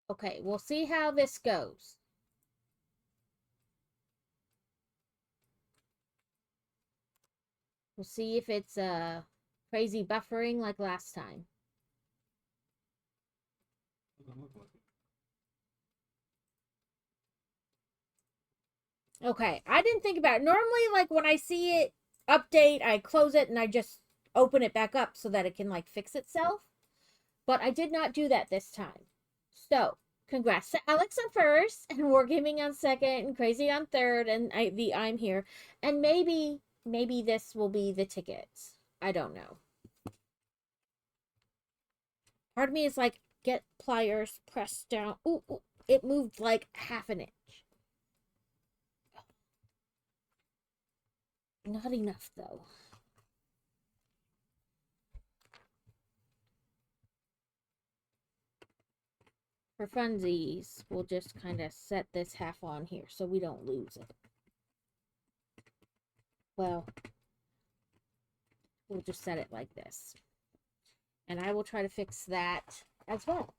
Okay, we'll see how this goes. We'll see if it's crazy buffering like last time. Okay, I didn't think about it. Normally, like when I see it update, I close it and I just open it back up so that it can like fix itself. But I did not do that this time. So, congrats to Alex on first, and Wargaming on second, and Crazy on third, and I'm here. And maybe this will be the tickets. I don't know. Part of me is like, get pliers, press down. Ooh, ooh, it moved like half an inch. Not enough though. For funsies, we'll just kind of set this half on here so we don't lose it. Well, we'll just set it like this. And I will try to fix that as well.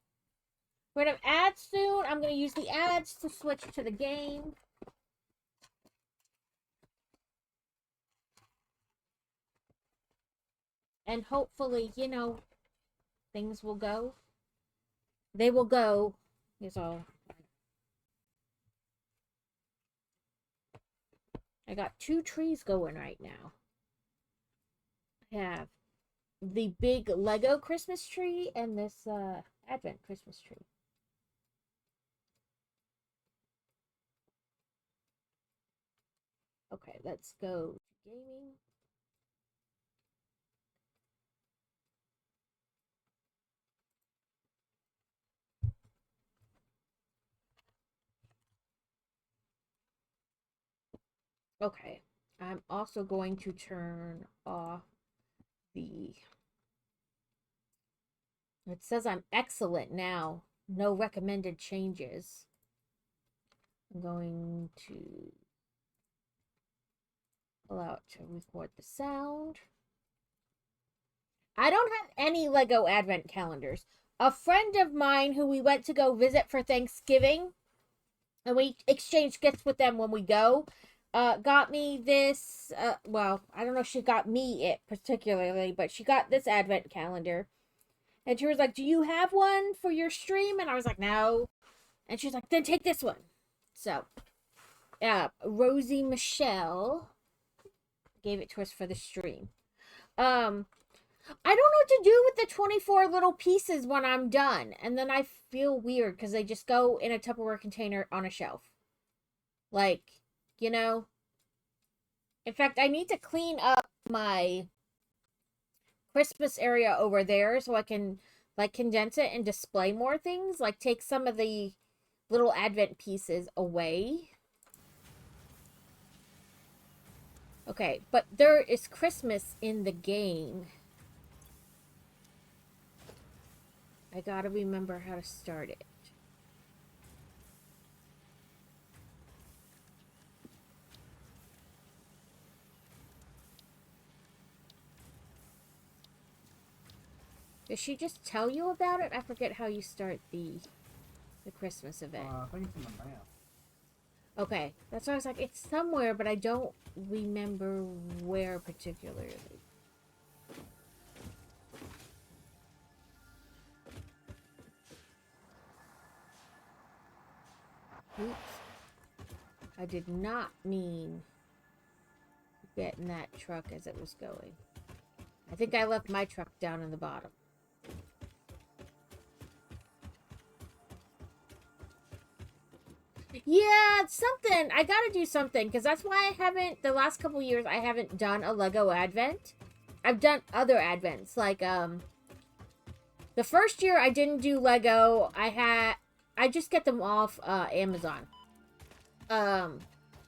We're going to have ads soon. I'm going to use the ads to switch to the game. And hopefully, you know, things will go. They will go, is all. I got 2 trees going right now. I have the big Lego Christmas tree and this Advent Christmas tree. Okay, let's go to gaming. Okay, I'm also going to turn off the... It says I'm excellent now. No recommended changes. I'm going to allow it to record the sound. I don't have any Lego Advent calendars. A friend of mine who we went to go visit for Thanksgiving, and we exchanged gifts with them when we go, got me this, well, I don't know if she got me it particularly, but she got this Advent calendar. And she was like, do you have one for your stream? And I was like, no. And she's like, then take this one. So, Rosie Michelle gave it to us for the stream. I don't know what to do with the 24 little pieces when I'm done. And then I feel weird because they just go in a Tupperware container on a shelf. Like, you know. In fact, I need to clean up my Christmas area over there so I can like condense it and display more things. Like take some of the little Advent pieces away. Okay, but there is Christmas in the game. I gotta remember how to start it. Did she just tell you about it? I forget how you start the Christmas event. I think it's in the map. Okay, that's why I was like, it's somewhere, but I don't remember where particularly. Oops. I did not mean to get in that truck as it was going. I think I left my truck down in the bottom. Yeah, it's something. I gotta do something, because that's why I haven't, the last couple years, I haven't done a Lego Advent. I've done other Advents, like, the first year I didn't do Lego, I just get them off, Amazon.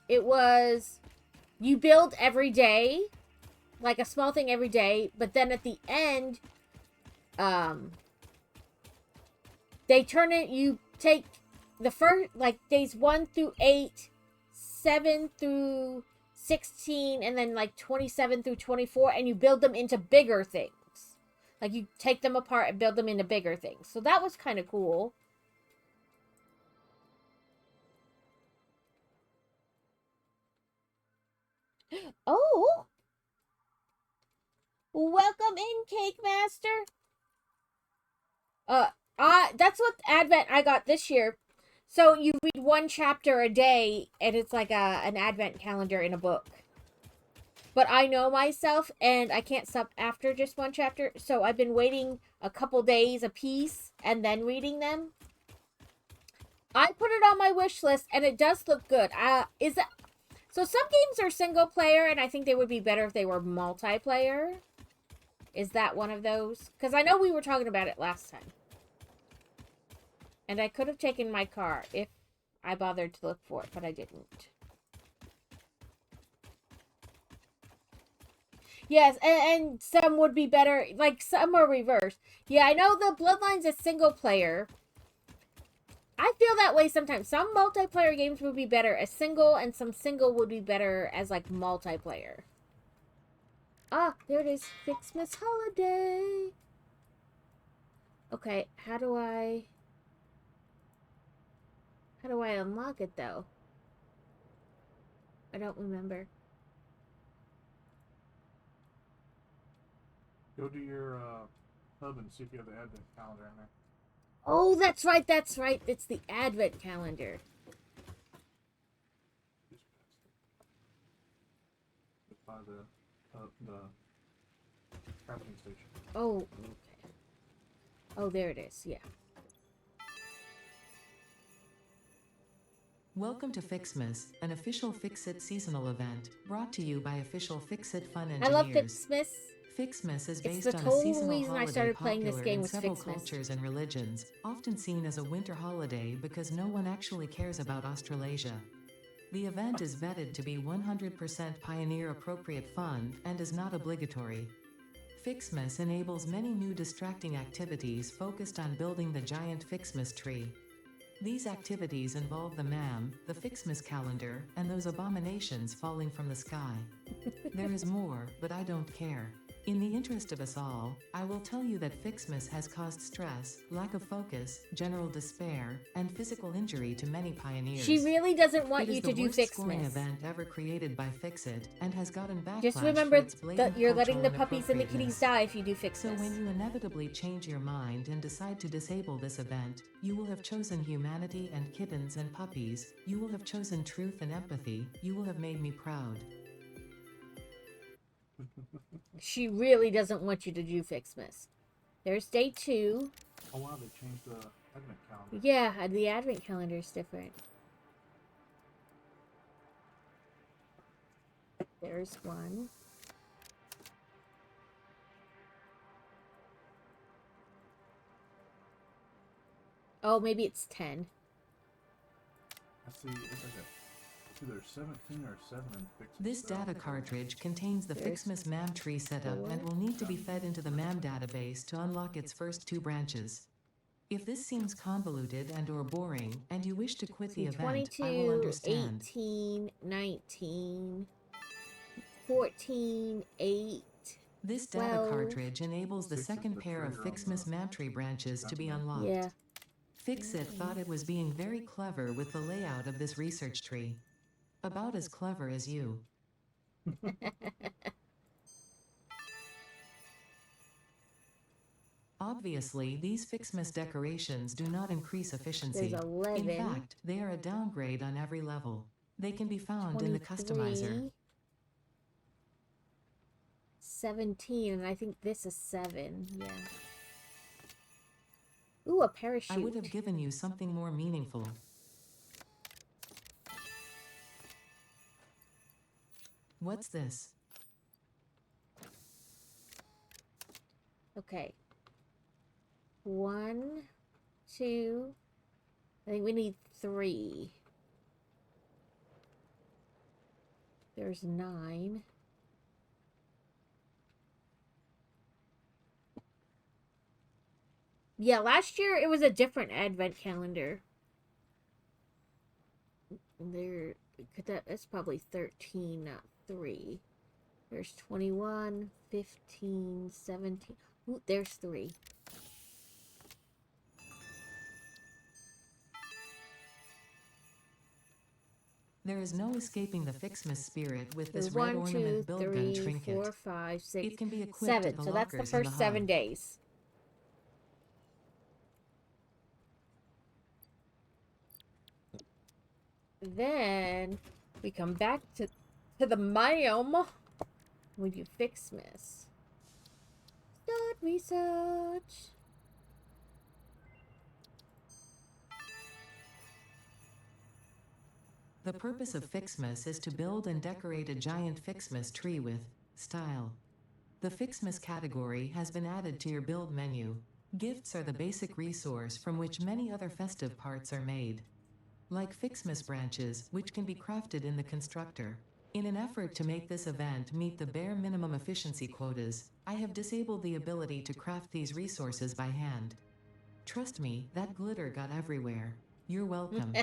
It was, you build every day, like a small thing every day, but then at the end, they turn it, you take the first, like, days 1 through 8, 7 through 16, and then, like, 27 through 24, and you build them into bigger things. Like, you take them apart and build them into bigger things. So that was kind of cool. Oh! Welcome in, Cake Master. That's what Advent I got this year. So you read one chapter a day, and it's like an Advent calendar in a book. But I know myself, and I can't stop after just one chapter, so I've been waiting a couple days a piece and then reading them. I put it on my wish list, and it does look good. Is that so? Some games are single player, and I think they would be better if they were multiplayer. Is that one of those? Because I know we were talking about it last time. And I could have taken my car if I bothered to look for it, but I didn't. Yes, and some would be better, like some are reversed. Yeah, I know the Bloodlines is single player. I feel that way sometimes. Some multiplayer games would be better as single, and some single would be better as like multiplayer. Ah, there it is. Fixmas Holiday. Okay, how do I unlock it though? I don't remember. Go to your hub and see if you have the Advent calendar in there. Oh, that's right, that's right. It's the Advent calendar. Just by the crafting station. Oh, okay. Oh, there it is, yeah. Welcome to Fixmas, an official Fix-It seasonal event, brought to you by official Fix-It Fun engineers. I love Fixmas. Fixmas is It's based the on a total seasonal reason I holiday started playing this popular game in was several Fixmas. cultures and religions, often seen as a winter holiday because no one actually cares about Australasia. The event is vetted to be 100% pioneer-appropriate fun and is not obligatory. Fixmas enables many new distracting activities focused on building the giant Fixmas tree. These activities involve the MAM, the Fixmas calendar, and those abominations falling from the sky. There is more, but I don't care. In the interest of us all, I will tell you that Fixmas has caused stress, lack of focus, general despair, and physical injury to many pioneers. She really doesn't want you to do It is the worst scoring Fixmas. event ever created by Fixit, and has gotten backlash Just for remember its blatant that you're letting the cultural puppies and the kitties inappropriateness. die if you do So Fixmas. when you inevitably change your mind and decide to disable this event, you will have chosen humanity and kittens and puppies, you will have chosen truth and empathy, you will have made me proud. She really doesn't want you to do Fixmas. There's day 2. Oh wow, they changed the Advent calendar. Yeah, the Advent calendar is different. There's one. Oh, maybe it's 10. I see, it's like either 17 or 7 in Fixmas. This data cartridge contains the Fixmas MAM tree setup and will need to be fed into the MAM database to unlock its first 2 branches. If this seems convoluted and or boring, and you wish to quit the event, I will 22, understand. 18, 19, 14, 8. This data 12. cartridge enables the 6 is second the pair of trigger on Fixmas the- MAM tree branches to be unlocked. Yeah. Fixit thought it was being very clever with the layout of this research tree. About as clever as you. Obviously, these Fixmas decorations do not increase efficiency. There's 11. In fact, they are a downgrade on every level. They can be found in the customizer. 17, and I think this is 7. Yeah. Ooh, a parachute. I would have given you something more meaningful. What's this? Okay. 1, 2. I think we need 3. There's 9. Yeah, last year it was a different advent calendar. That's probably 13, not 3. There's 21, 15, 17. Ooh, there's 3. There is no escaping the Fixmas spirit with this Do red 1, 2, ornament build gun 3, trinket. 4, 5, 6, It can be equipped 7. at the So that's the lockers in the first 7 hub. days. Then we come back to the ma'am. We do Fixmas. Start research. The purpose of Fixmas is to build and decorate a giant Fixmas tree with style. The Fixmas category has been added to your build menu. Gifts are the basic resource from which many other festive parts are made. Like Fixmas branches, which can be crafted in the constructor. In an effort to make this event meet the bare minimum efficiency quotas, I have disabled the ability to craft these resources by hand. Trust me, that glitter got everywhere. You're welcome.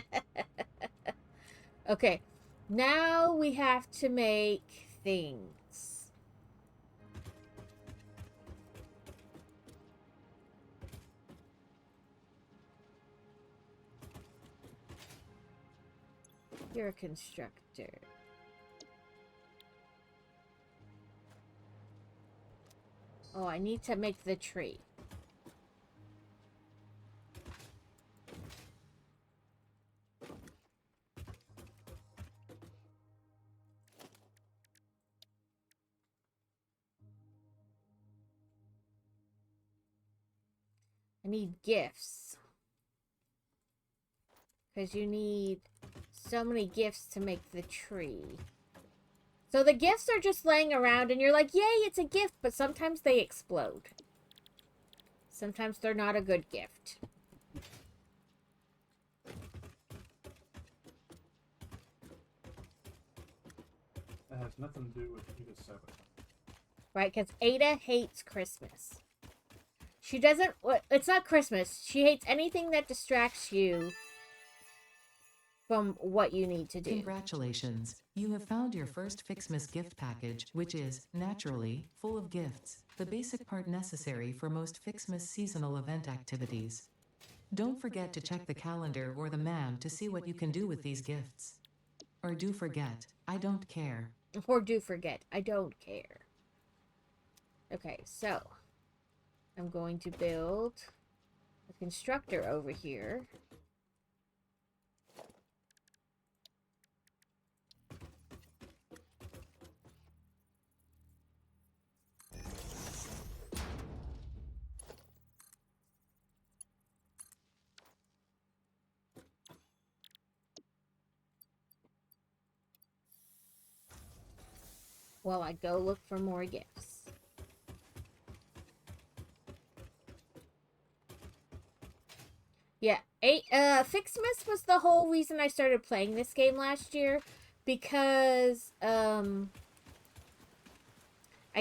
Okay, now we have to make things. You're a constructor. Oh, I need to make the tree. I need gifts. Because you need so many gifts to make the tree. So the gifts are just laying around and you're like, yay, it's a gift. But sometimes they explode. Sometimes they're not a good gift. That has nothing to do with Ada 7. Right? Because Ada hates Christmas. She doesn't... It's not Christmas. She hates anything that distracts you from what you need to do. Congratulations. You have found your first Fixmas gift package, which is, naturally, full of gifts, the basic part necessary for most Fixmas seasonal event activities. Don't forget to check the calendar or the map to see what you can do with these gifts. Or do forget, I don't care. Or do forget, I don't care. Okay, so I'm going to build a constructor over here. While I go look for more gifts. Yeah, Fixmas was the whole reason I started playing this game last year, because I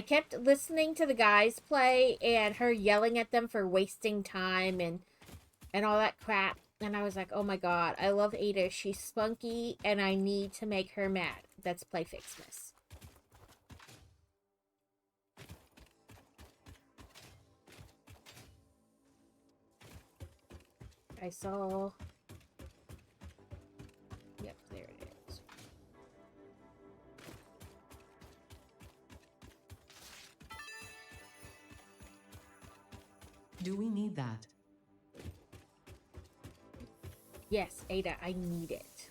kept listening to the guys play and her yelling at them for wasting time and all that crap, and I was like, oh my god, I love Ada, she's spunky, and I need to make her mad. Let's play Fixmas. I saw... Yep, there it is. Do we need that? Yes, Ada, I need it.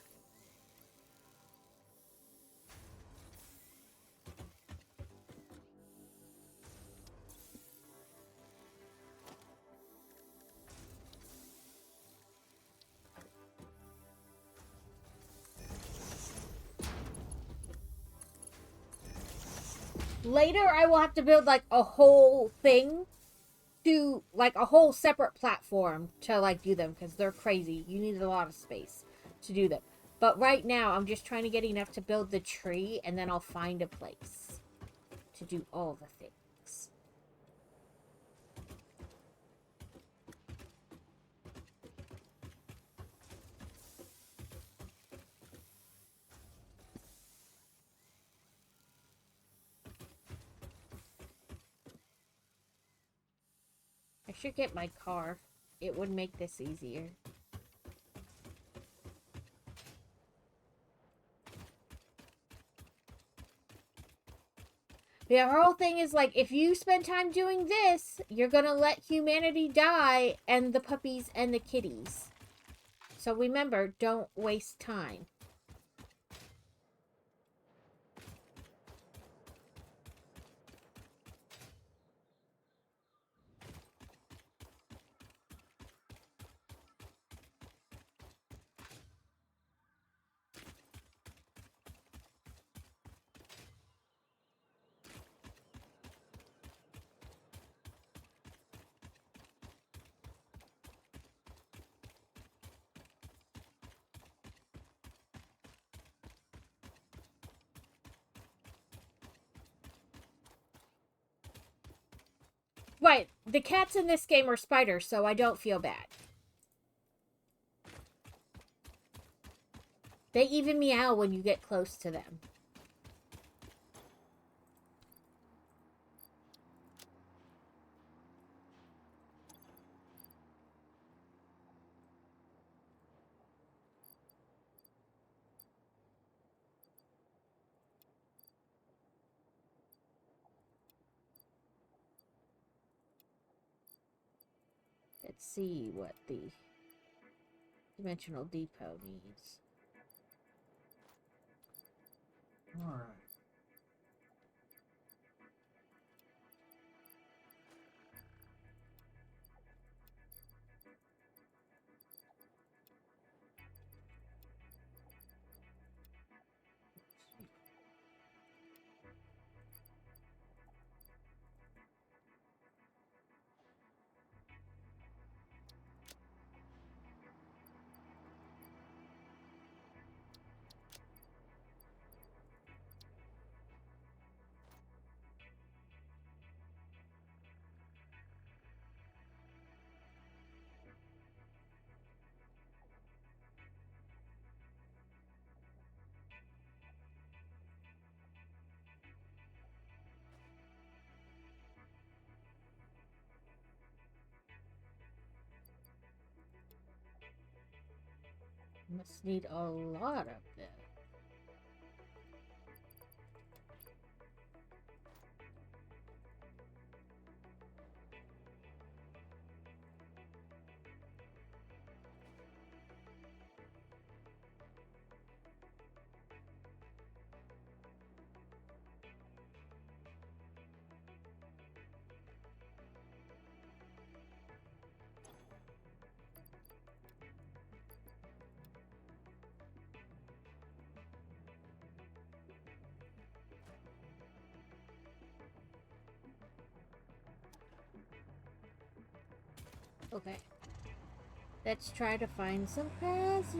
Later, I will have to build, like, a whole thing to, like, a whole separate platform to, like, do them, because they're crazy. You need a lot of space to do them. But right now, I'm just trying to get enough to build the tree, and then I'll find a place to do all the things. I should get my car. It would make this easier. Yeah, her whole thing is like, if you spend time doing this, you're gonna let humanity die and the puppies and the kitties. So remember, don't waste time. Right, the cats in this game are spiders, so I don't feel bad. They even meow when you get close to them. Let's see what the dimensional depot needs. Alright. Must need a lot of them. Okay. Let's try to find some presents.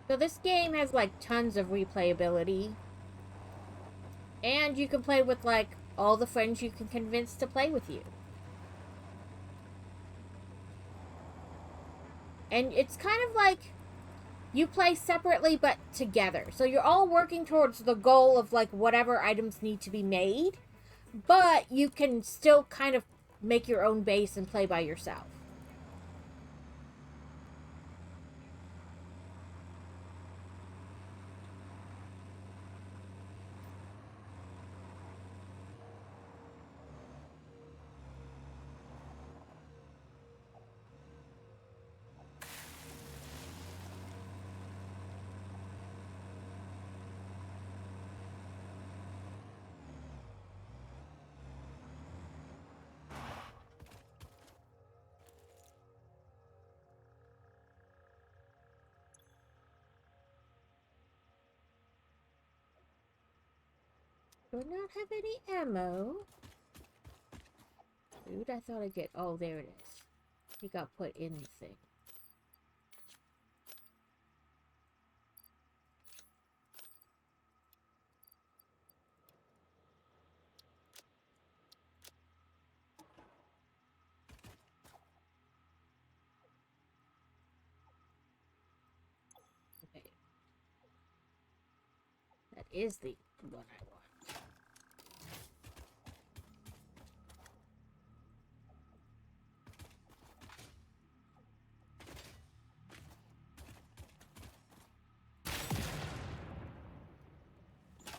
So this game has like tons of replayability. And you can play with like all the friends you can convince to play with you. And it's kind of like you play separately but together. So you're all working towards the goal of like whatever items need to be made, but you can still kind of make your own base and play by yourself. Do I not have any ammo? Dude, I thought I'd get... Oh, there it is. He got put in the thing. is the one I want.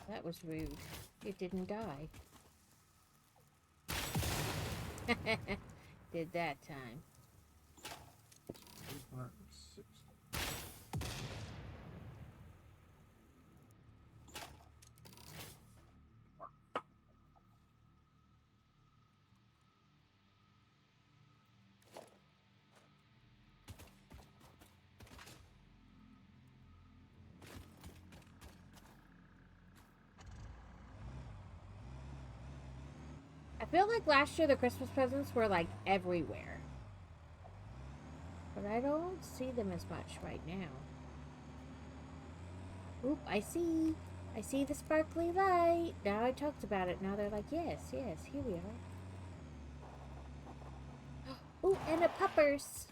That was rude. It didn't die. Did that time. 860. I feel like last year the Christmas presents were like everywhere. But I don't see them as much right now. Oop, I see. I see the sparkly light. Now I talked about it. Now they're like, yes, yes, here we are. Ooh, and a puppers.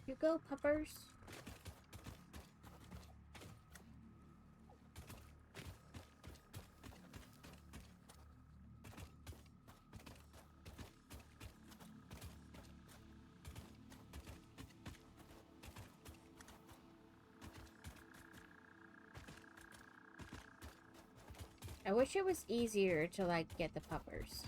You go, puppers. I wish it was easier to, like, get the puppers.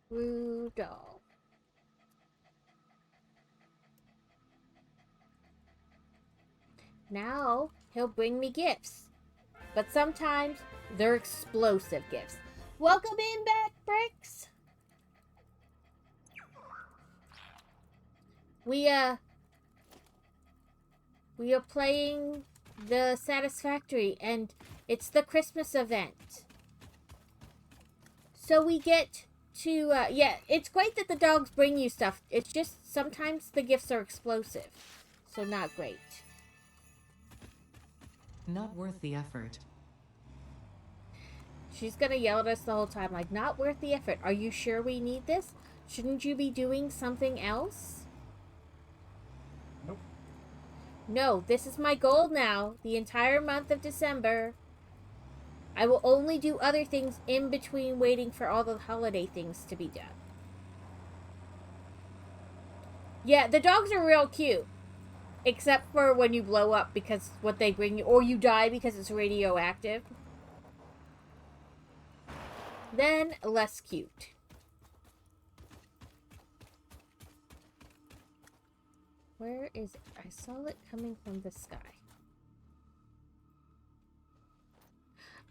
Rudolph. Now he'll bring me gifts. But sometimes they're explosive gifts. Welcome in back, Bricks. We are playing the Satisfactory, and it's the Christmas event. So we get to, yeah, it's great that the dogs bring you stuff. It's just sometimes the gifts are explosive. So not great. Not worth the effort. She's gonna yell at us the whole time, like, not worth the effort. Are you sure we need this? Shouldn't you be doing something else? Nope. No, this is my goal now. The entire month of December. I will only do other things in between waiting for all the holiday things to be done. Yeah, the dogs are real cute. Except for when you blow up because what they bring you, or you die because it's radioactive. Then, less cute. Where is it? I saw it coming from the sky.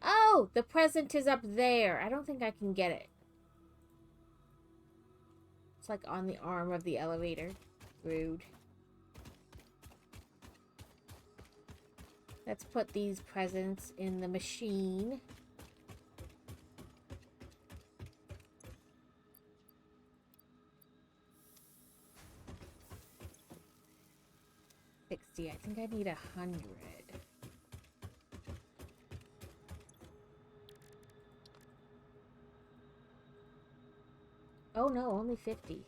Oh, the present is up there. I don't think I can get it. It's like on the arm of the elevator. Rude. Let's put these presents in the machine. $60. I think I need 100. Oh no, only 50.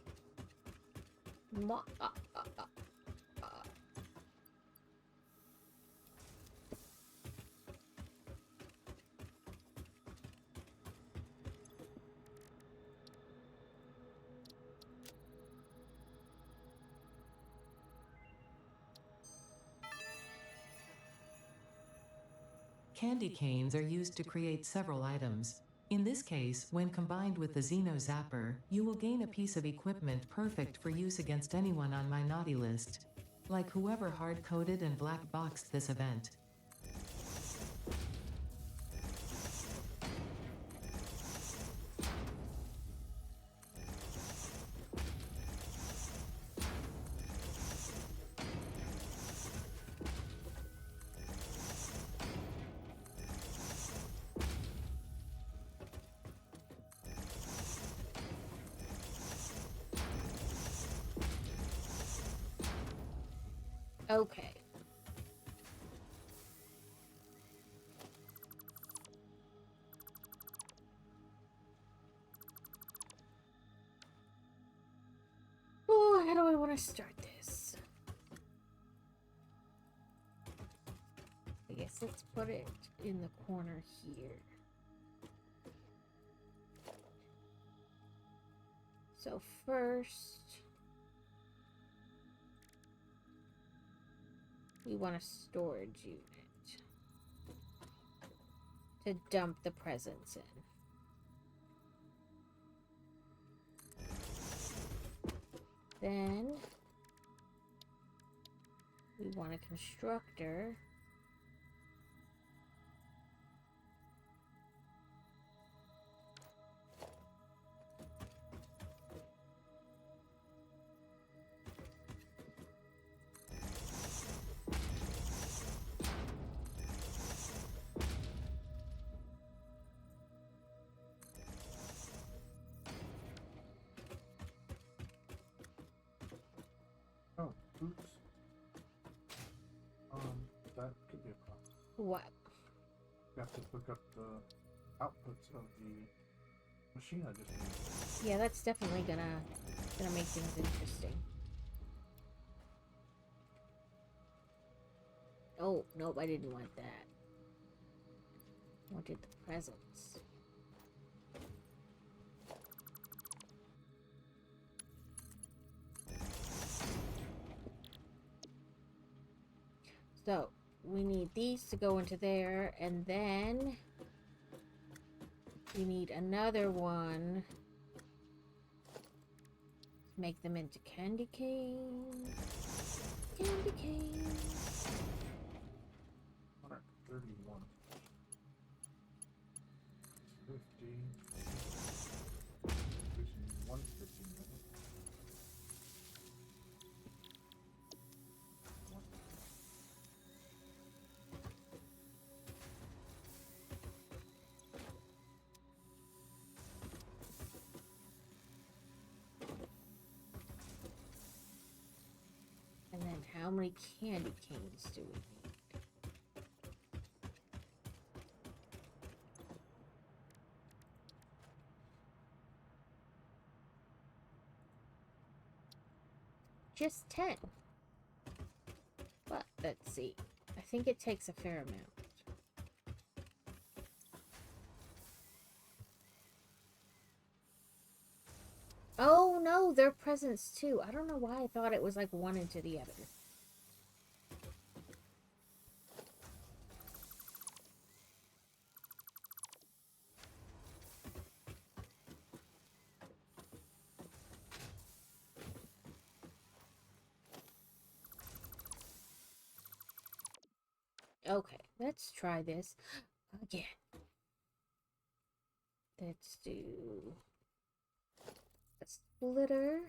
Candy canes are used to create several items. In this case, when combined with the Xeno Zapper, you will gain a piece of equipment perfect for use against anyone on my naughty list. Like whoever hard-coded and black-boxed this event. Okay. Oh, how do I want to start this? I guess let's put it in the corner here. So first, we want a storage unit to dump the presents in. Then we want a constructor Oh, oops. That could be a problem. what? You have to hook up the outputs of the machine I just made. Yeah, that's definitely gonna make things interesting. Oh, nope, I didn't want that. I wanted the presents. So, we need these to go into there, and then we need another one to make them into candy canes. Candy canes. 131. 50. 150 minutes. And then how many candy canes do we need? Just 10. But let's see. I think it takes a fair amount. Oh no, they're presents too. I don't know why I thought it was like one into the other. Okay, let's try this again. Let's do a splitter.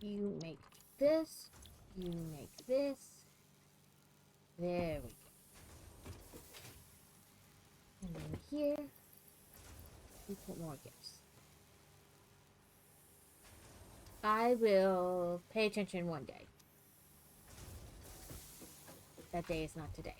You make this. You make this. There we go. And then here, we put more gifts. I will pay attention one day. That day is not today.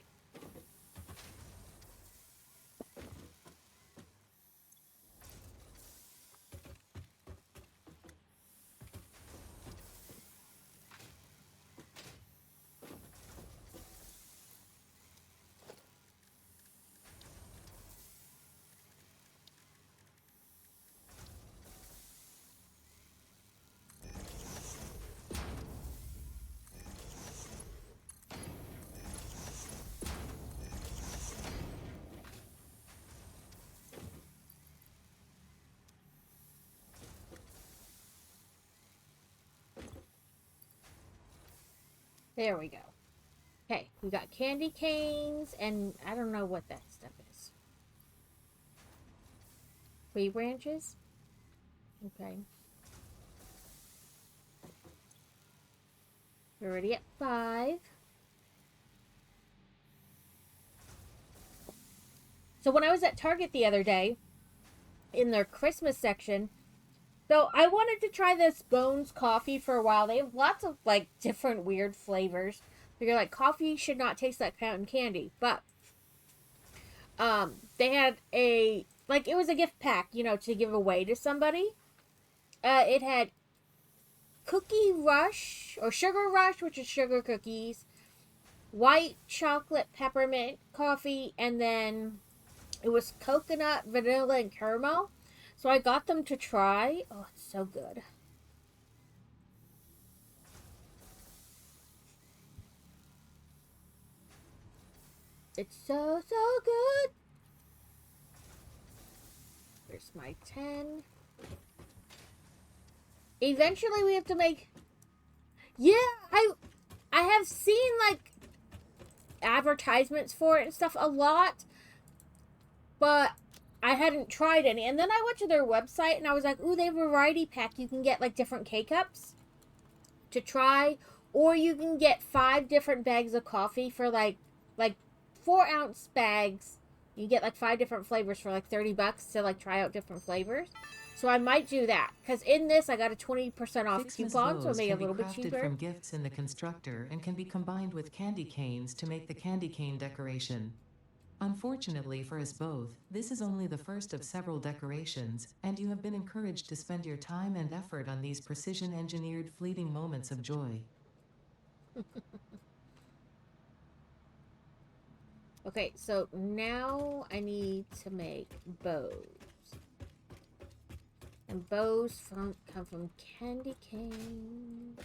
There we go. Okay, we got candy canes, and I don't know what that stuff is. Tree branches? Okay. We're already at 5. So when I was at Target the other day, in their Christmas section, so I wanted to try this Bones coffee for a while. They have lots of like different weird flavors. So you're like, coffee should not taste like cotton candy. But they had a, like, it was a gift pack, you know, to give away to somebody. It had Cookie Rush or Sugar Rush, which is sugar cookies, white chocolate peppermint coffee, and then it was coconut, vanilla, and caramel. So I got them to try. Oh, it's so good. It's so, so good. Here's my 10. Eventually we have to make... Yeah, I have seen, like, advertisements for it and stuff a lot, but I hadn't tried any. And then I went to their website and I was like, ooh, they have a variety pack. You can get, like, different K-Cups to try, or you can get 5 different bags of coffee for, like 4-ounce bags. You get, like, 5 different flavors for, like, $30 to, like, try out different flavors. So I might do that, because in this I got a 20% off Fixmas coupon, so it bows made it can a be little bit crafted cheaper. from gifts in the constructor and can be combined with candy canes to make the candy cane decoration. Unfortunately for us both, this is only the first of several decorations, and you have been encouraged to spend your time and effort on these precision-engineered fleeting moments of joy. Okay, so now I need to make bows. And bows come from candy canes.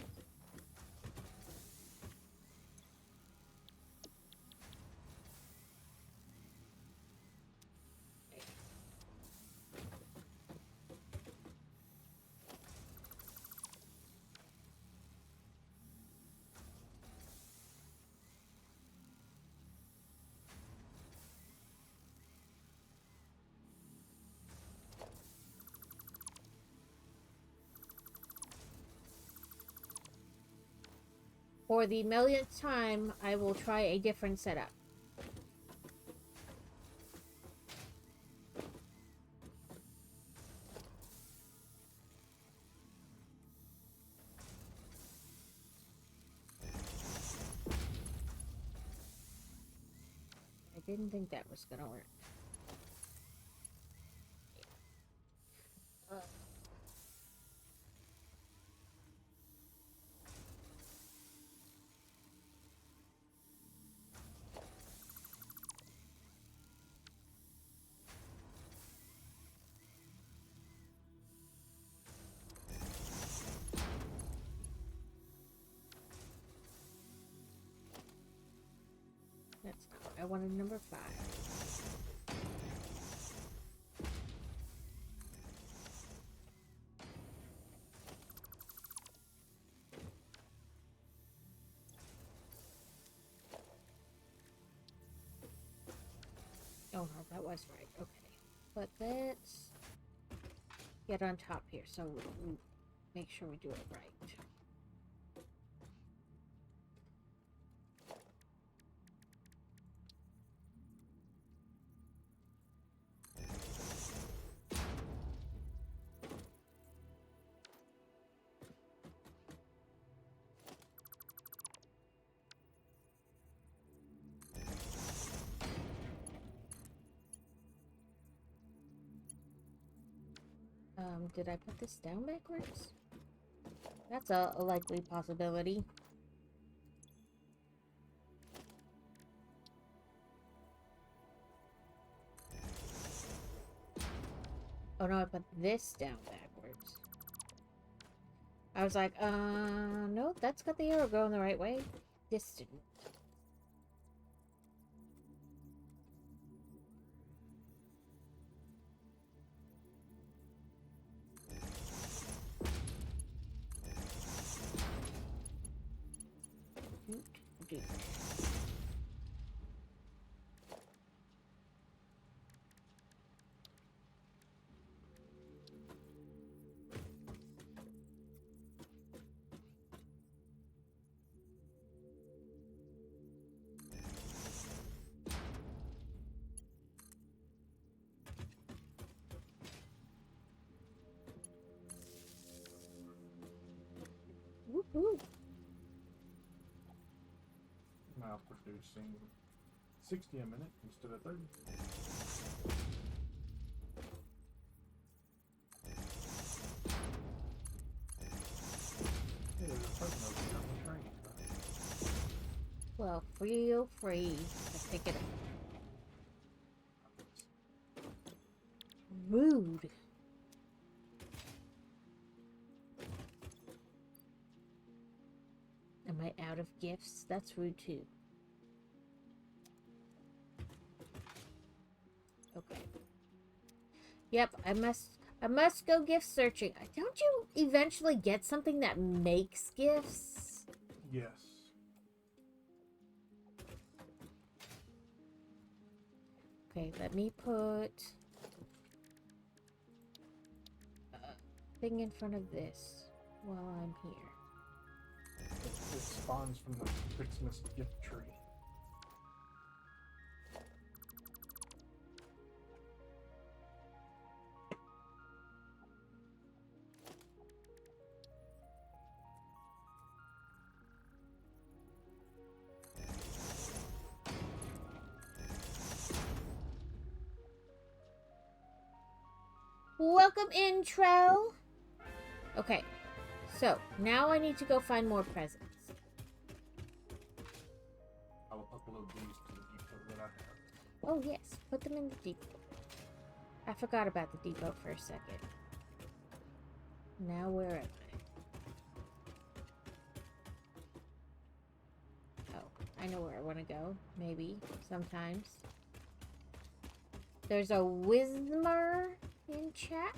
For the millionth time, I will try a different setup. I didn't think that was gonna work. That's not what I wanted. Number 5. Oh no, that was right. Okay. But let's get on top here so we make sure we do it right. Did I put this down backwards? That's a likely possibility. Oh no, I put this down backwards. I was like, nope, that's got the arrow going the right way. This didn't. do that. Woohoo! Now producing 60 a minute instead of 30. Hey, there's a person over here on the train. Well, feel free to pick it up. Rude. Am I out of gifts? That's rude too. Okay. Yep, I must go gift searching. Don't you eventually get something that makes gifts? Yes. Okay, let me put a thing in front of this while I'm here. It spawns from the Christmas gift tree. Welcome, intro! Okay, so now I need to go find more presents. I will upload these to the depot that I have. Oh yes, put them in the depot. I forgot about the depot for a second. Now where am I? Oh, I know where I want to go. Maybe, sometimes. There's a Wismer in chat.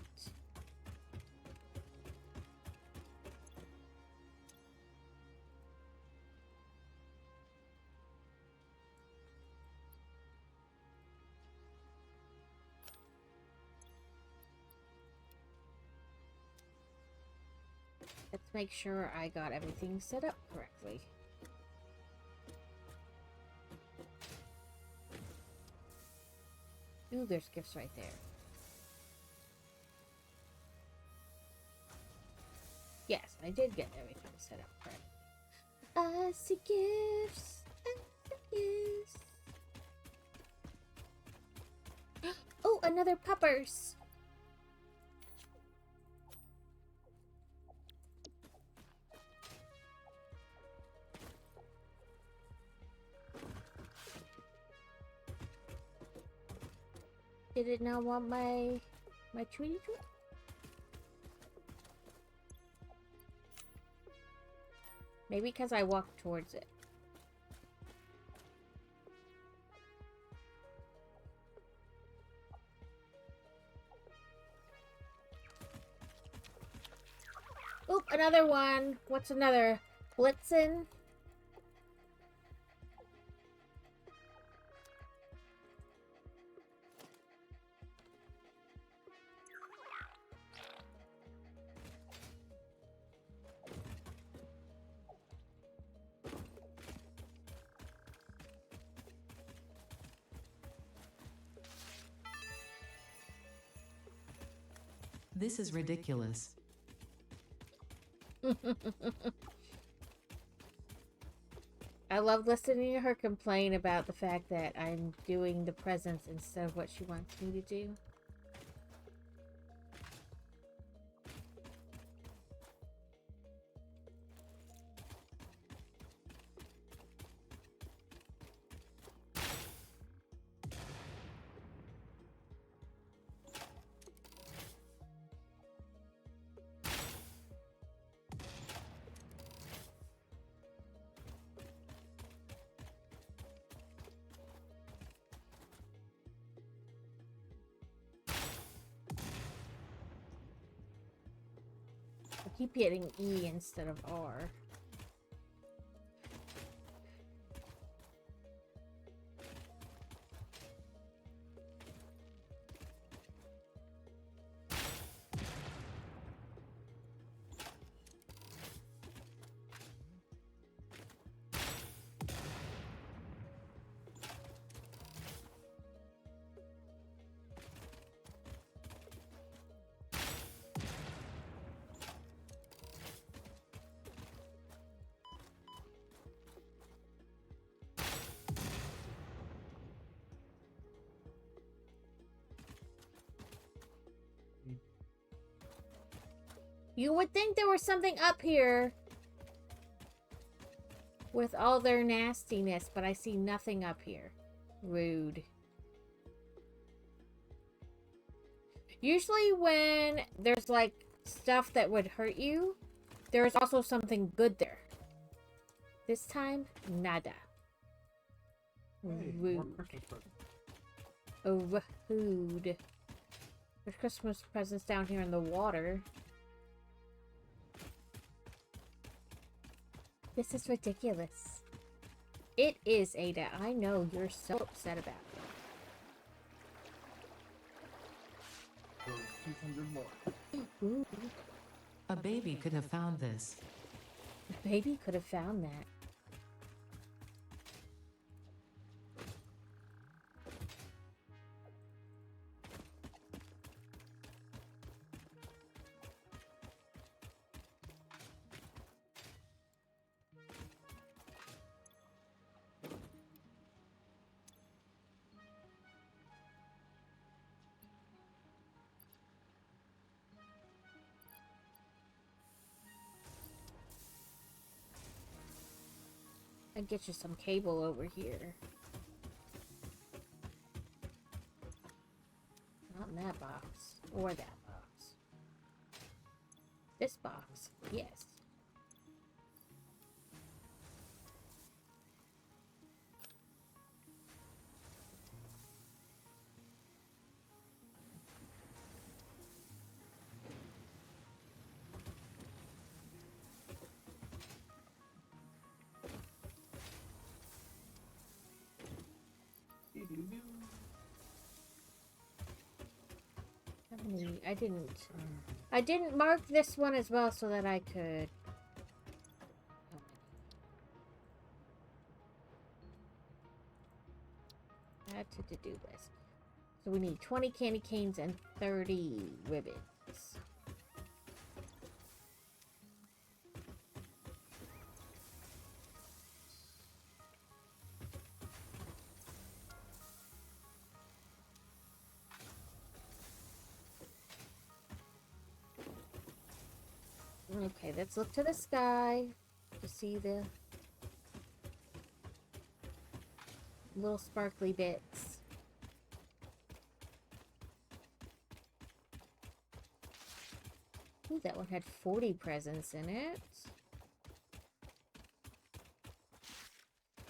Let's make sure I got everything set up correctly. Ooh, there's gifts right there. Yes, I did get everything set up correctly. I see gifts. I see gifts. Oh, another puppers. Did it not want my Tweety Tweet? Maybe because I walked towards it. Oop, another one. What's another? Blitzen? This is ridiculous. I love listening to her complain about the fact that I'm doing the presents instead of what she wants me to do. I keep hitting E instead of R. You would think there was something up here with all their nastiness, but I see nothing up here. Rude. Usually when there's like stuff that would hurt you, there's also something good there. This time, nada. Hey, more Rude. Christmas presents. Oh, rude. There's Christmas presents down here in the water. This is ridiculous. It is, Ada. I know you're so upset about it. So 200 more. Ooh, A baby could have found this. the baby could have found that. I'd get you some cable over here. Not in that box. Or that box. This box. Yes. How many? I didn't mark this one as well so that I could. Add to do list. So we need 20 candy canes and 30 ribbons. Okay, let's look to the sky to see the little sparkly bits. Ooh, that one had 40 presents in it.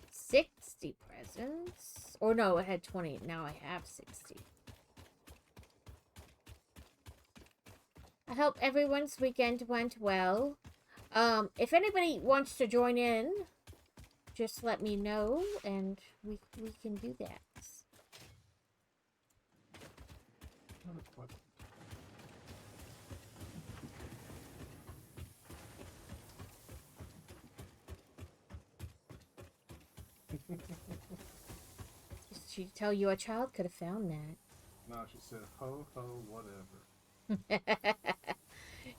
60 presents. Or no, it had 20. Now I have 60. I hope everyone's weekend went well. If anybody wants to join in, just let me know and we can do that. Did she tell you a child could have found that? No, she said, ho, ho, whatever.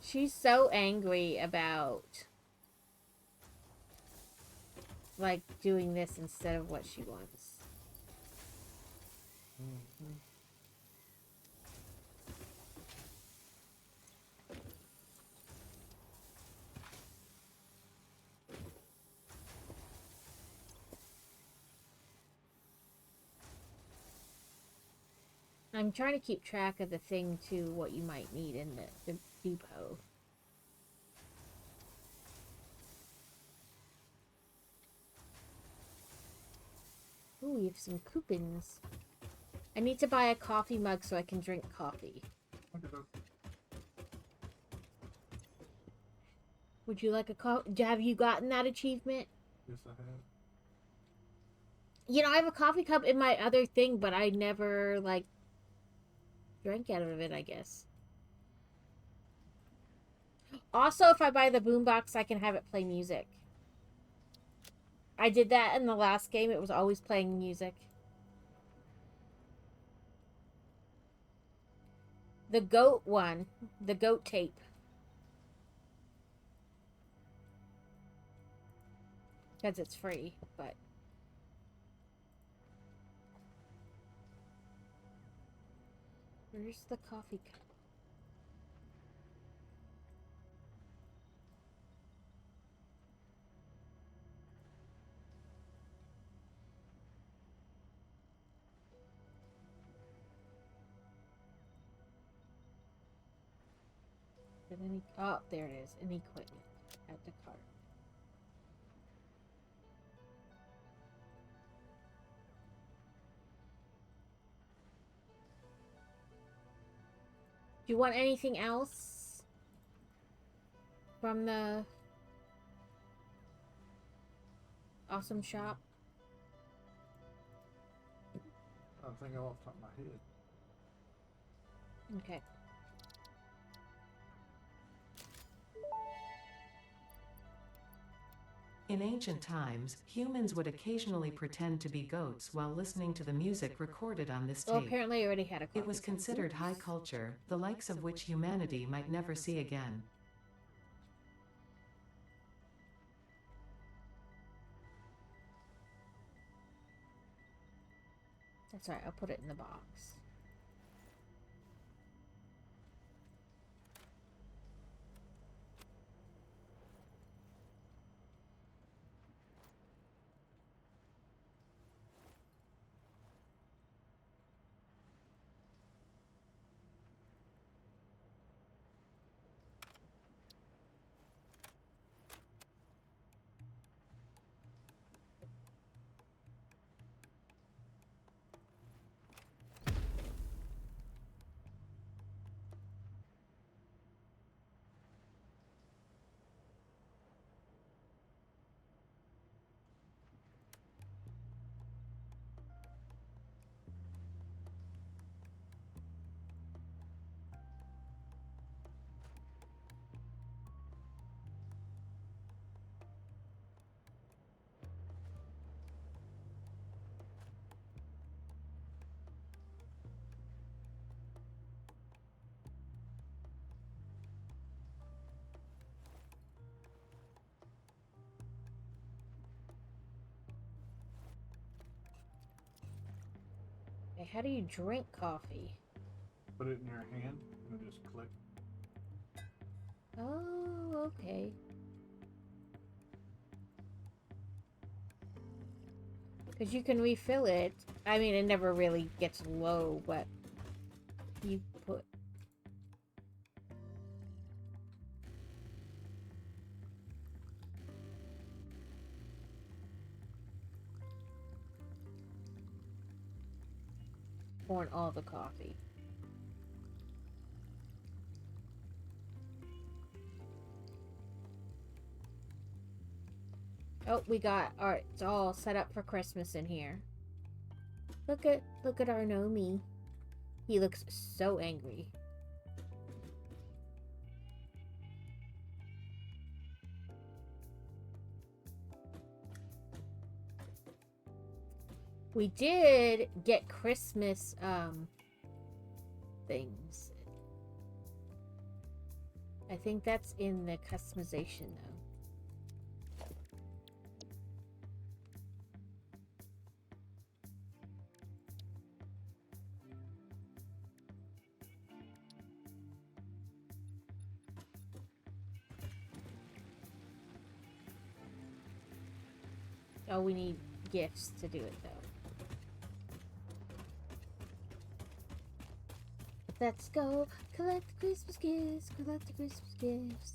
She's so angry about like doing this instead of what she wants. Mm-hmm. I'm trying to keep track of the thing too, what you might need in the depot. Ooh, we have some coupons. I need to buy a coffee mug so I can drink coffee. Would you like a coffee? Have you gotten that achievement? Yes, I have. You know, I have a coffee cup in my other thing, but I never, like, drank out of it, I guess. Also, if I buy the boombox, I can have it play music. I did that in the last game. It was always playing music. The goat one. The goat tape. Because it's free, but... Where's the coffee cup? Is any... Oh, there it is. An equipment at the cart. Do you want anything else from the awesome shop? I don't think off the top of my head. Okay. In ancient times, humans would occasionally pretend to be goats while listening to the music recorded on this Well, tape. apparently I already had a copy. It was considered high culture, the likes of which humanity might never see again. That's right, I'll put it in the box. Okay, how do you drink coffee? Put it in your hand and just click. Oh, okay. Because you can refill it. I mean, it never really gets low, but you put... pouring all the coffee. Oh, we got it's all set up for Christmas in here. Look at our Nomi. He looks so angry. We did get Christmas things. I think that's in the customization though. Oh, we need gifts to do it though. Let's go collect the Christmas gifts, collect the Christmas gifts.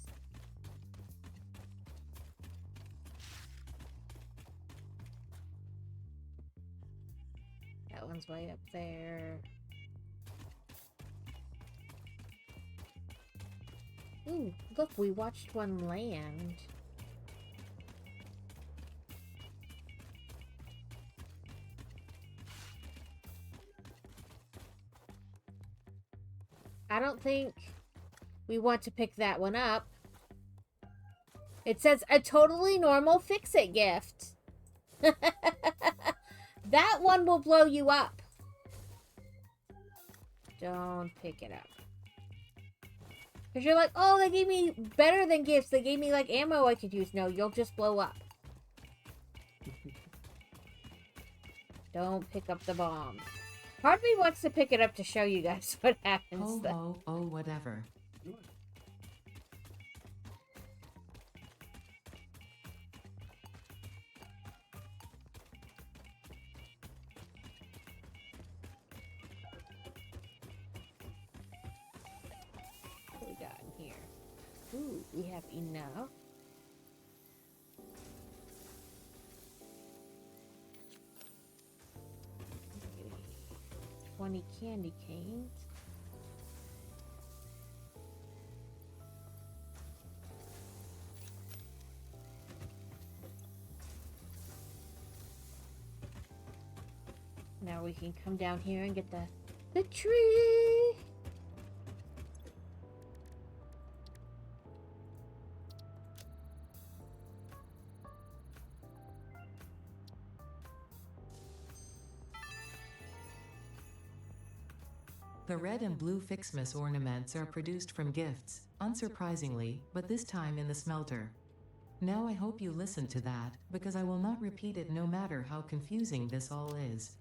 That one's way up there. Ooh, look, we watched one land. I don't think we want to pick that one up. It says a totally normal fix-it gift. That one will blow you up. Don't pick it up. Because you're like, oh, they gave me better than gifts. They gave me like ammo I could use. No, you'll just blow up. Don't pick up the bomb. Part of me wants to pick it up to show you guys what happens. Oh, whatever. Do it. What we got in here? Ooh, we have enough. Okay. 20 candy canes. Now we can come down here and get the tree. The red and blue Fixmas ornaments are produced from gifts, unsurprisingly, but this time in the smelter. Now I hope you listen to that, because I will not repeat it no matter how confusing this all is.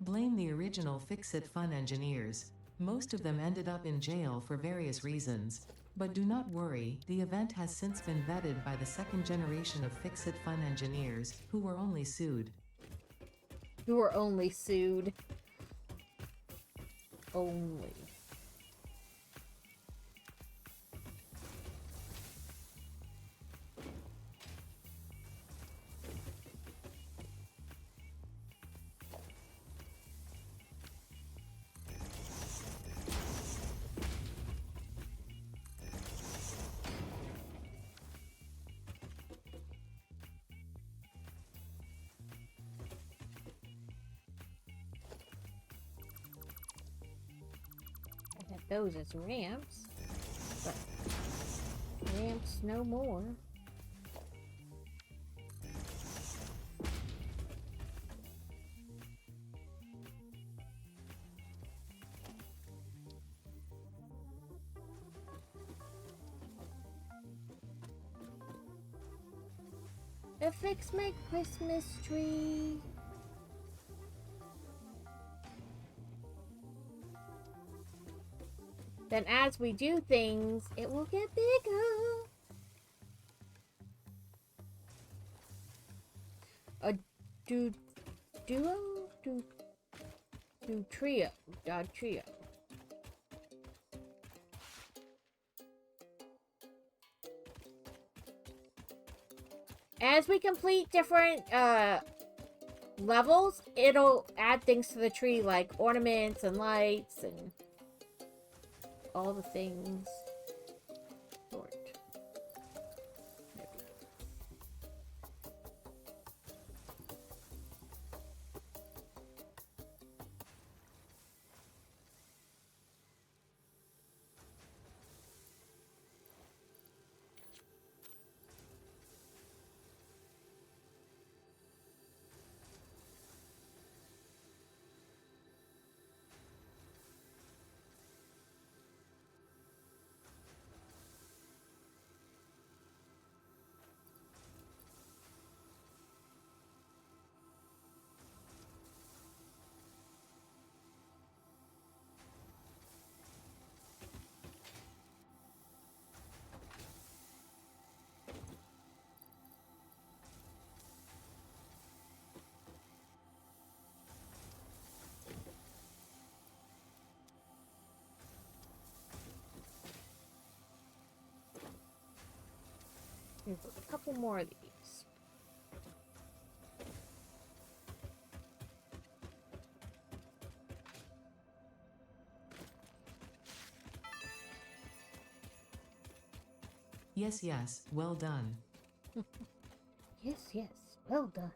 Blame the original Fix-It Fun engineers. Most of them ended up in jail for various reasons. But do not worry, the event has since been vetted by the second generation of Fix-It Fun engineers, who were only sued. Who were only sued. Only. I had those as ramps, but ramps no more. Fix my Christmas tree. Then as we do things, it will get bigger. A trio. Dog trio. As we complete different levels, it'll add things to the tree like ornaments and lights and all the things. Sort. There we go. Here's a couple more of these. Yes, yes, well done. Yes, yes. Well done.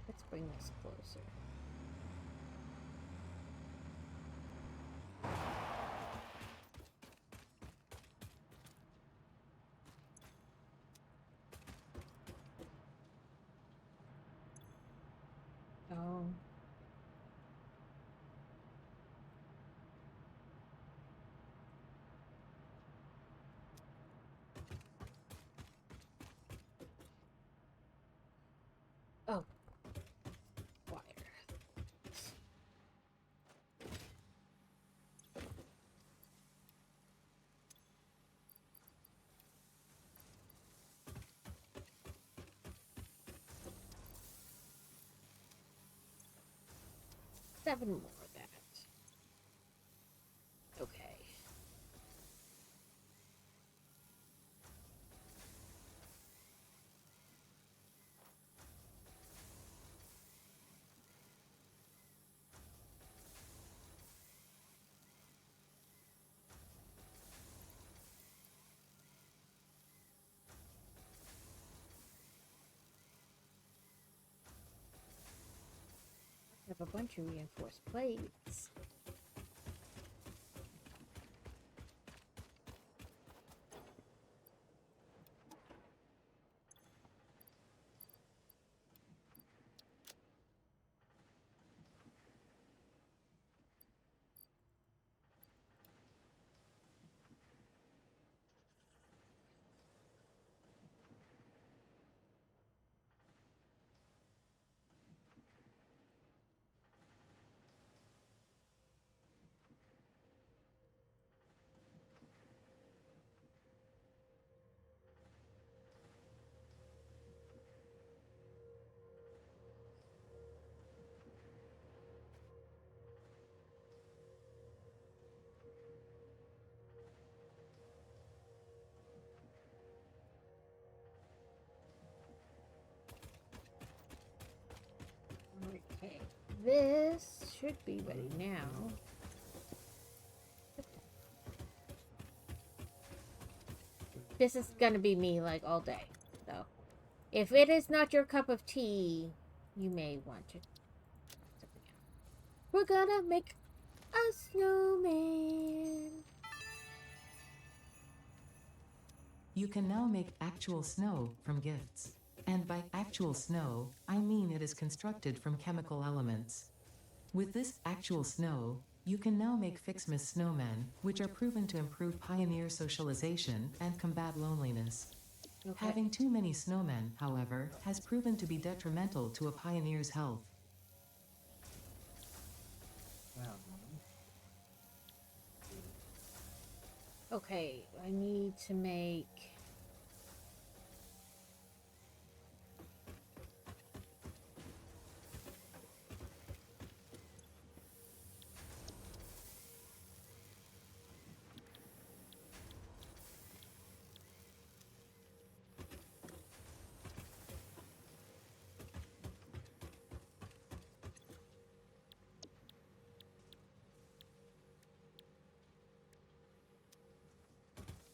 Let's bring this closer. Oh. Oh. Wire. 7 more of that. Okay. I have a bunch of reinforced plates. Okay, this should be ready now. This is gonna be me like all day, so if it is not your cup of tea, you may want to. We're gonna make a snowman. You can now make actual snow from gifts. And by actual snow, I mean it is constructed from chemical elements. With this actual snow, you can now make Fixmas snowmen, which are proven to improve pioneer socialization and combat loneliness. Okay. Having too many snowmen, however, has proven to be detrimental to a pioneer's health. Yeah, man. Okay, I need to make.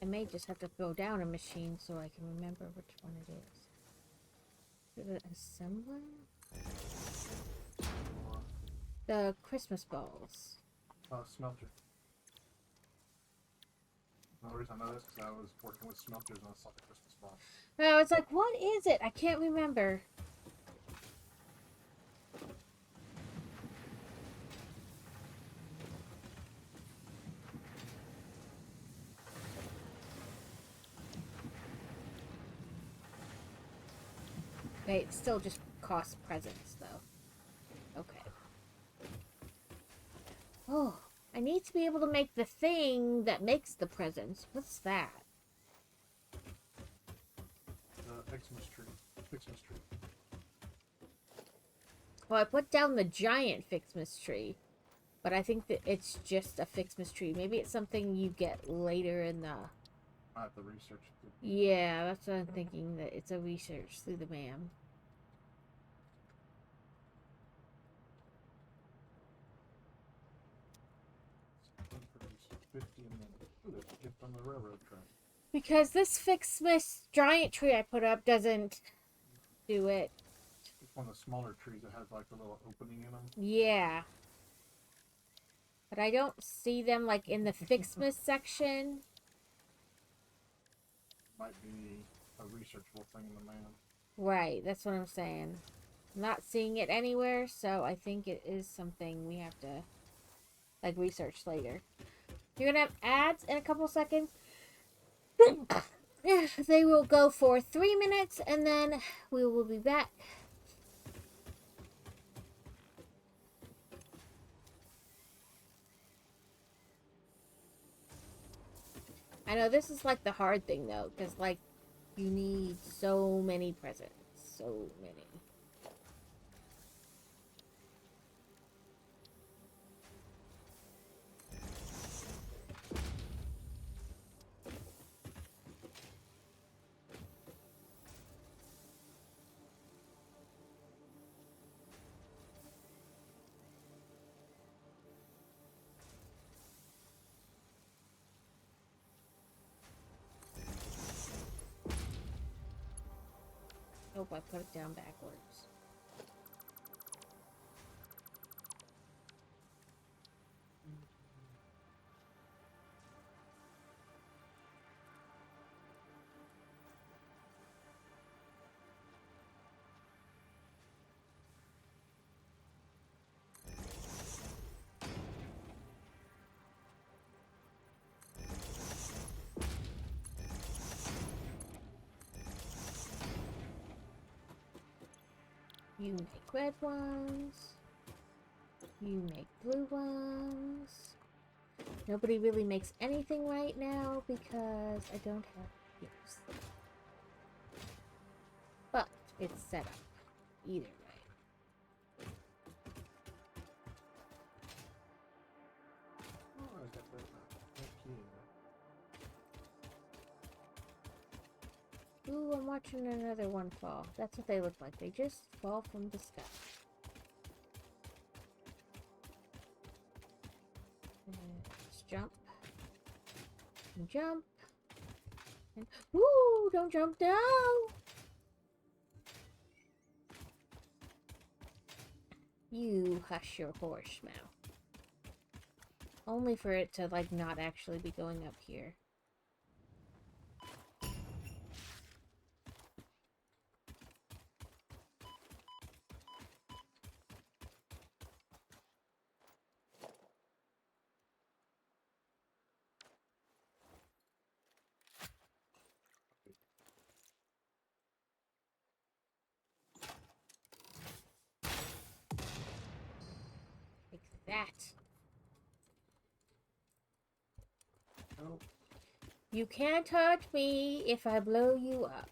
I may just have to throw down a machine so I can remember which one it is. Is it assembler? The Christmas balls. Smelter. The only reason I know this is because I was working with smelters and I saw the Christmas ball. I was like, what is it? I can't remember. Okay, it still just costs presents, though. Okay. Oh, I need to be able to make the thing that makes the presents. What's that? Xmas tree. Xmas tree. Well, I put down the giant Fixmas tree, but I think that it's just a Fixmas tree. Maybe it's something you get later in the... I have to research it. Yeah, that's what I'm thinking, that it's a research through the MAM. Produce 50 a minute. Ooh, there's a gift on the railroad track. Because this Fixmas giant tree I put up doesn't do it. It's one of the smaller trees that has like a little opening in them. Yeah. But I don't see them like in the Fixmas section. Might be a researchable thing in the man. Right, that's what I'm saying. I'm not seeing it anywhere, so I think it is something we have to like research later. You're gonna have ads in a couple seconds. They will go for 3 minutes and then we will be back. I know this is like the hard thing though, because like you need so many presents. So many. hope I put it down backwards. You make red ones. You make blue ones. Nobody really makes anything right now because I don't have gifts. But it's set up either way. Oh, I got that. Thank you. Ooh, I'm watching another one fall. That's what they look like. They just fall from the sky. Let's jump. And jump. And woo! Don't jump down! You hush your horse mouth. Only for it to, like, not actually be going up here. Like that. Oh, You can't hurt me if I blow you up.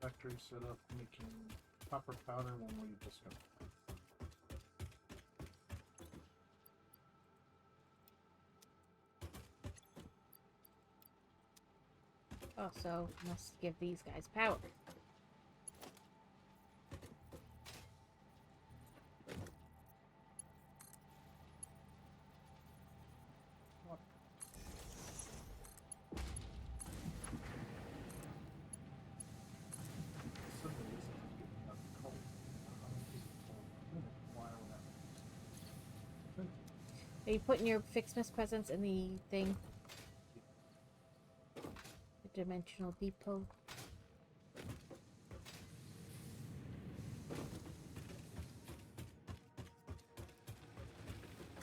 factory set up making copper powder when we discovered. Also, must give these guys power. Suddenly this is getting up cold. Is it cold? Why would that? Are you putting your Fixmas presents in the thing? The dimensional depot.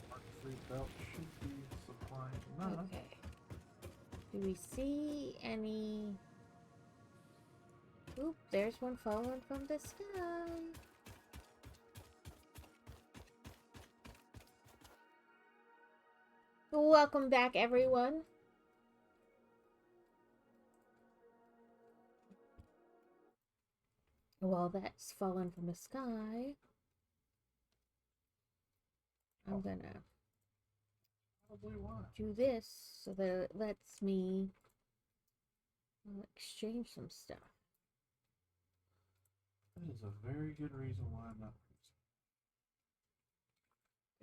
Mark-free belt should be supplying none. Okay. Do we see any... Oop, there's one falling from the sky. Welcome back, everyone. Well, that's fallen from the sky. I'm gonna Probably why. do this so that it lets me exchange some stuff. That is a very good reason why I'm not using.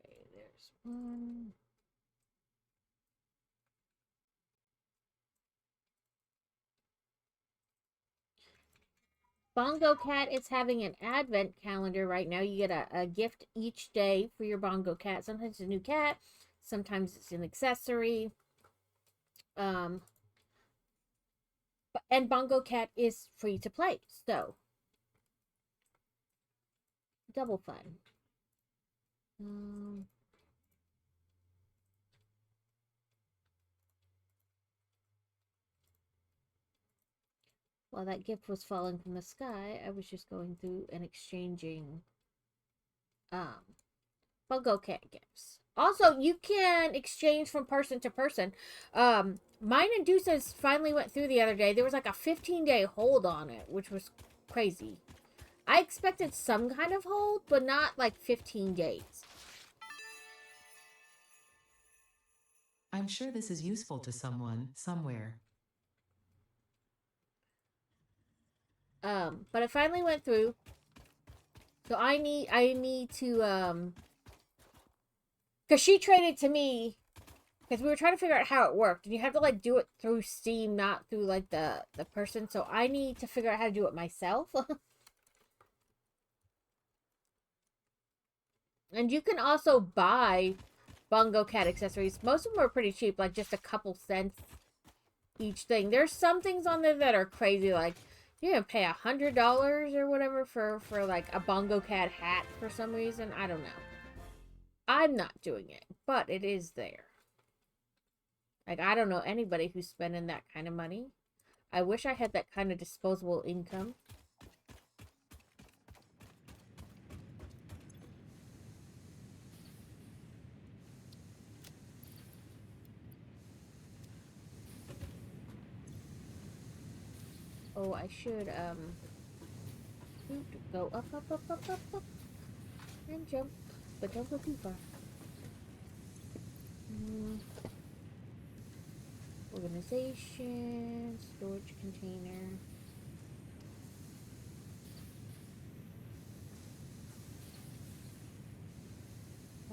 Okay, there's one. Bongo Cat is having an advent calendar right now. You get a gift each day for your Bongo Cat. Sometimes it's a new cat, sometimes it's an accessory. And Bongo Cat is free to play, so double fun. While that gift was falling from the sky, I was just going through and exchanging Bongo Cat gifts. Also, you can exchange from person to person. Mine and Deuce's finally went through the other day. There was like a 15-day hold on it, which was crazy. I expected some kind of hold, but not like 15 days. I'm sure this is useful to someone, somewhere. But it finally went through. So I need to, because she traded to me, because we were trying to figure out how it worked, and you have to, like, do it through Steam, not through, like, the person, so I need to figure out how to do it myself. And you can also buy Bongo Cat accessories. Most of them are pretty cheap, like just a couple cents each thing. There's some things on there that are crazy, like you're gonna pay $100 or whatever for like a Bongo Cat hat for some reason. I don't know. I'm not doing it, but it is there. Like, I don't know anybody who's spending that kind of money. I wish I had that kind of disposable income. Oh, I should, go up, up, up, up, up, up, and jump, but don't go too far. Organization, storage container.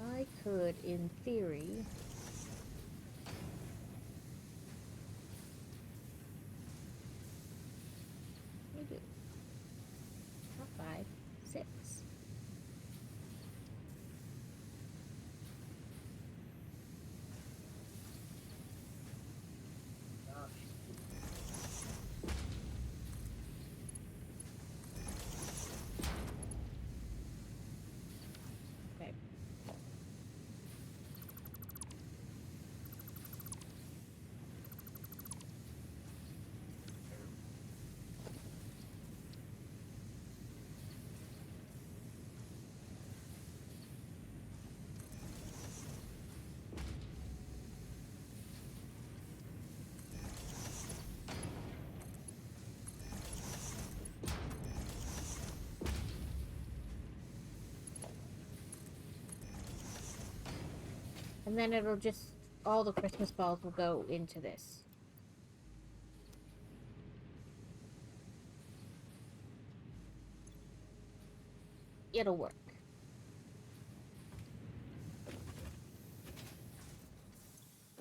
I could, in theory, we do. Not 5, 6. Okay. And then it'll just, all the Christmas balls will go into this. It'll work.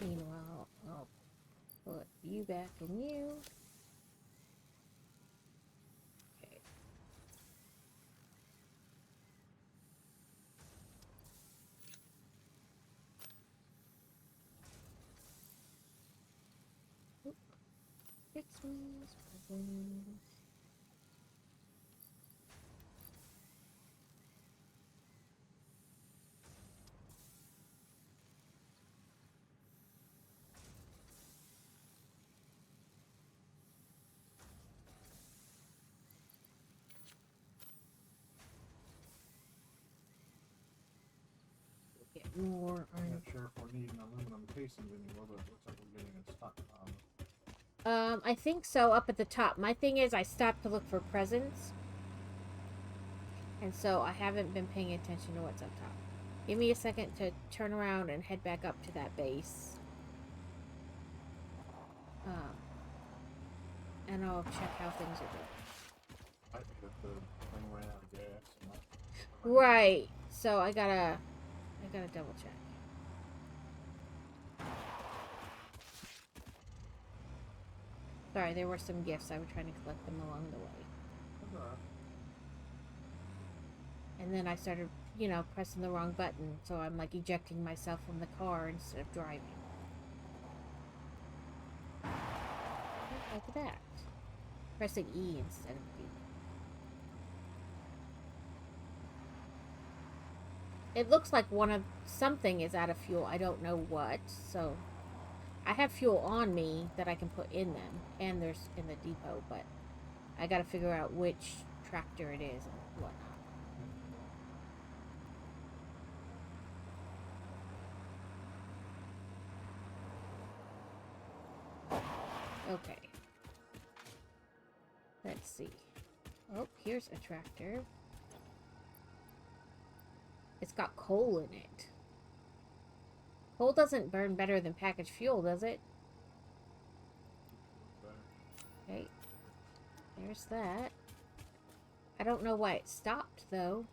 Meanwhile, I'll put you back in you. Okay. Oop. Christmas presents. Get more I'm iron. not sure if we're needing aluminum casings anymore, but it looks like we're getting a stock on. I think so, up at the top. My thing is, I stopped to look for presents. And so I haven't been paying attention to what's up top. Give me a second to turn around and head back up to that base. And I'll check how things are going. I think that the thing ran out of gas. And Right. So I gotta double check. Sorry, there were some gifts. I was trying to collect them along the way. And then I started, you know, pressing the wrong button. So I'm like ejecting myself from the car instead of driving. Like that. Pressing E instead of B. It looks like something is out of fuel. I don't know what. So I have fuel on me that I can put in them. And there's in the depot. But I gotta figure out which tractor it is and whatnot. Okay. Let's see. Oh, here's a tractor. It's got coal in it. Coal doesn't burn better than packaged fuel, does it? Okay. There's that. I don't know why it stopped, though.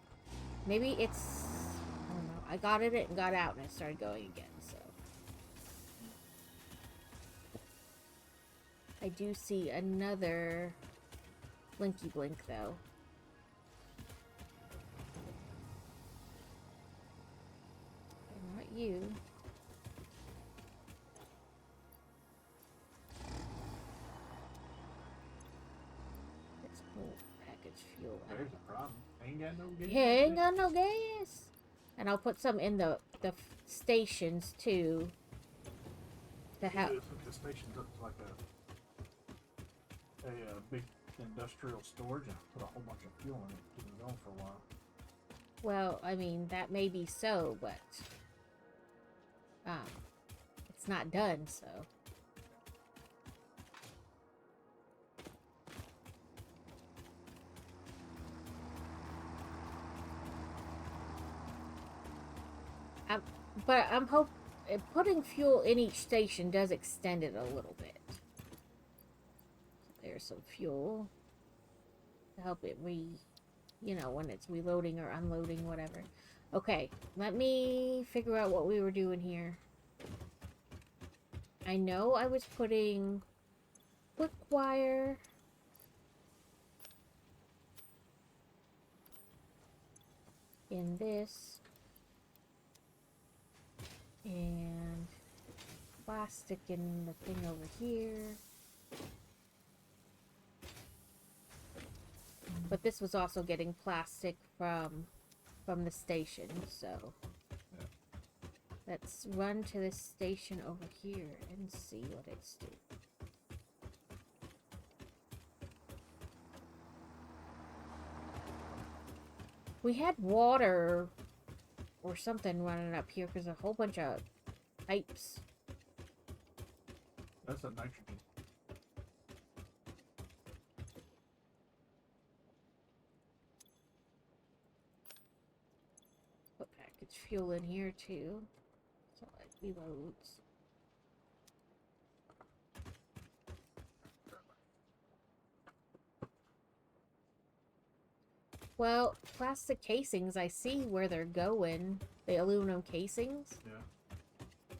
Maybe it's... I don't know. I got in it and got out and it started going again, so... I do see another Blinky Blink, though. And not you. Let's pull package fuel out. There's a problem. Ain't got no gas. Yeah, ain't got no gas. And I'll put some in the stations, too. To have... The station looks like a big industrial storage, and put a whole bunch of fuel in it, keep it going for a while. Well, I mean, that may be so, but it's not done, so. But I'm putting fuel in each station does extend it a little bit. There's some fuel to help it when it's reloading or unloading, whatever. Okay, let me figure out what we were doing here. I know I was putting quick wire in this and plastic in the thing over here. But this was also getting plastic from the station, so Yeah. let's run to this station over here and see what it's doing. We had water or something running up here because a whole bunch of pipes. That's a nitrogen. Put package fuel in here too, so it reloads. Well, plastic casings, I see where they're going. The aluminum casings. Yeah.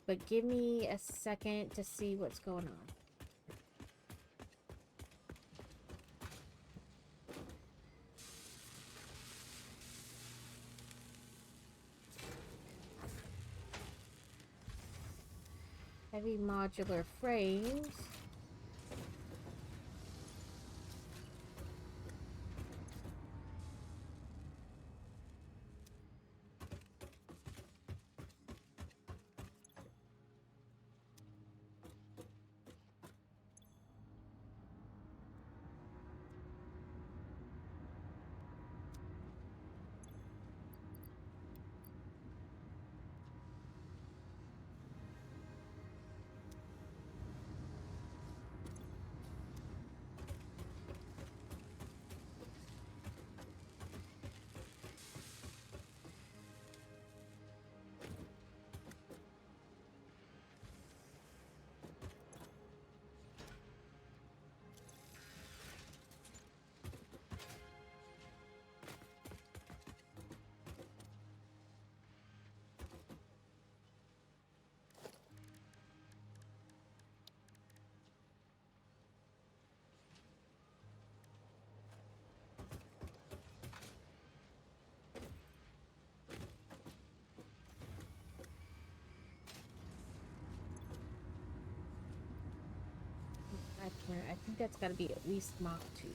But give me a second to see what's going on. Heavy modular frames. I think that's got to be at least Mach 2.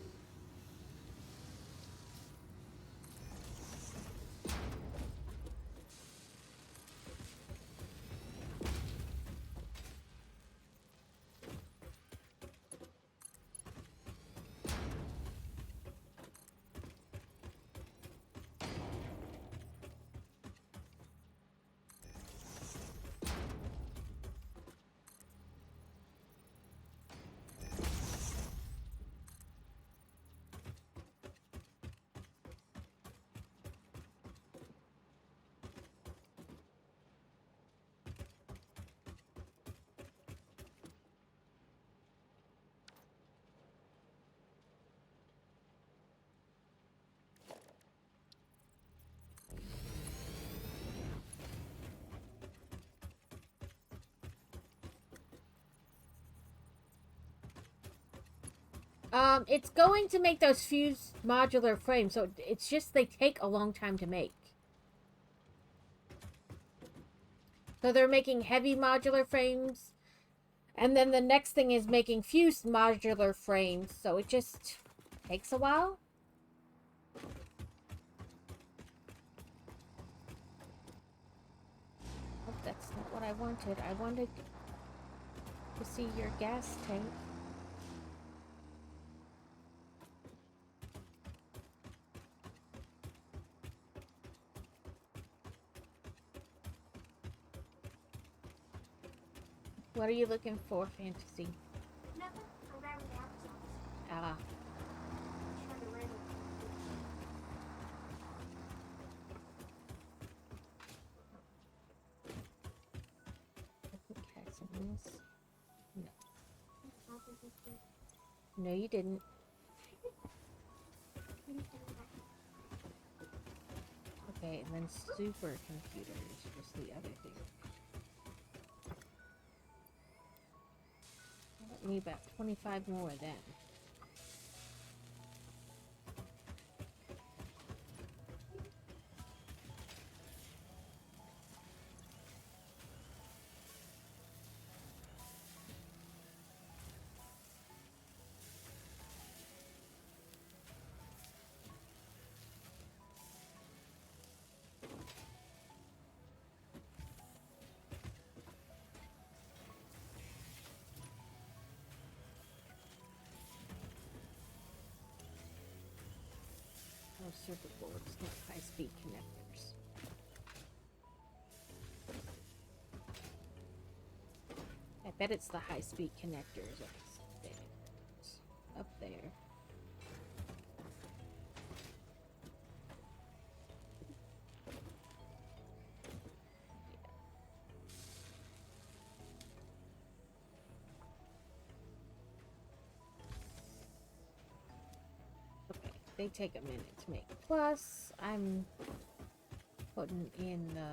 It's going to make those fused modular frames, so it's just they take a long time to make. So they're making heavy modular frames, and then the next thing is making fused modular frames, so it just takes a while. Oh, that's not what I wanted. I wanted to see your gas tank. What are you looking for, Fantasy? Nothing. I'm grabbing the applesauce. Ah. Trying to random. I think I some of this. No. No, you didn't. Okay, and then supercomputers was the other thing. I need about 25 more of them. Oh, circuit boards, not high-speed connectors. I bet it's the high-speed connectors up there. Okay, they take a minute to make. Plus, I'm putting in the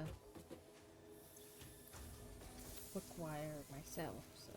hook wire myself, so.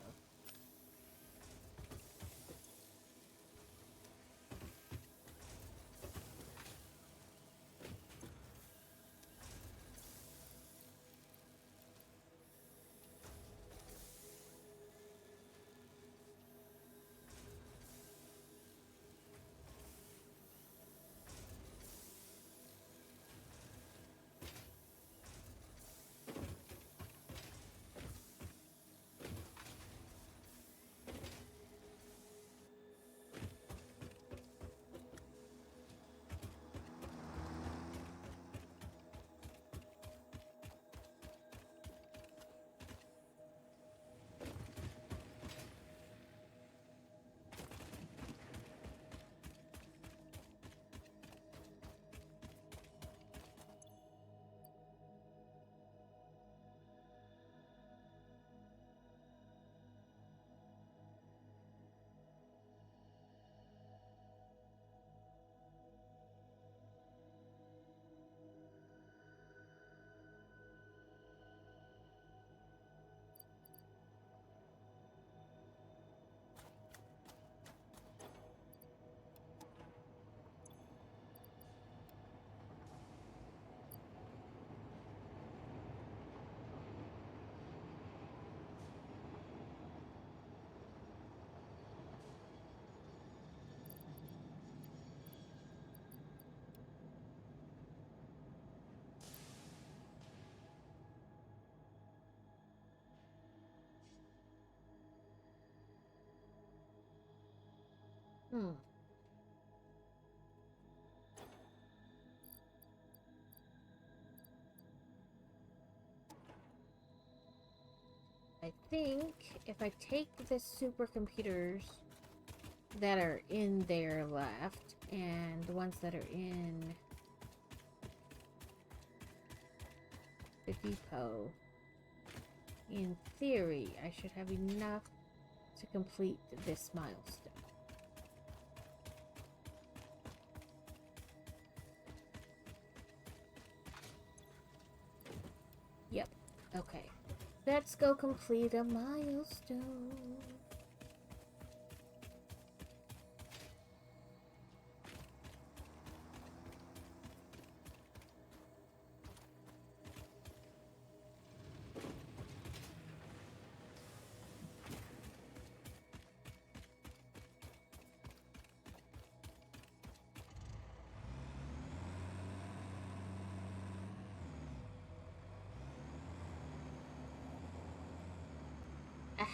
Hmm. I think if I take the supercomputers that are in there left and the ones that are in the depot, in theory, I should have enough to complete this milestone. Yep. Okay. Let's go complete a milestone.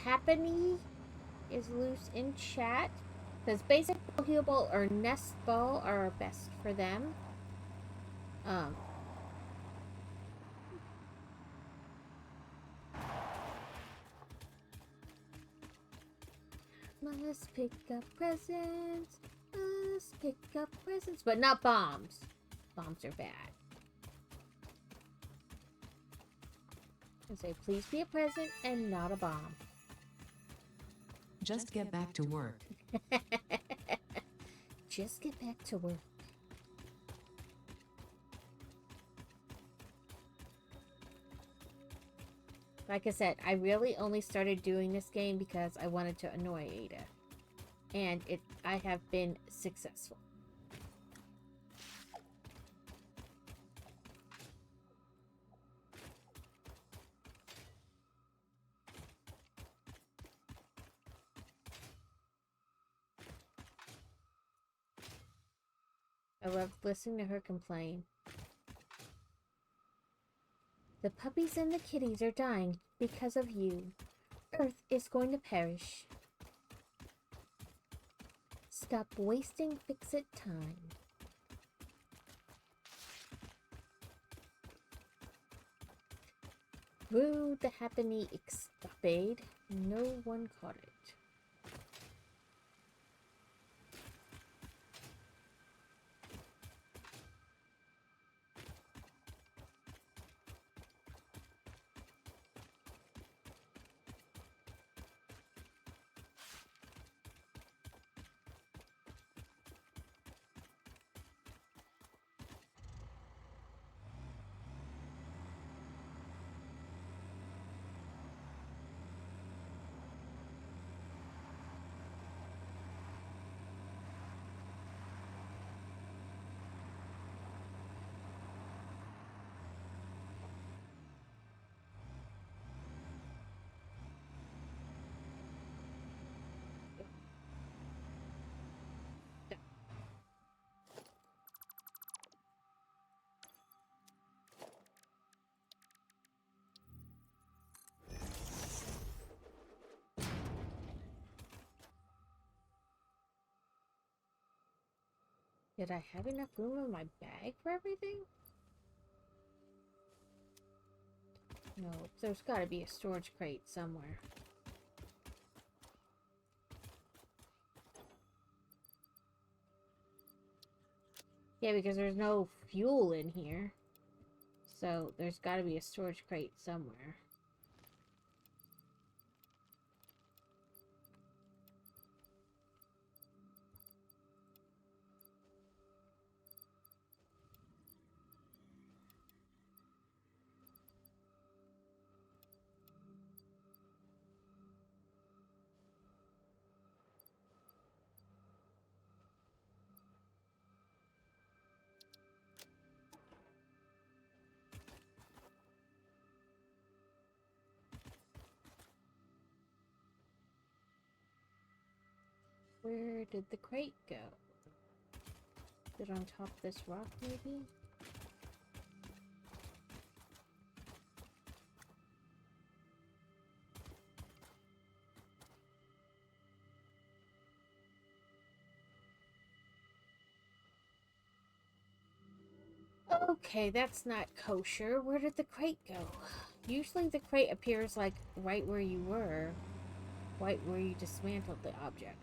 Happiny is loose in chat. Says basic ball, heal ball, or nest ball are best for them. Must pick up presents. Must pick up presents, but not bombs. Bombs are bad. And say, please be a present and not a bomb. Just get back to work. Just get back to work. Like I said, I really only started doing this game because I wanted to annoy Ada. And I have been successful. I love listening to her complain. The puppies and the kitties are dying because of you. Earth is going to perish. Stop wasting fix-it time. Through the happily escapade, no one caught it. Did I have enough room in my bag for everything? No, there's gotta be a storage crate somewhere. Yeah, because there's no fuel in here. So there's gotta be a storage crate somewhere. Where did the crate go? Is it on top of this rock, maybe? Okay, that's not kosher. Where did the crate go? Usually the crate appears like right where you were. Right where you dismantled the object.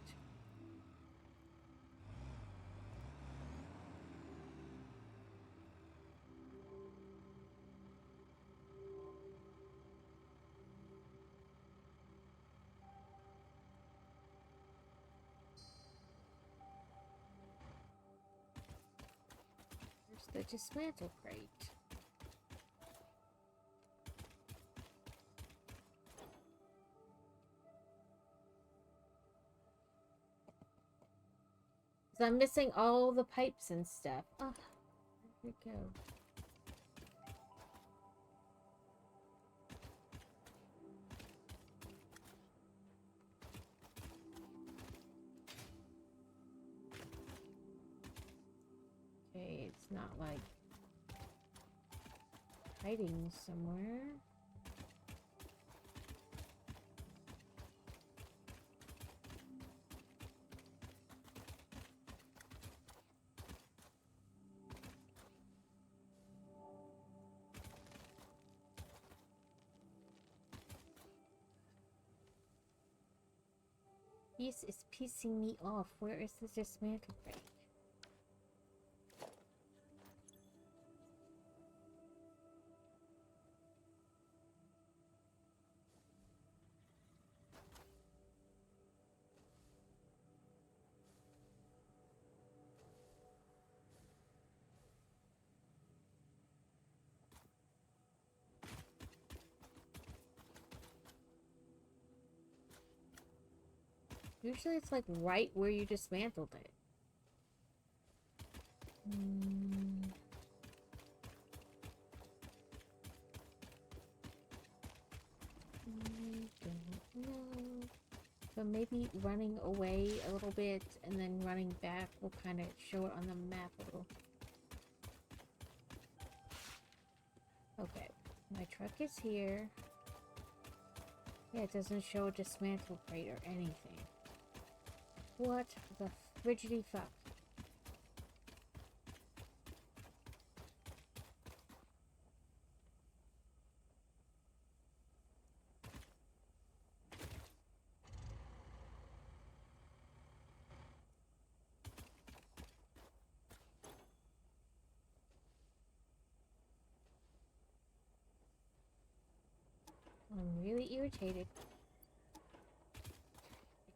Where's the dismantle crate? I'm missing all the pipes and stuff. Oh, there we go. Okay, it's not like hiding somewhere. Piece is pissing me off. Where is the dismantle crate? Usually it's like right where you dismantled it. I don't know. So maybe running away a little bit and then running back will kind of show it on the map a little. Okay, my truck is here. Yeah, it doesn't show a dismantle crate or anything. What the frigidity fuck? I'm really irritated.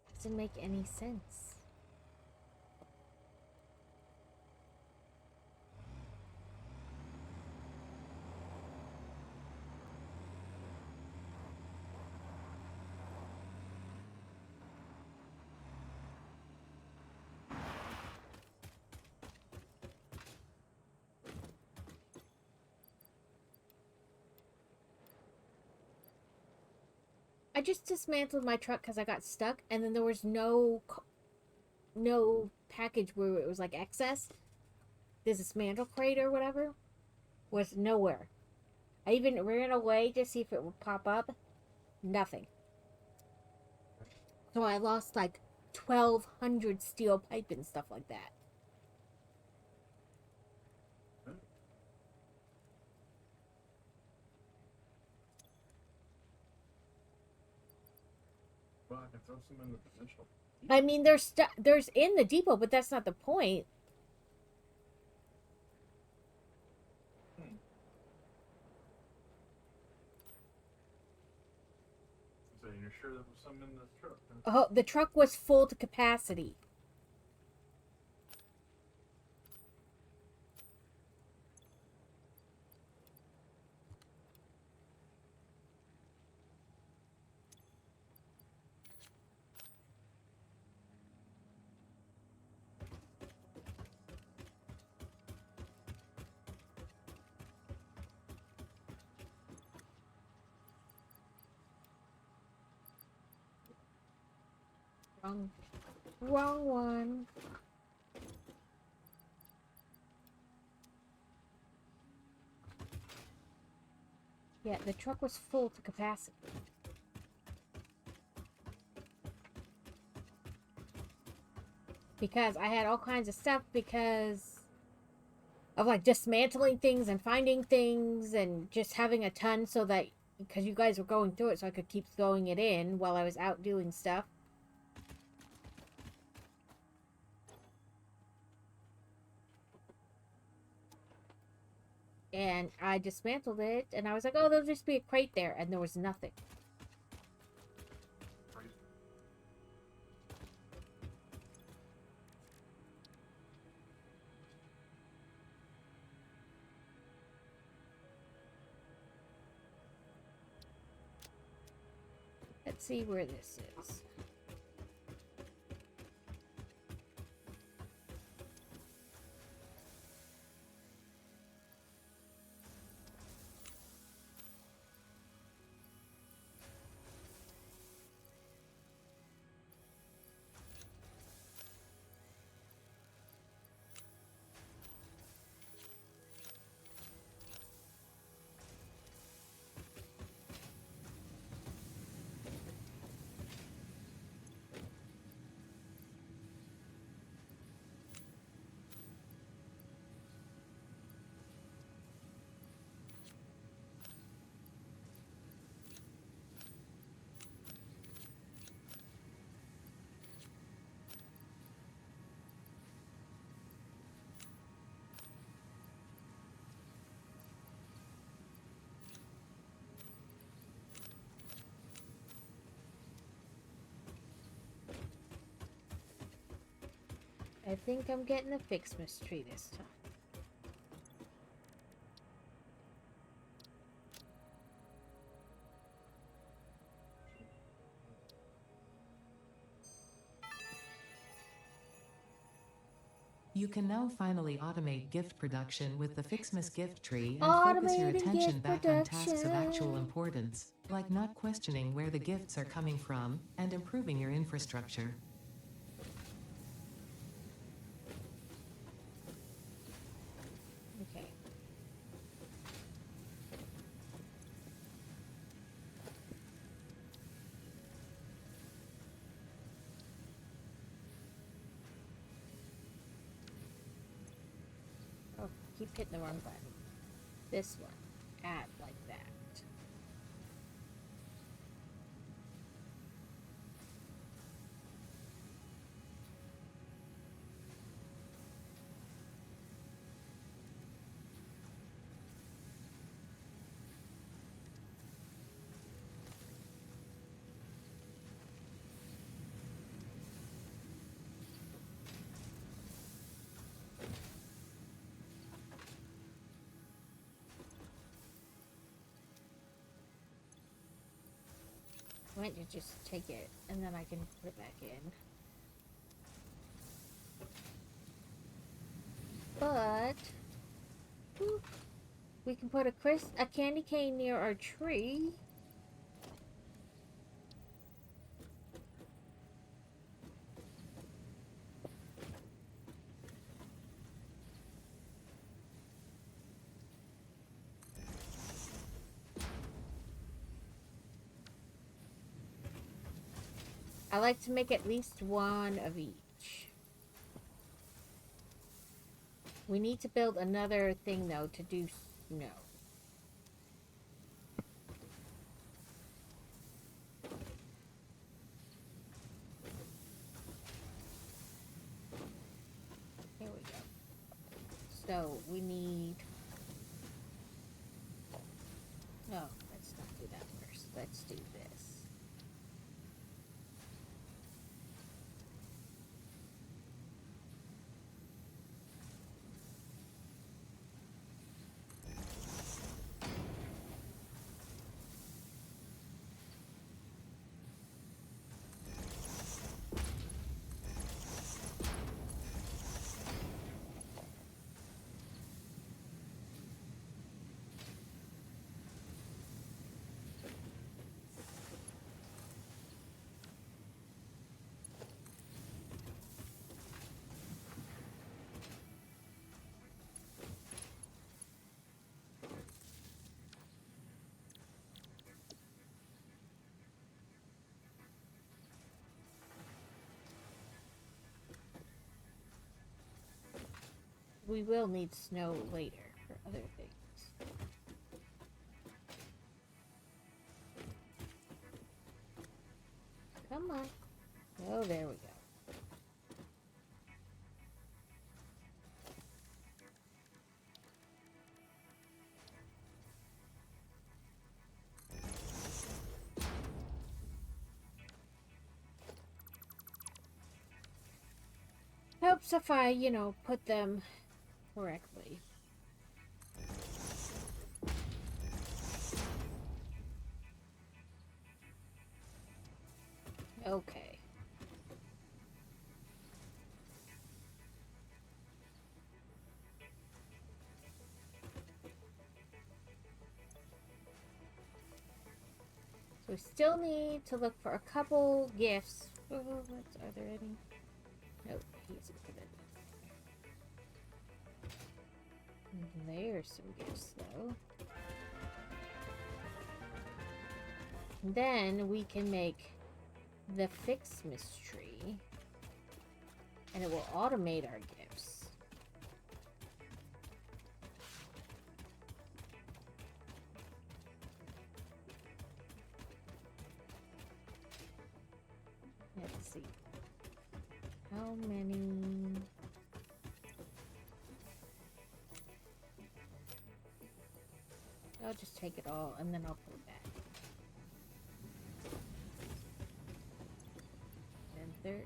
It doesn't make any sense. I just dismantled my truck because I got stuck, and then there was no package where it was like excess. This dismantle crate or whatever was nowhere. I even ran away to see if it would pop up. Nothing. So I lost like 1,200 steel pipe and stuff like that. Well, I can throw some in the potential. I mean, there's in the depot, but that's not the point. So you're sure there was some in the truck? Huh? Oh, the truck was full to capacity. Wrong one. Yeah, the truck was full to capacity. Because I had all kinds of stuff because of like dismantling things and finding things and just having a ton so that because you guys were going through it so I could keep throwing it in while I was out doing stuff. And I dismantled it and I was like, oh, there'll just be a crate there, and there was nothing. Crazy. Let's see where this is. I think I'm getting the Fixmas tree this time. You can now finally automate gift production with the Fixmas gift tree and focus your Automating attention gift back on tasks of actual production. importance, like not questioning where the gifts are coming from, and improving your infrastructure. Okay. Oh, keep hitting the wrong button. This one. Add like that. Why don't you just take it and then I can put it back in. But whew, we can put a candy cane near our tree. I like to make at least one of each. We need to build another thing though to do snow. There we go. So we need... No, let's not do that first. Let's do this. We will need snow later for other things. Come on. Oh, there we go. Helps if I, put them correctly. Okay. So we still need to look for a couple gifts. Oh, are there any? Nope, he isn't good at it. There's some gifts, though. Then we can make the Fixmas tree, and it will automate our gifts. Let's see. How many... I'll just take it all, and then I'll put it back. And 30,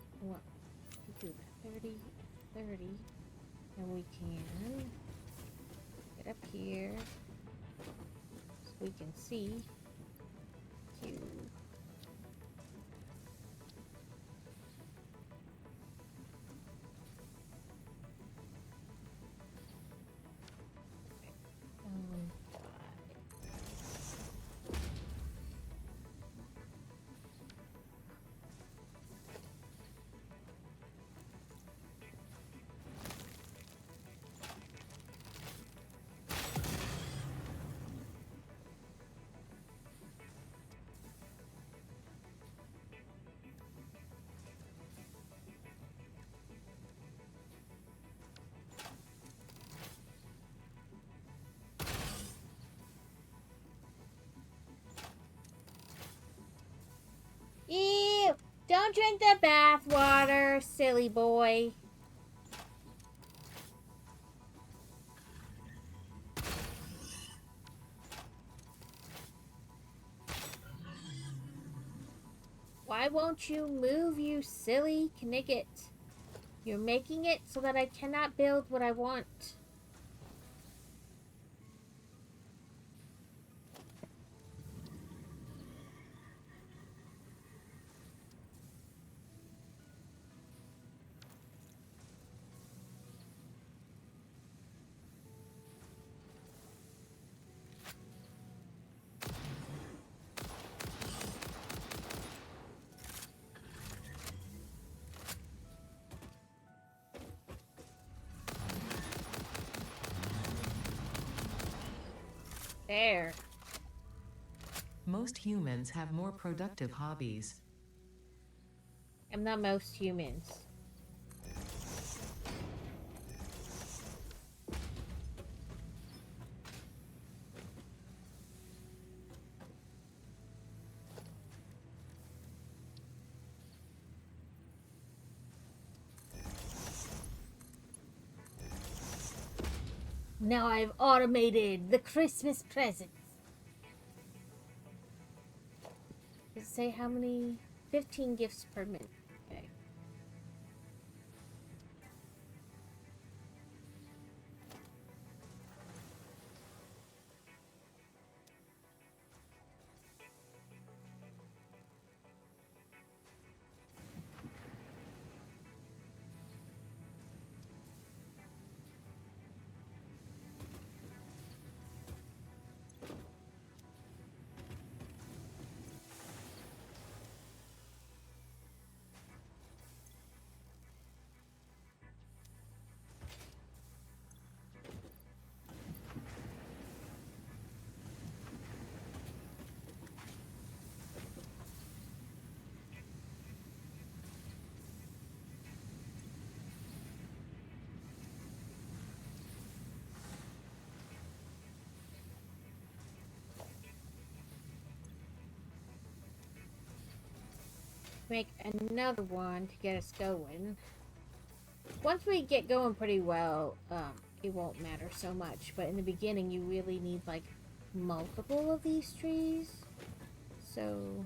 do that, 30. 30. And we can get up here so we can see Q. Um, Ew! Don't drink the bath water, silly boy. Why won't you move, you silly knigget? You're making it so that I cannot build what I want. There. Most humans have more productive hobbies. I'm not most humans. Now I've automated the Christmas presents. Does it say how many? 15 gifts per minute. Okay. Make another one to get us going. Once we get going pretty well, it won't matter so much. But in the beginning, you really need like multiple of these trees. So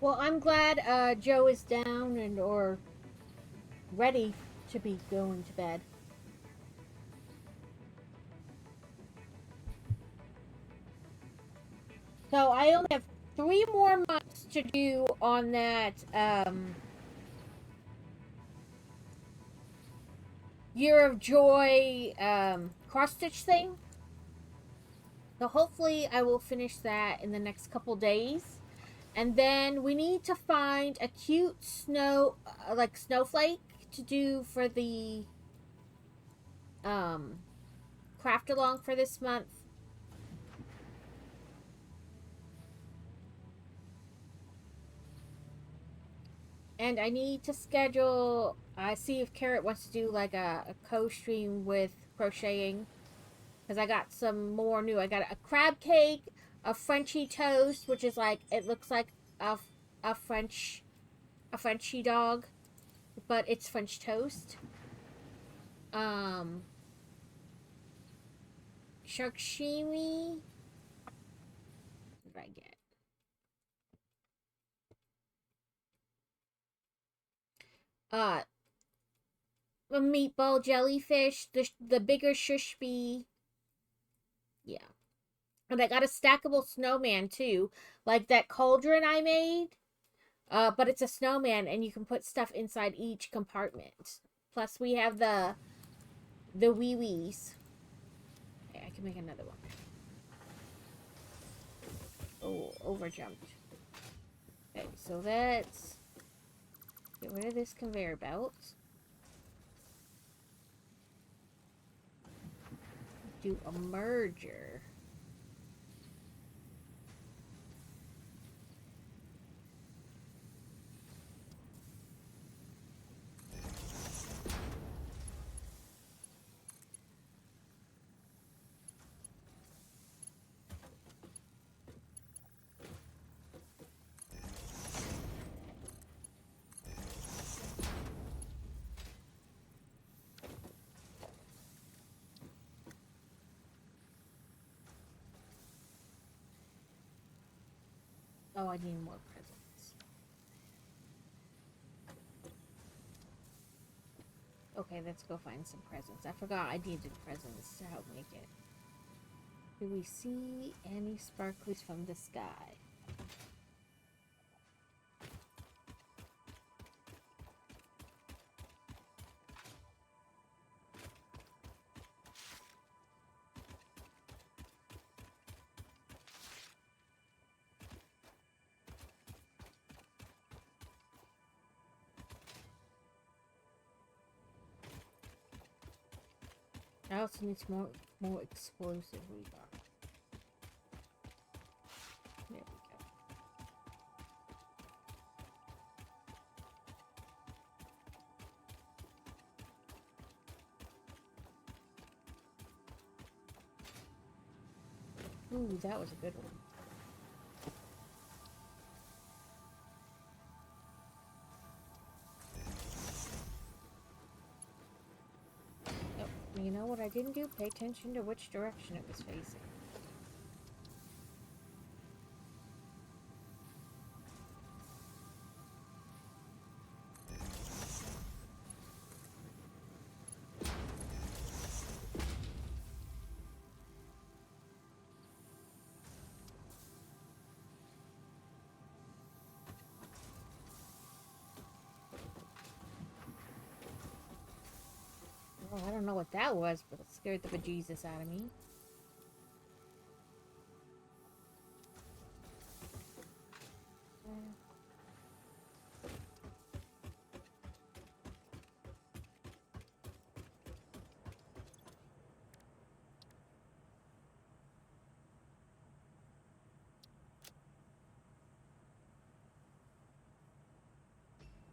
well, I'm glad Joe is down and or ready to be going to bed. So I only have 3 more months to do on that Year of Joy cross stitch thing. So hopefully I will finish that in the next couple days. And then we need to find a cute snowflake to do for the craft along for this month. And I need to schedule, see if Carrot wants to do like a co-stream with crocheting. Because I got some more new. I got a crab cake, a Frenchy toast, which is like, it looks like a Frenchy dog, but it's French toast. Sharkshimi. What did I get? A meatball jellyfish, the bigger shushby. Yeah. And I got a stackable snowman too, like that cauldron I made. But it's a snowman and you can put stuff inside each compartment. Plus we have the wee-wees. Okay, I can make another one. Oh, overjumped. Okay, so let's get rid of this conveyor belt. Do a merger. Oh, I need more presents. Okay, let's go find some presents. I forgot I needed presents to help make it. Do we see any sparklies from the sky? I also need more explosive rebar. There we go. Ooh, that was a good one. You know what I didn't do? Pay attention to which direction it was facing. Oh, I don't know what that was, but it scared the bejesus out of me.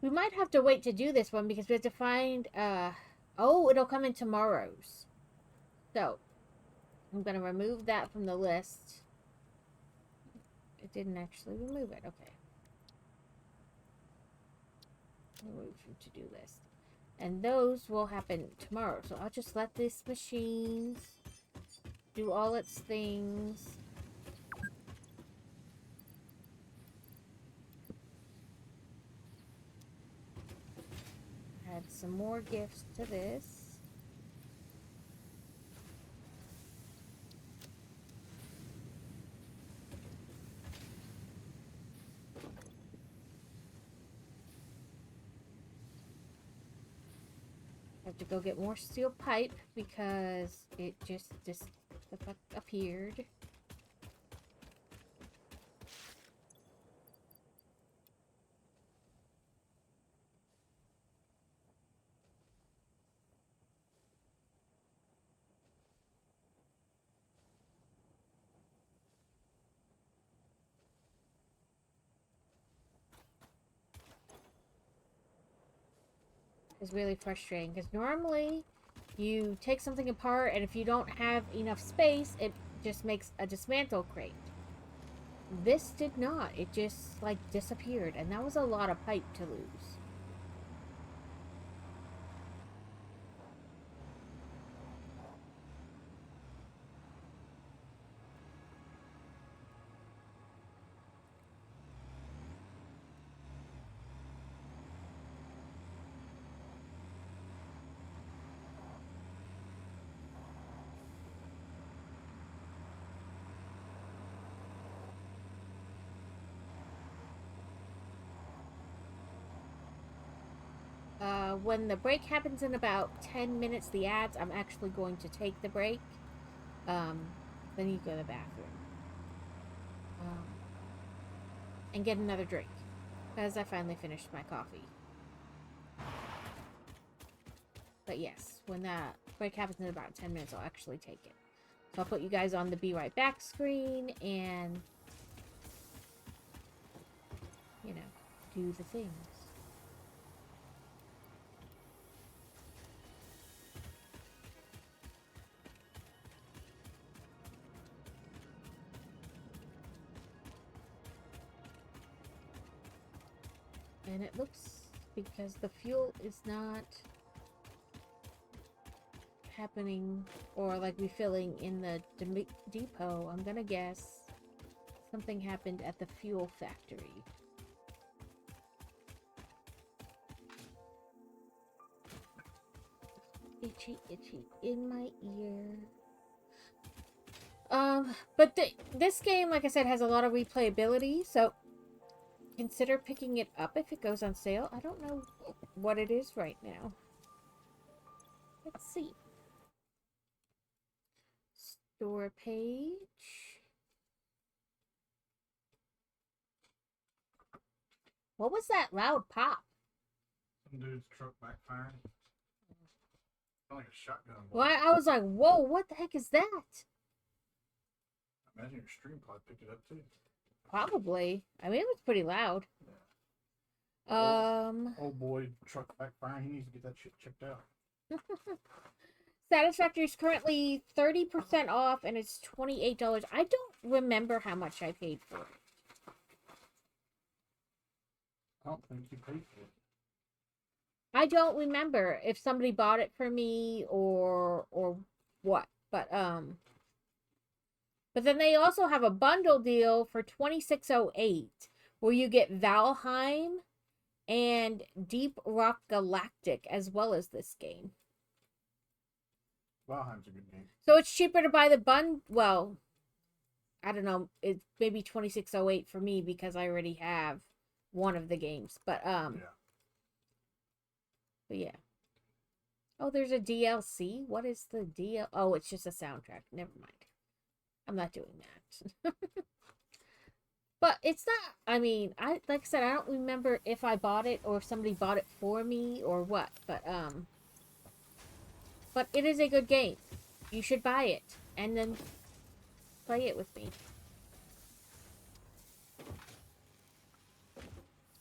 We might have to wait to do this one because we have to find, oh, it'll come in tomorrow's. So, I'm going to remove that from the list. It didn't actually remove it. Okay. Remove from to-do list. And those will happen tomorrow. So I'll just let this machine do all its things. Add some more gifts to this. I have to go get more steel pipe because it just the fuck appeared. is really frustrating. Because normally, you take something apart, and if you don't have enough space, it just makes a dismantle crate. This did not. It just, like, disappeared. And that was a lot of pipe to lose. When the break happens in about 10 minutes, the ads, I'm actually going to take the break. Then you go to the bathroom. And get another drink. Because I finally finished my coffee. But yes, when that break happens in about 10 minutes, I'll actually take it. So I'll put you guys on the Be Right Back screen and, you know, do the things. And it looks, because the fuel is not happening or like refilling in the depot, I'm gonna guess something happened at the fuel factory. Itchy, itchy in my ear. But this game, like I said, has a lot of replayability, so consider picking it up if it goes on sale. I don't know what it is right now. Let's see. Store page. What was that loud pop? Some dude's truck backfiring. Sound like a shotgun. Well, I was like, whoa, what the heck is that? I imagine your stream pod picked it up too. Probably. I mean, it was pretty loud. Yeah. Old boy truck backfiring. He needs to get that shit checked out. Satisfactory is currently 30% off, and it's $28. I don't remember how much I paid for it. I don't think you paid for it. I don't remember if somebody bought it for me or what. But then they also have a bundle deal for $26.08 where you get Valheim and Deep Rock Galactic as well as this game. Valheim's a good game. So it's cheaper to buy the well, I don't know, it's maybe $26.08 for me because I already have one of the games. But Yeah. But yeah. Oh, there's a DLC? What is the DL? Oh, it's just a soundtrack. Never mind. I'm not doing that. But it's not, I mean, like I said, I don't remember if I bought it or if somebody bought it for me or what. But it is a good game. You should buy it and then play it with me.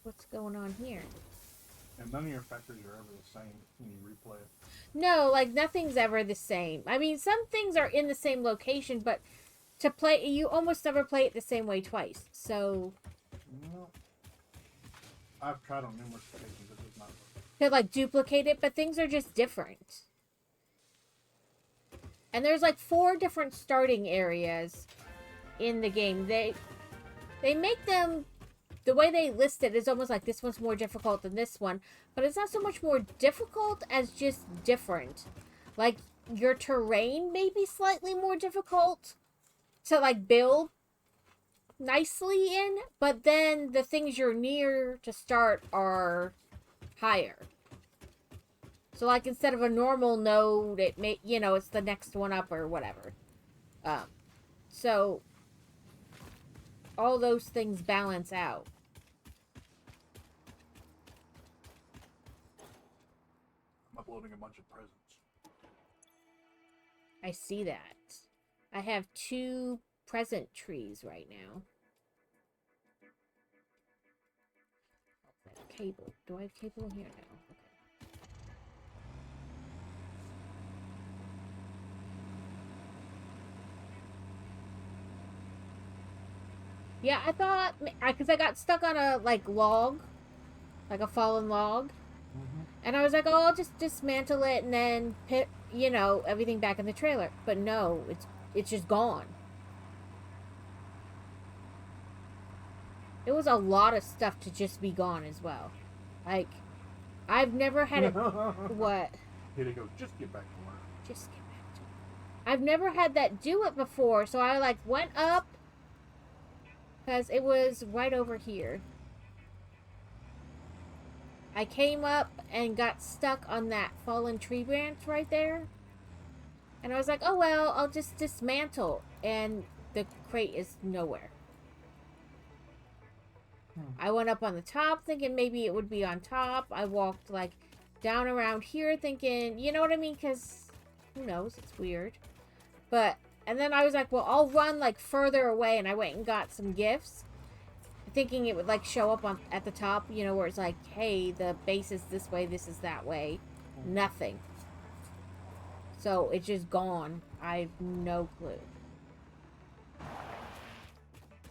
What's going on here? And none of your factories are ever the same when you replay it. No, like nothing's ever the same. I mean, some things are in the same location, but to play, you almost never play it the same way twice. So, No. I've tried on numerous occasions, but it's not working. to like duplicate it, but things are just different. And there's like 4 different starting areas in the game. They make them, the way they list it is almost like this one's more difficult than this one, but it's not so much more difficult as just different. Like your terrain may be slightly more difficult to like build nicely in, but then the things you're near to start are higher. So like instead of a normal node, it may, you know, it's the next one up or whatever. So all those things balance out. I'm uploading a bunch of presents. I see that. I have 2 present trees right now. Cable. Do I have cable in here? No. Okay. Yeah, I thought because I got stuck on a like log, like a fallen log, Mm-hmm. and I was like, oh, I'll just dismantle it and then put everything back in the trailer. But no, it's just gone. It was a lot of stuff to just be gone as well. Like I've never had it. What? Here they go. Just get back to work. Just get back to it. I've never had that do it before, so I like went up because it was right over here. I came up and got stuck on that fallen tree branch right there. And I was like, oh well, I'll just dismantle. And the crate is nowhere. I went up on the top thinking maybe it would be on top. I walked like down around here thinking, you know what I mean? Because who knows? It's weird. But, and then I was like, well, I'll run like further away. And I went and got some gifts. Thinking it would like show up on at the top, where it's like, hey, the base is this way, this is that way. Nothing. So it's just gone. I have no clue.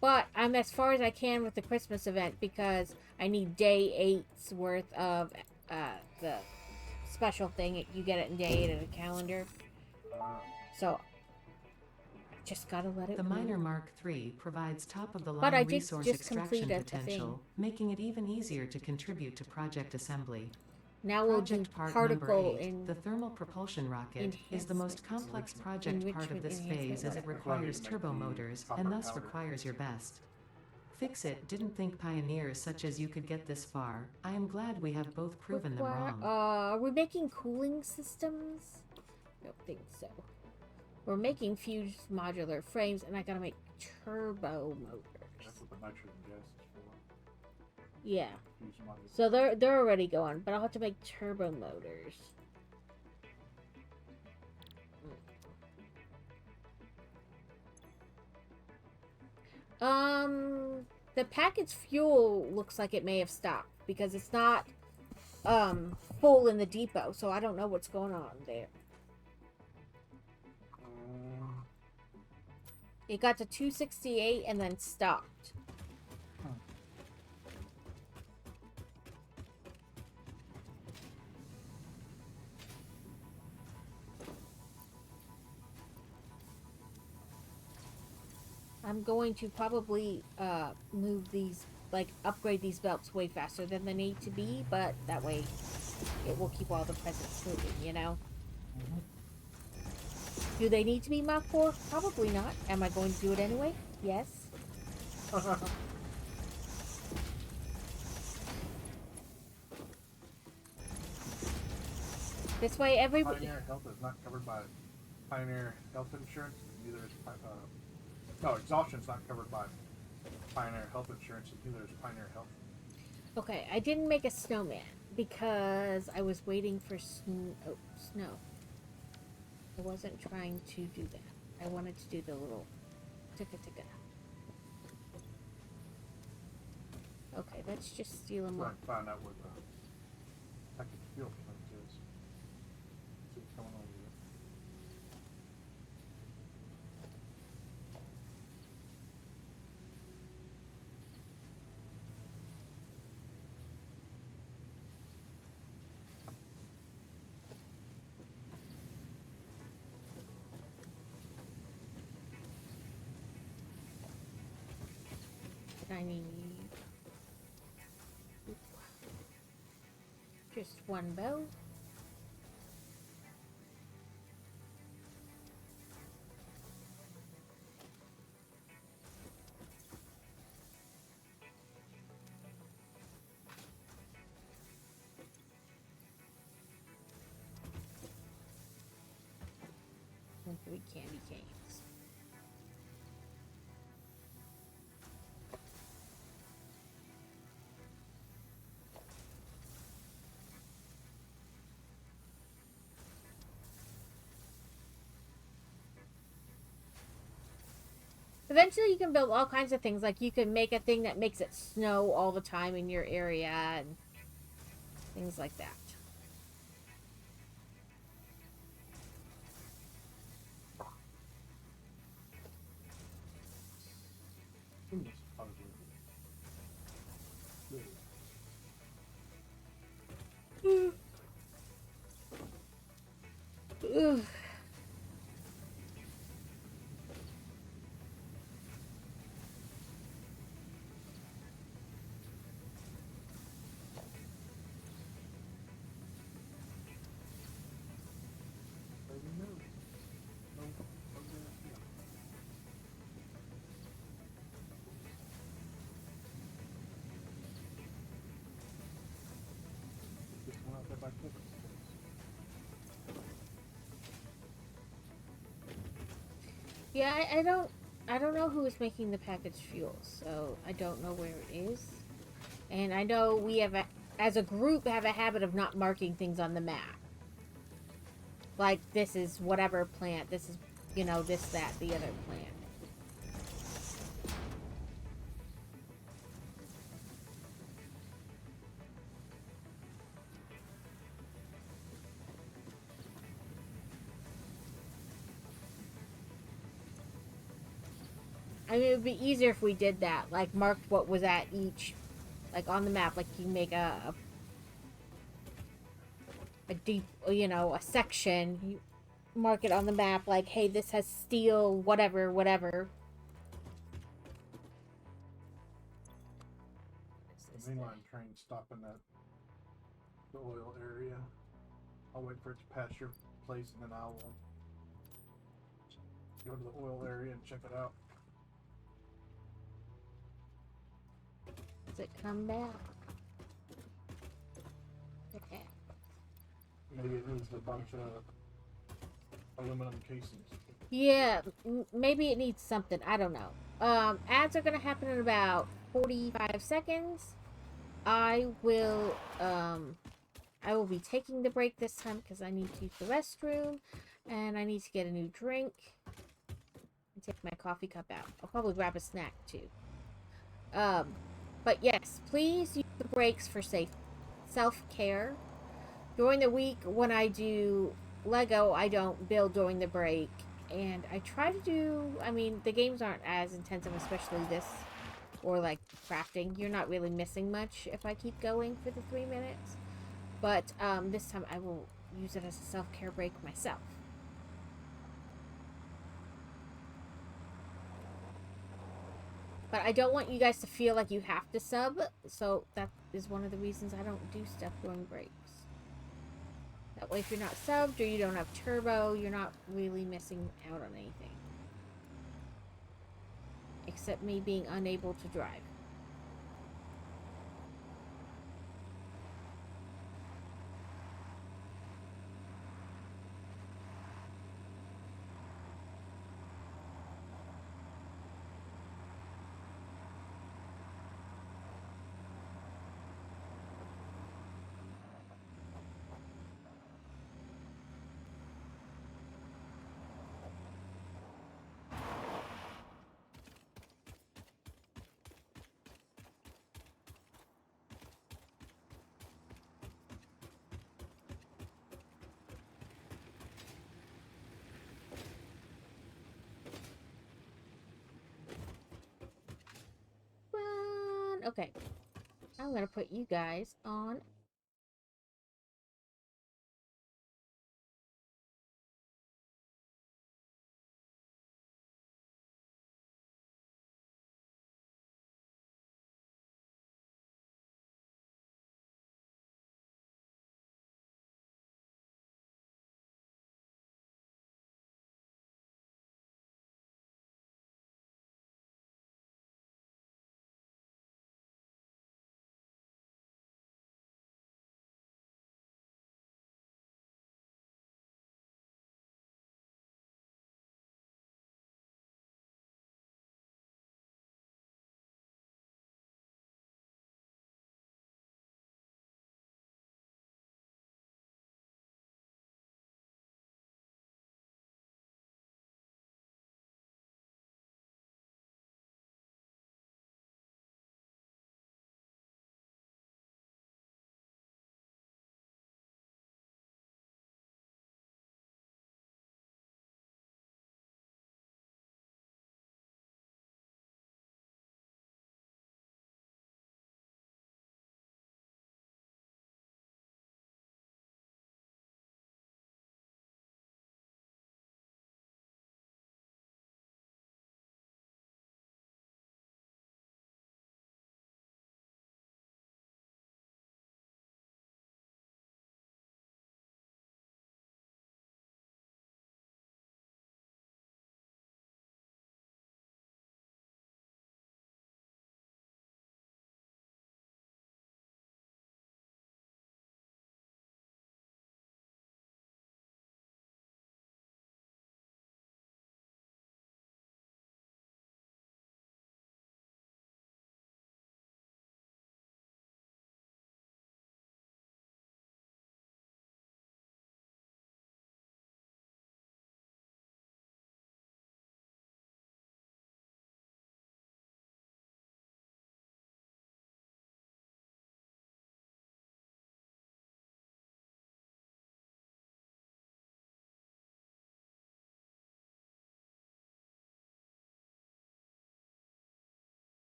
But I'm as far as I can with the Christmas event because I need day 8's worth of the special thing. You get it in day 8 in a calendar. So just gotta let it The move. Miner Mark III provides But I top-of-the-line just resource extraction completed a potential, making it even easier to contribute to project assembly. Now we'll do Project part particle number 8, in the thermal propulsion rocket, is the most enhancements. complex project part of Enrichment this enhancement phase as it rocket. requires Make turbo the motors, copper and thus powder. requires your best. Fix it, didn't think pioneers such as you could get this far. I am glad we have both proven them wrong. Are we making cooling systems? Don't think so. We're making fused modular frames, and I gotta make turbo motors. That's what the nitrogen gas is for. Yeah. Fuse modular. So they're already going, but I'll have to make turbo motors. The packaged fuel looks like it may have stopped because it's not full in the depot, so I don't know what's going on there. It got to 268 and then stopped. I'm going to probably move these, like upgrade these belts way faster than they need to be, but that way it will keep all the presents moving, Do they need to be Mach 4? Probably not. Am I going to do it anyway? Yes. This way everybody... Pioneer Health is not covered by Pioneer Health Insurance. Neither is no, exhaustion's not covered by Pioneer Health Insurance, and neither is Pioneer Health. Okay, I didn't make a snowman because I was waiting for snow. I wasn't trying to do that. I wanted to do the little ticka-ticka. Okay, let's just steal them Try all. and find out what the package fuel plant is. See what's going on with it. I need just one bow. And 3 candy canes. Eventually you can build all kinds of things. Like you can make a thing that makes it snow all the time in your area and things like that. Goodness. Probably. Yeah. Ugh. Baby, no. No, no guarantee. Just went out there by Clifford's place. Yeah, I don't know who is making the packaged fuel, so I don't know where it is. And I know we have as a group have a habit of not marking things on the map. Like this is whatever plant, this is, you know, this, that, the other plant. I mean, it would be easier if we did that, like marked what was at each, like on the map, like you make a deep, you know, a section, you mark it on the map, like, hey, this has steel, whatever, whatever. The mainline train stopping at the oil area. I'll wait for it to pass your place and then I'll go to the oil area and check it out. Does it come back? Okay. Maybe it needs a bunch of aluminum casings. Yeah, maybe it needs something. I don't know. Ads are gonna happen in about 45 seconds. I will be taking the break this time because I need to use the restroom and I need to get a new drink and take my coffee cup out. I'll probably grab a snack too. But yes, please use the breaks for self-care. During the week when I do Lego, I don't build during the break. And I try to do, I mean, the games aren't as intensive, especially this, or like crafting. You're not really missing much if I keep going for the 3 minutes. But this time I will use it as a self-care break myself. But I don't want you guys to feel like you have to sub, so that is one of the reasons I don't do stuff during breaks. That way if you're not subbed or you don't have turbo, you're not really missing out on anything. Except me being unable to drive. Run! Okay. I'm gonna put you guys on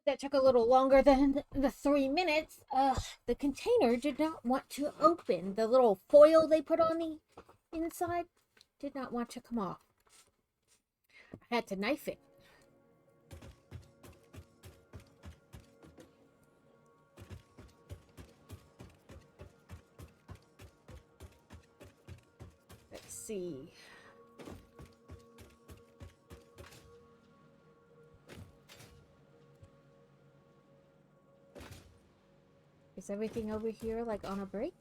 That took a little longer than the 3 minutes. The container did not want to open. The little foil they put on the inside did not want to come off. I had to knife it. Let's see. Is everything over here like on a break?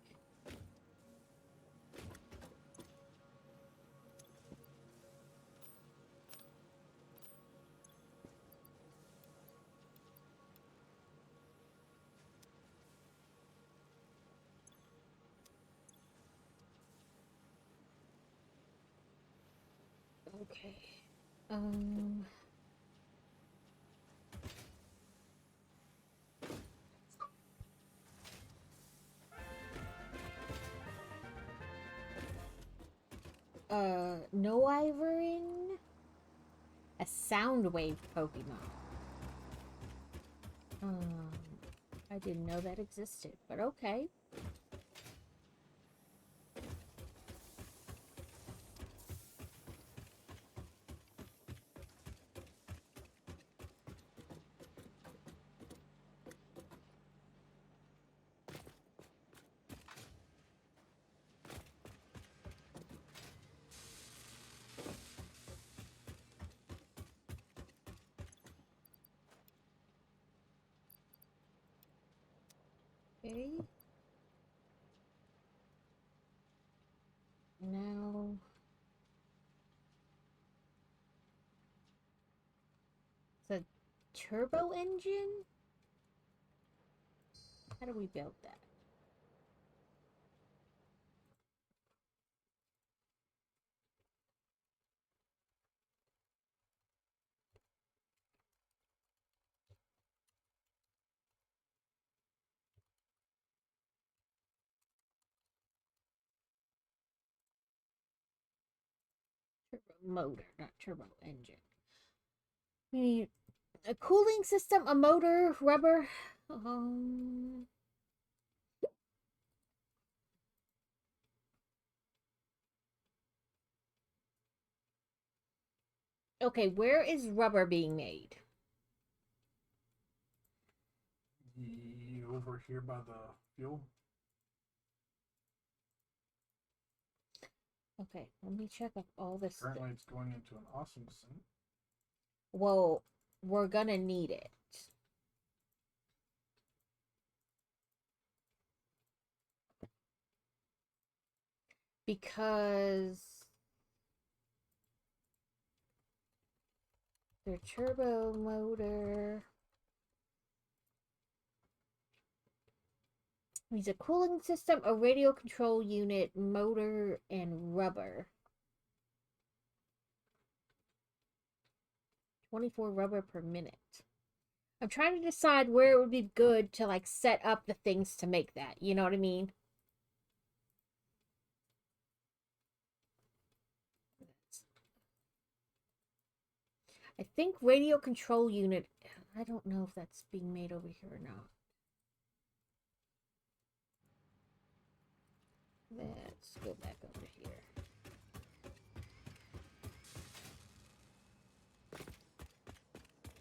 Okay. Um. No Ivorin? A sound wave Pokemon. I didn't know that existed, but okay. Okay. Now. It's a turbo engine? How do we build that? Turbo motor, not turbo engine. We need a cooling system, a motor, rubber. Okay, where is rubber being made? Over here by the fuel. Okay, let me check up all this Currently, stuff. it's going into an awesome sink. Well, we're gonna need it. Because their turbo motor needs a cooling system, a radio control unit, motor, and rubber. 24 rubber per minute. I'm trying to decide where it would be good to like set up the things to make that. You know what I mean? I think radio control unit. I don't know if that's being made over here or not. Let's go back over here.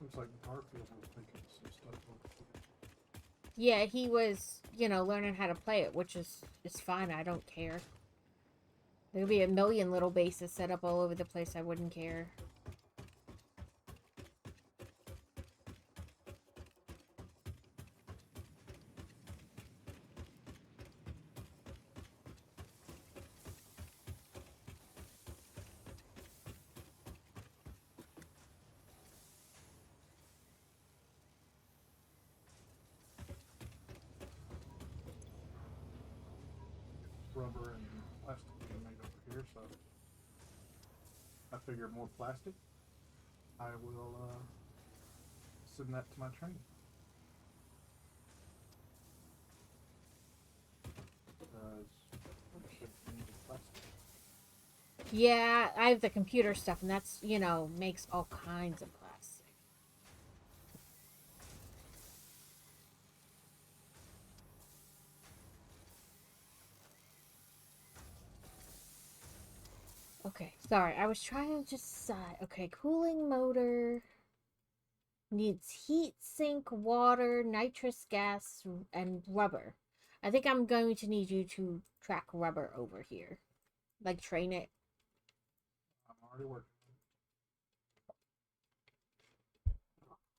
Looks like Garfield was making some stuff over there. Yeah, he was, learning how to play it, which is fine. I don't care. There'll be a million little bases set up all over the place. I wouldn't care. Rubber and plastic being made over here, so I figure more plastic. I will send that to my train. Plastic. Yeah, I have the computer stuff, and that's, makes all kinds of plastic. Okay, sorry. I was trying to just decide. Okay, cooling motor needs heat sink, water, nitrous gas, and rubber. I think I'm going to need you to track rubber over here. Like, train it. I'm already working.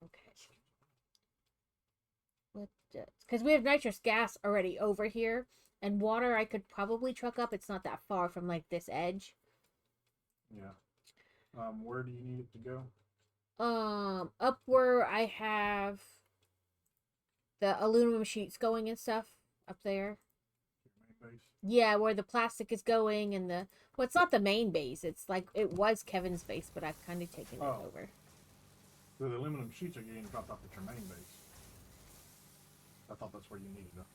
Okay. Because we have nitrous gas already over here. And water I could probably truck up. It's not that far from, like, this edge. Yeah. Where do you need it to go? Up where I have the aluminum sheets going and stuff. Up there. Your main base? Yeah, where the plastic is going and the... Well, it's not the main base. It's like... It was Kevin's base, but I've kind of taken it over. The aluminum sheets are getting dropped off at your main base. I thought that's where you needed them.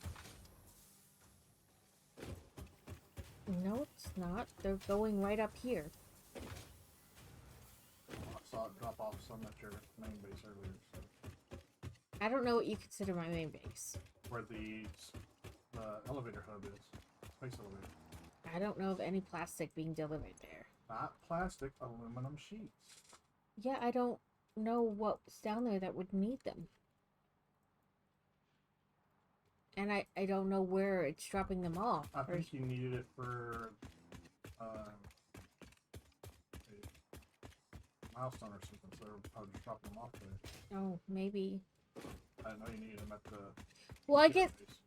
No, it's not. They're going right up here. I saw it drop off some at your main base earlier. So. I don't know what you consider my main base. Where the elevator hub is. Space elevator. I don't know of any plastic being delivered there. Not plastic, aluminum sheets. Yeah, I don't know what's down there that would need them. And I don't know where it's dropping them off. I think you needed it for a milestone or something, so I was just dropping them off there. Oh, maybe. I didn't know you needed them at the... Well, I guess base.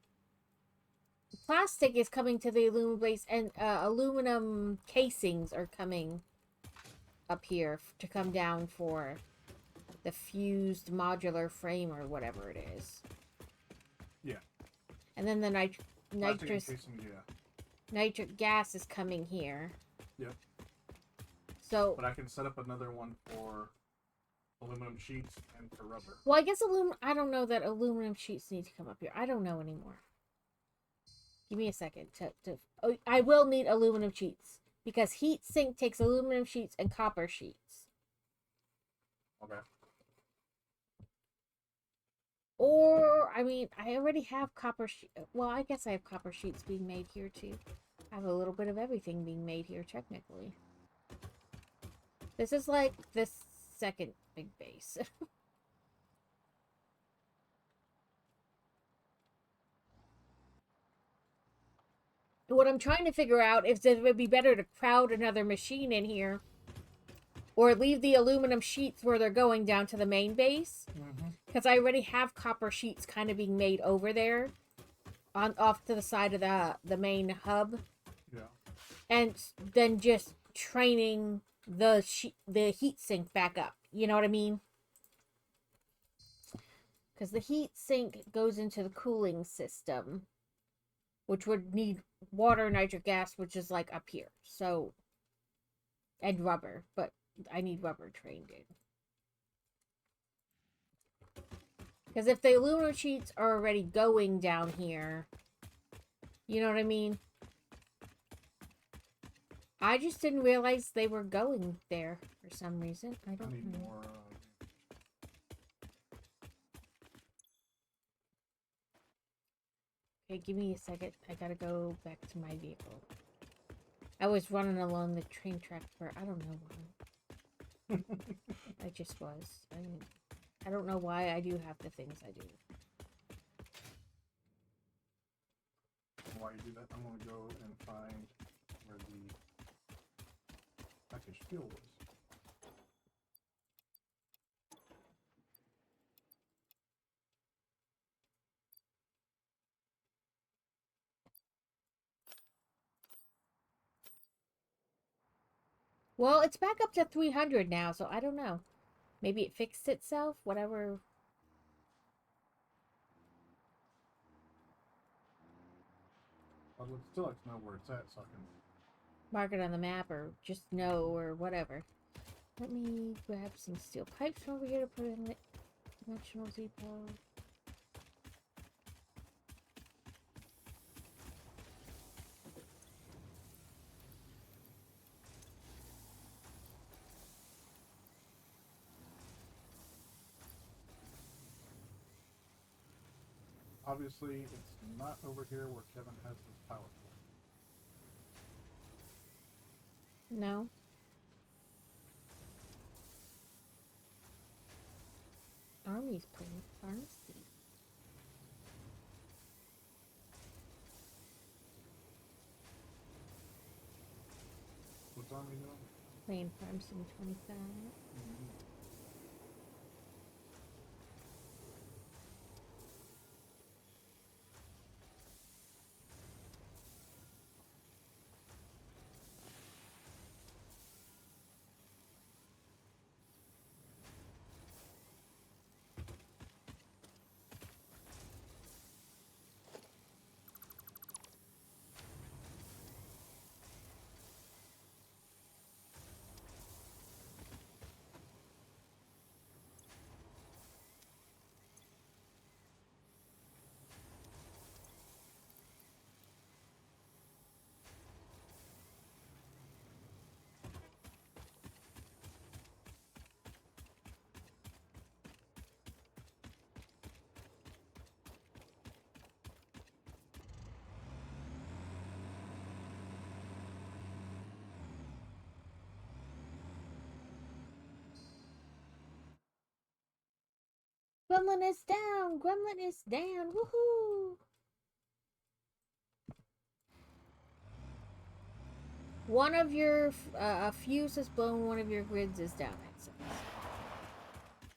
plastic is coming to the aluminum base, and aluminum casings are coming up here to come down for the fused modular frame or whatever it is. Yeah. And then the Plastic nitrous casing, yeah. nitric gas is coming here. Yep. So, But I can set up another one for aluminum sheets and for rubber. well, I guess I don't know that aluminum sheets need to come up here. I don't know anymore. Give me a second oh, I will need aluminum sheets because heat sink takes aluminum sheets and copper sheets. Okay. Or, I mean, I already have well, I guess I have copper sheets being made here too. I have a little bit of everything being made here technically. This is like the second big base. What I'm trying to figure out is if it would be better to crowd another machine in here or leave the aluminum sheets where they're going down to the main base. Because I already have copper sheets kind of being made over there off to the side of the main hub. Yeah. And then just training the heat sink back up. You know what I mean? Because the heat sink goes into the cooling system, which would need water, nitric gas, which is like up here. So, and rubber, but I need rubber trained in. Because if the aluminum sheets are already going down here, you know what I mean? I just didn't realize they were going there for some reason. I I don't need know. more. Okay, give me a second. I gotta go back to my vehicle. I was running along the train track for I don't know why. I just was. I don't know why I do have the things I do. While you do that, I'm going to go and find where the packaged fuel was. Well, it's back up to 300 now, so I don't know. Maybe it fixed itself, whatever. I'd still like to know where it's at so I can... Mark it on the map or just know or whatever. Let me grab some steel pipes from over here to put in the dimensional depot. Obviously, it's not over here where Kevin has his power plant. No. He's playing pharmacy. What's Army doing? Playing pharmacy 25. Gremlin is down! Gremlin is down! Woohoo! One of your a fuse has blown. One of your grids is down. It says.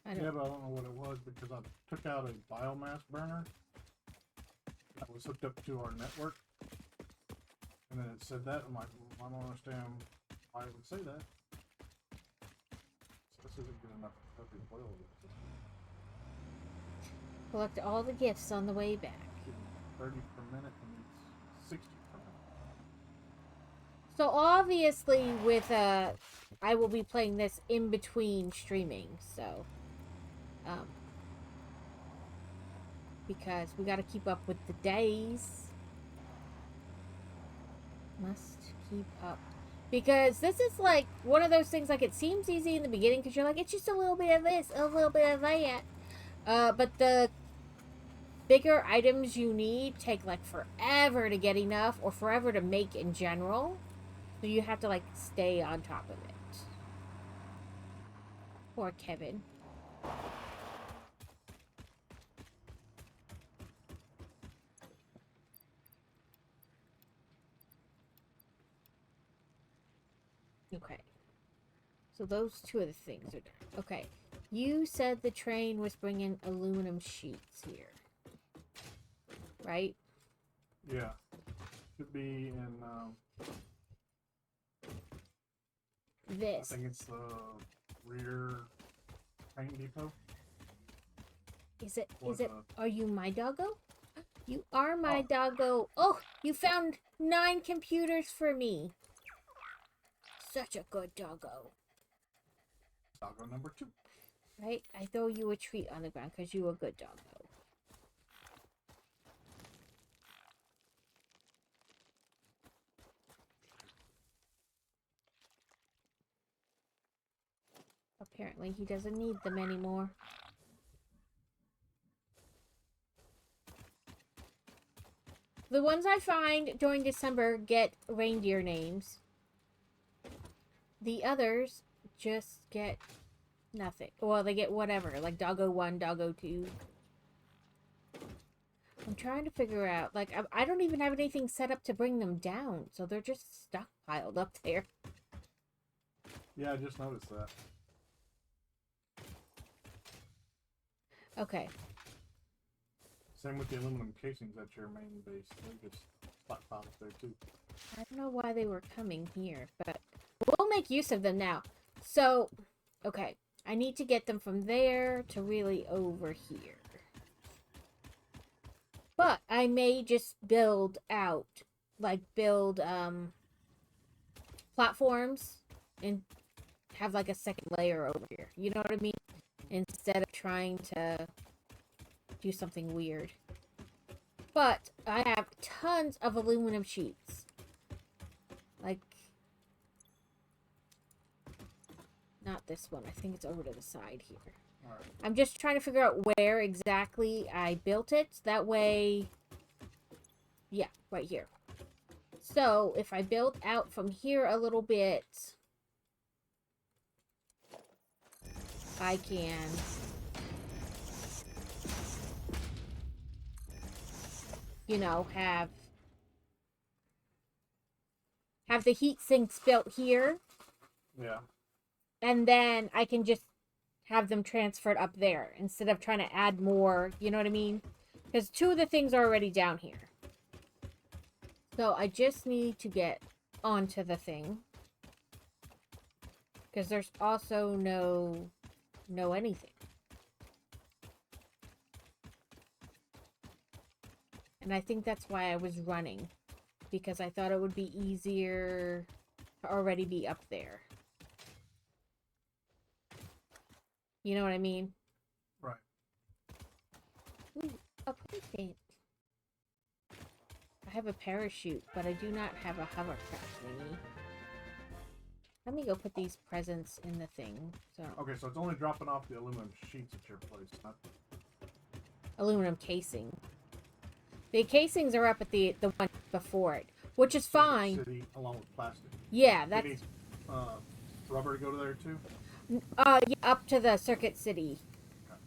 I don't. Yeah, but I don't know what it was because I took out a biomass burner that was hooked up to our network, and then it said that. I'm like, well, I don't understand why it would say that. So this isn't good enough to cover the oil with. Collect all the gifts on the way back. 30 per minute and it's 60 per minute. So obviously, with I will be playing this in between streaming. So, because we got to keep up with the days. Must keep up. Because this is like one of those things, like it seems easy in the beginning because you're like, it's just a little bit of this, a little bit of that. But the bigger items you need take like forever to get enough or forever to make in general. So you have to like stay on top of it. Poor Kevin. Okay. So those two of the things are done. Okay. You said the train was bringing aluminum sheets here. Right? Yeah. Should be in, I This. think it's the rear paint depot. Is it, Or are you my doggo? You are my Oh. doggo. Oh, you found 9 computers for me. Such a good doggo. Doggo number 2. Right? I throw you a treat on the ground because you a good doggo. Apparently he doesn't need them anymore. The ones I find during December get reindeer names. The others just get nothing. Well, they get whatever, like Doggo 1, Doggo 2. I'm trying to figure out, like, I don't even have anything set up to bring them down, so they're just stockpiled up there. Yeah, I just noticed that. Okay. Same with the aluminum casings at your main base. They just stockpiled up there too. I don't know why they were coming here, but we'll make use of them now. So, okay. I need to get them from there to really over here. But I may just build out, like build platforms and have like a second layer over here. You know what I mean? Instead of trying to do something weird. But I have tons of aluminum sheets. Like, not this one. I think it's over to the side here. All right. I'm just trying to figure out where exactly I built it. That way, yeah, right here. So if I build out from here a little bit, I can you know, have the heat sinks built here, Yeah. and then I can just have them transferred up there instead of trying to add more, you know what I mean? Because 2 of the things are already down here. So I just need to get onto the thing. Because there's also no anything. And I think that's why I was running. Because I thought it would be easier to already be up there. You know what I mean? Right. Ooh, a present. I have a parachute, but I do not have a hovercraft thingy. Let me go put these presents in the thing. So Okay, so it's only dropping off the aluminum sheets at your place, not aluminum casing. The casings are up at the one before it, which is Circuit fine. City, along with plastic. Yeah, You that's need rubber to go to there too. yeah, up to the Circuit City. Okay.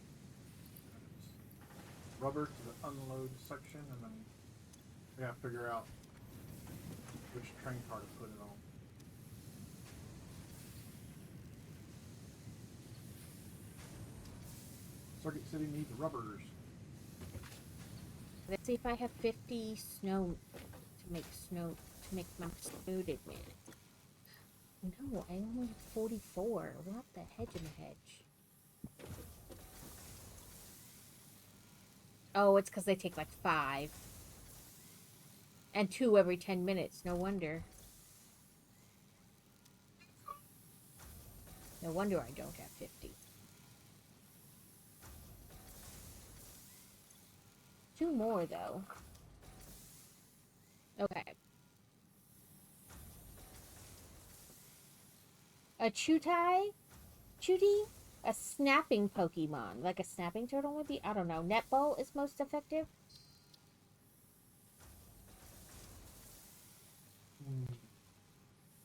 Rubber to the unload section, and then we gotta figure out which train car to put it on. Circuit City needs rubbers. Let's see if I have 50 snow to make my snowed man. No, I only have 44. What the hedge in the hedge? Oh, it's because they take like 5. And 2 every 10 minutes. No wonder. No wonder I don't have 50. 2 more, though. Okay. A Chutai? Chuti? A snapping Pokemon. Like a snapping turtle, maybe? I don't know. Netball is most effective?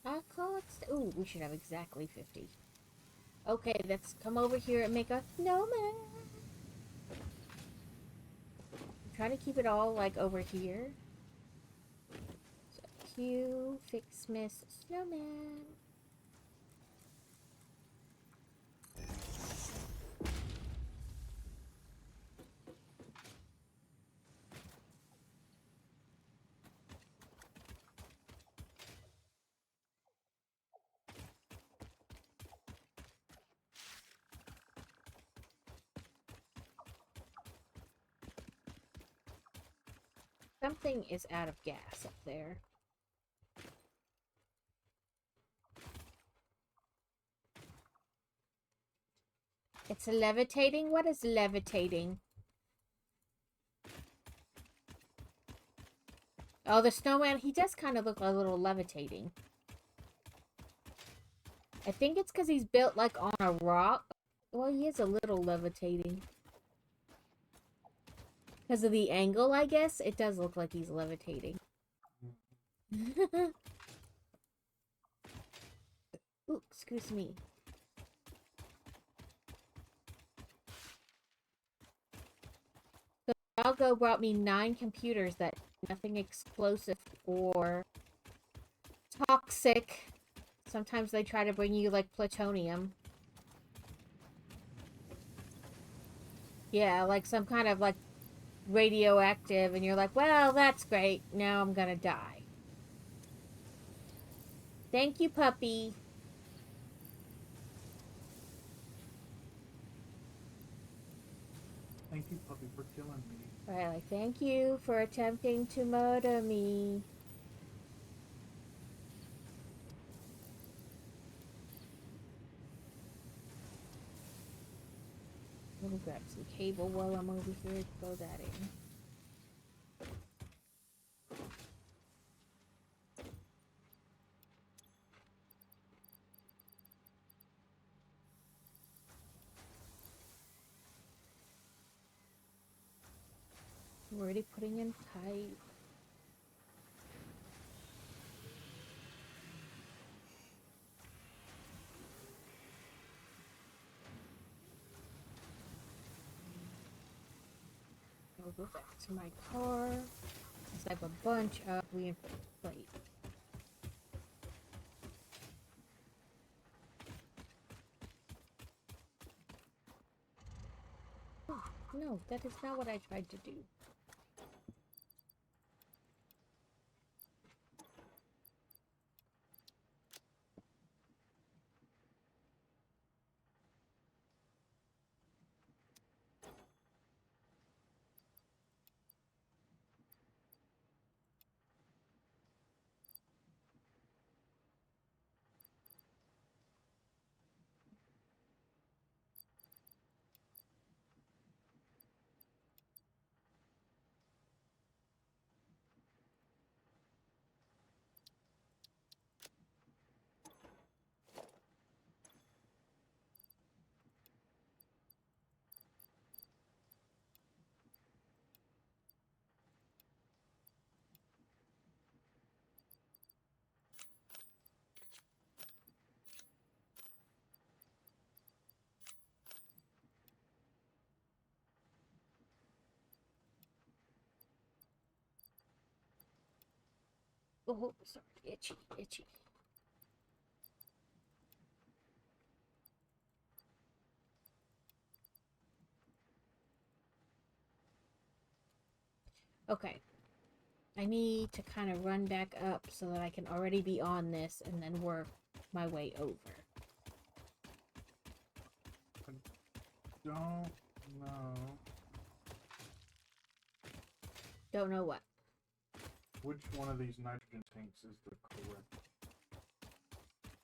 I collect... Ooh, we should have exactly 50. Okay, let's come over here and make a snowman. I'm trying to keep it all, like, over here. So, Q, fix, miss, snowman. Something is out of gas up there. It's levitating? What is levitating? Oh, the snowman, he does kind of look a little levitating. I think it's because he's built, like, on a rock. Well, he is a little levitating. Because of the angle, I guess, it does look like he's levitating. Ooh, excuse me. So Algo brought me 9 computers that nothing explosive or toxic. Sometimes they try to bring you, like, plutonium. Yeah, like some kind of, like, radioactive, and you're like, well, that's great. Now I'm gonna die. Thank you, puppy. Thank you, puppy, for killing me. Alright, like, thank you for attempting to murder me. Let me grab some cable while I'm over here to throw that in. I'm already putting in pipe. I'll go back to my car. because I have a bunch of reinforced plate. Oh, no, that is not what I tried to do. Oh, sorry, itchy, itchy. Okay. I need to kind of run back up so that I can already be on this and then work my way over. Don't know Don't know what. which one of these nitrogen tanks is the correct.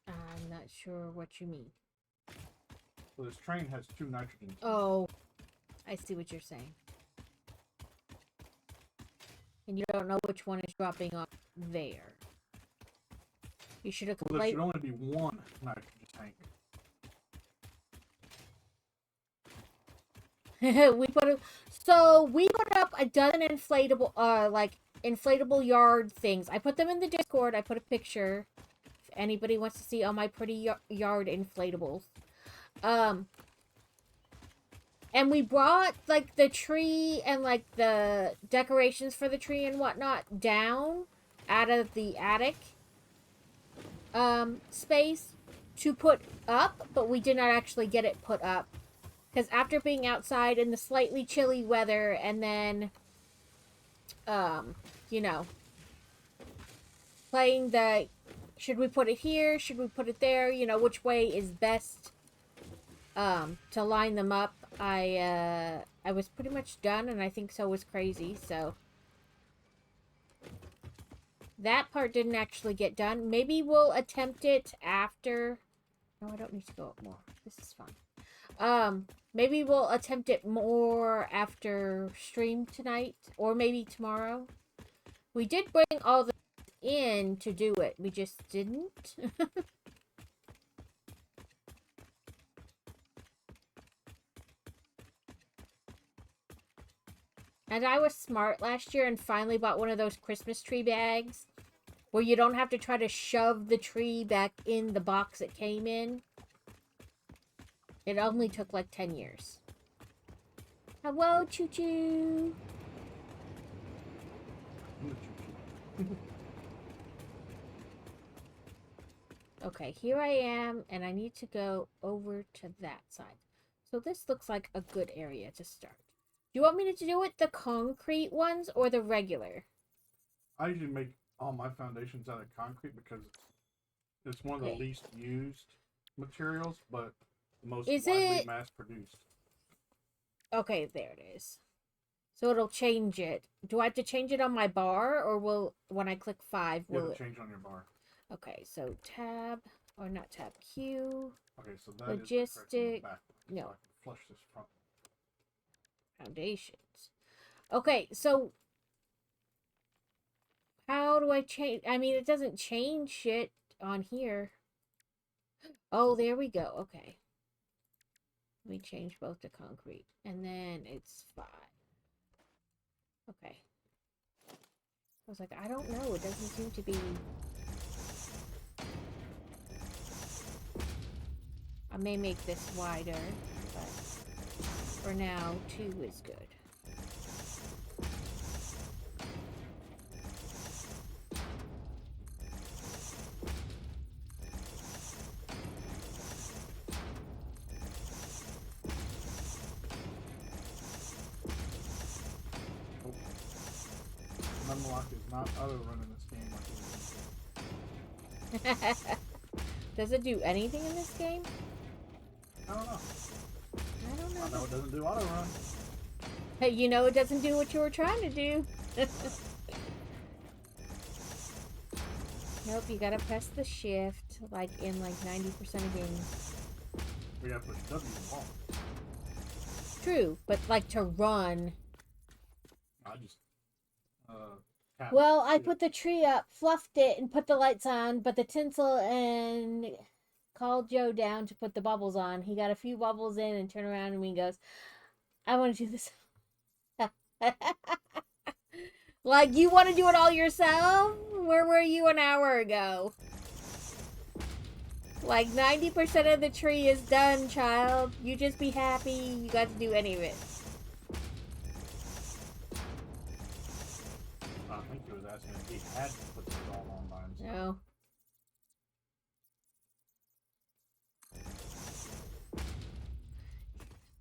I'm not sure what you mean. So this train has 2 nitrogen tanks. Oh, I see what you're saying. And you don't know which one is dropping off there. You should have Well, there should only be 1 nitrogen tank. we put up a dozen inflatable inflatable yard things. I put them in the Discord. I put a picture if anybody wants to see all my pretty yard inflatables. And we brought like the tree and like the decorations for the tree and whatnot down out of the attic space to put up, but we did not actually get it put up. Because after being outside in the slightly chilly weather and then, you know, playing the, should we put it here? Should we put it there? You know, which way is best, to line them up. I was pretty much done, and I think so was Crazy, so. That part didn't actually get done. Maybe we'll attempt it after. No, I don't need to go up more. This is fine. Maybe we'll attempt it more after stream tonight, or maybe tomorrow. We did bring all the in to do it. We just didn't. And I was smart last year and finally bought one of those Christmas tree bags where you don't have to try to shove the tree back in the box it came in. It only took like 10 years. Hello, Choo Choo. Okay, here I am, and I need to go over to that side. So this looks like a good area to start. Do you want me to do it the concrete ones or the regular? I usually make all my foundations out of concrete because it's one of the least used materials, but the most widely mass produced. Okay, there it is. So it'll change it. Do I have to change it on my bar, or will, when I click 5, will it change on your bar? Okay, so tab, or not tab, Q. Okay, so that logistic, is back. no. So I can flush this front. Foundations. Okay, so how do I change? I mean, it doesn't change shit on here. Oh, there we go. Okay. Let me change both to concrete. And then it's 5. Okay. I was like, I don't know. It doesn't seem to be... I may make this wider, but for now, 2 is good. not auto running this game like it is. Does it do anything in this game? I don't know. I don't know. I know it doesn't do auto run. Hey, you know it doesn't do what you were trying to do. Nope, you gotta press the shift, like in like 90% of games. We gotta push W to walk. True, but like to run. I just tap Well, I shift. put the tree up, fluffed it, and put the lights on, but the tinsel and called Joe down to put the bubbles on. He got a few bubbles in and turned around and he goes, I want to do this. Like, you want to do it all yourself? Where were you an hour ago? Like, 90% of the tree is done, child. You just be happy you got to do any of it. I think he was asking if he had to put this all on by himself. No.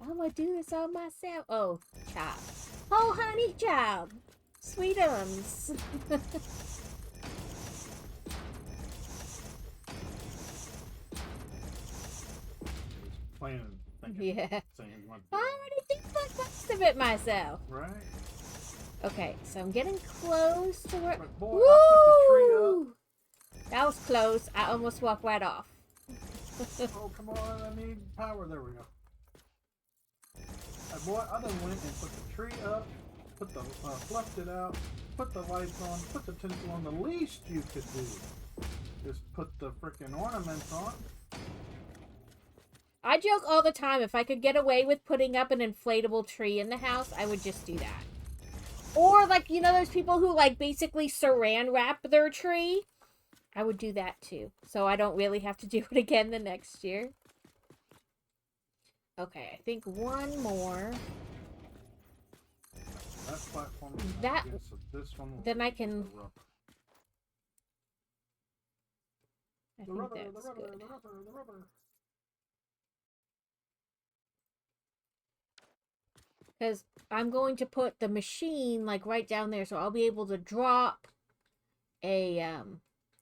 I'm gonna do this all myself. Oh, child. Oh, honey, child. Sweetums. He was playing and thinking, Yeah. saying he wanted to I do it. already did most of it myself. Right? Okay, so I'm getting close to where. But boy, I put the tree up. Woo! That was close. I almost walked right off. Oh, come on, I need power. There we go. Boy, I done went and put the tree up, put the fluffed it out, put the lights on, put the tinsel on. The least you could do is put the freaking ornaments on. I joke all the time, if I could get away with putting up an inflatable tree in the house, I would just do that. Or, like, you know those people who, like, basically saran wrap their tree? I would do that, too. So I don't really have to do it again the next year. Okay, I think one more. That platform is That- not good, so this one will then I be can- the rubber. I The think rubber, that's the rubber, good. the rubber, the rubber. Because I'm going to put the machine, like, right down there, so I'll be able to drop a,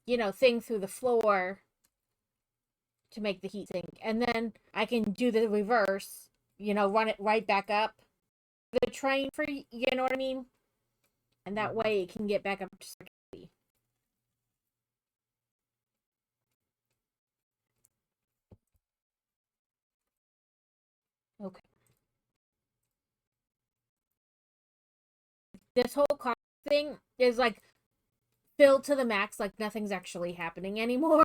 you know, thing through the floor to make the heat sink. And then I can do the reverse, you know, run it right back up the train for, you know what I mean? And that way it can get back up to security. Okay. This whole car thing is like filled to the max, like nothing's actually happening anymore.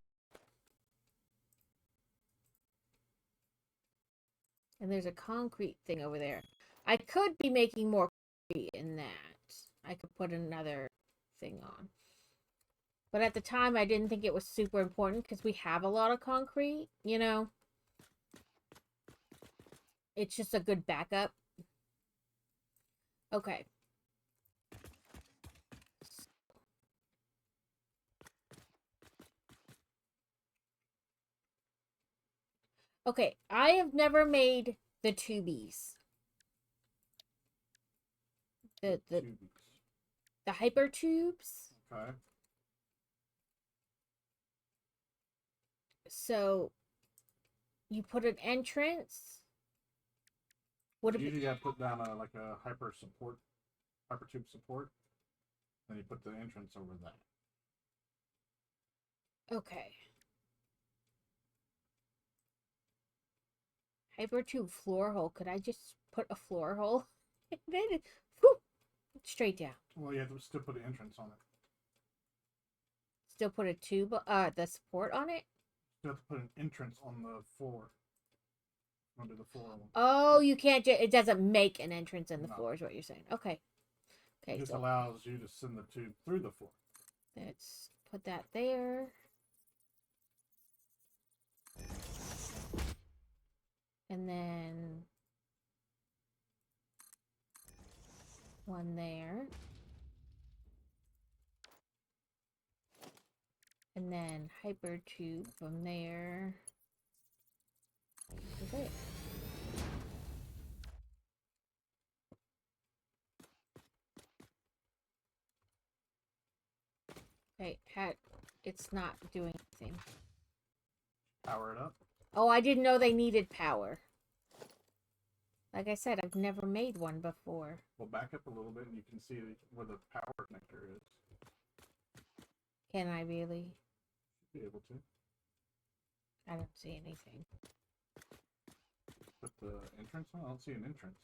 And there's a concrete thing over there. I could be making more concrete in that. I could put another thing on. But at the time, I didn't think it was super important because we have a lot of concrete, you know? It's just a good backup. Okay. Okay, I have never made the tubies. The Tubies. hyper tubes. Okay. So you put an entrance. Would it Usually, I put down like a hyper tube support, then you put the entrance over that. okay. Hyper tube floor hole. Could I just put a floor hole? Then whew, straight down. Well, you have to still put an entrance on it. Still put a tube, the support on it. You have to put an entrance on the floor. Under the floor. Oh, you can't. It doesn't make an entrance in the No. floor, is what you're saying. Okay. It Okay. just So allows you to send the tube through the floor. let's put that there. And then one there. And then hyper tube from there to there. It's not doing anything. Power it up. Oh, I didn't know they needed power. Like I said, I've never made one before. Well, back up a little bit and you can see where the power connector is. Can I really? Be able to. I don't see anything. Put the entrance on? I don't see an entrance.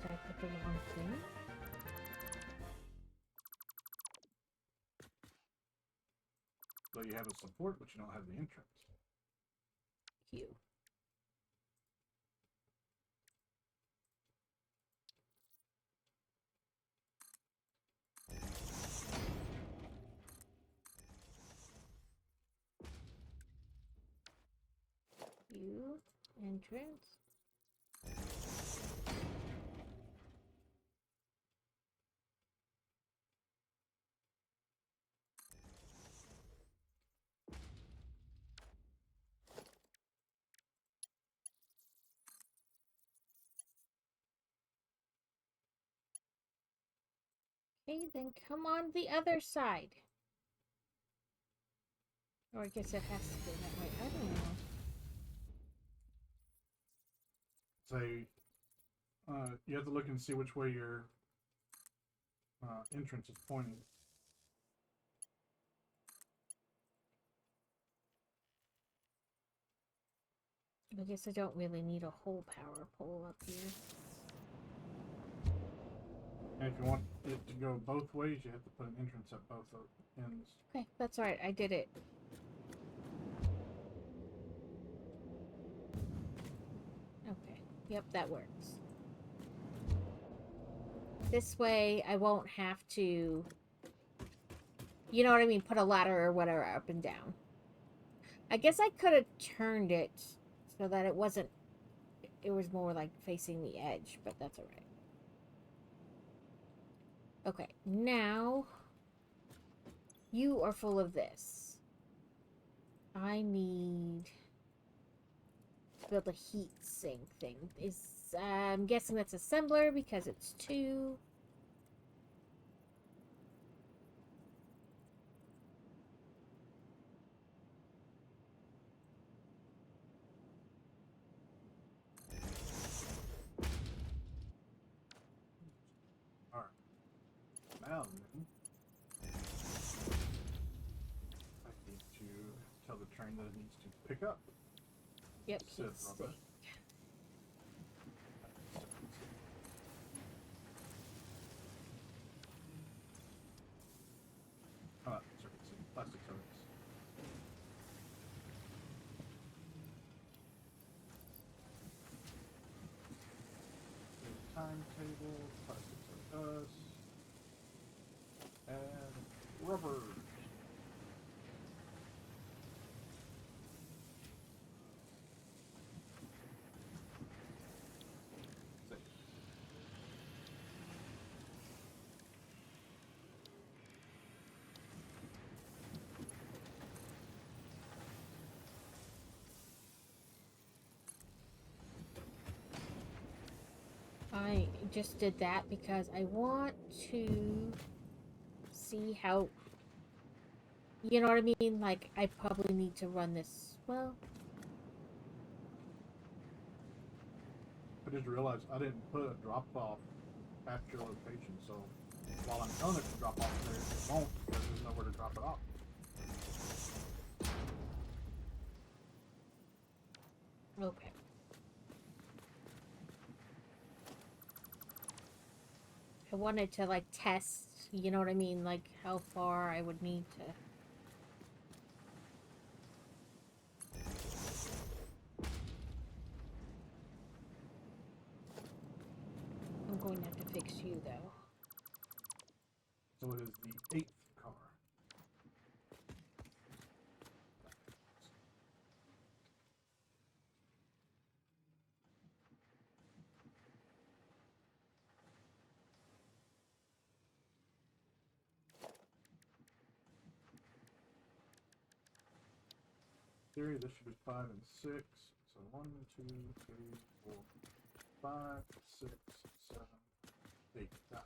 Did I put the wrong thing? So you have a support, but you don't have the entrance. Q. Q. Entrance. Okay, then come on the other side. Or I guess it has to go that way. I don't know. Say, you have to look and see which way your entrance is pointing. I guess I don't really need a whole power pole up here. And if you want it to go both ways, you have to put an entrance at both ends. Okay, that's alright. I did it. Okay. Yep, that works. This way, I won't have to... You know what I mean? Put a ladder or whatever up and down. I guess I could have turned it so that it wasn't... It was more like facing the edge, but that's alright. Okay, now... You are full of this. I need... build a heat sink thing. I'm guessing that's assembler because it's 2. Alright. Now then, I need to tell the train that it needs to pick up. Yep, Said heat rubber. sink. Circuits, plastic circuits. Timetable, plastic circuits, and rubber. I just did that because I want to see how... You know what I mean? Like, I probably need to run this... Well... I just realized I didn't put a drop off at your location, so while I'm telling it to drop off there, it won't because there's nowhere to drop it off. Okay. I wanted to, like, test, you know what I mean? Like, how far I would need to... I'm going to have to fix you, though. So it is the 8th car. Theory, this should be 5 and 6. So 1, 2, 3, 4. 5, 6, 7, 8. Got it.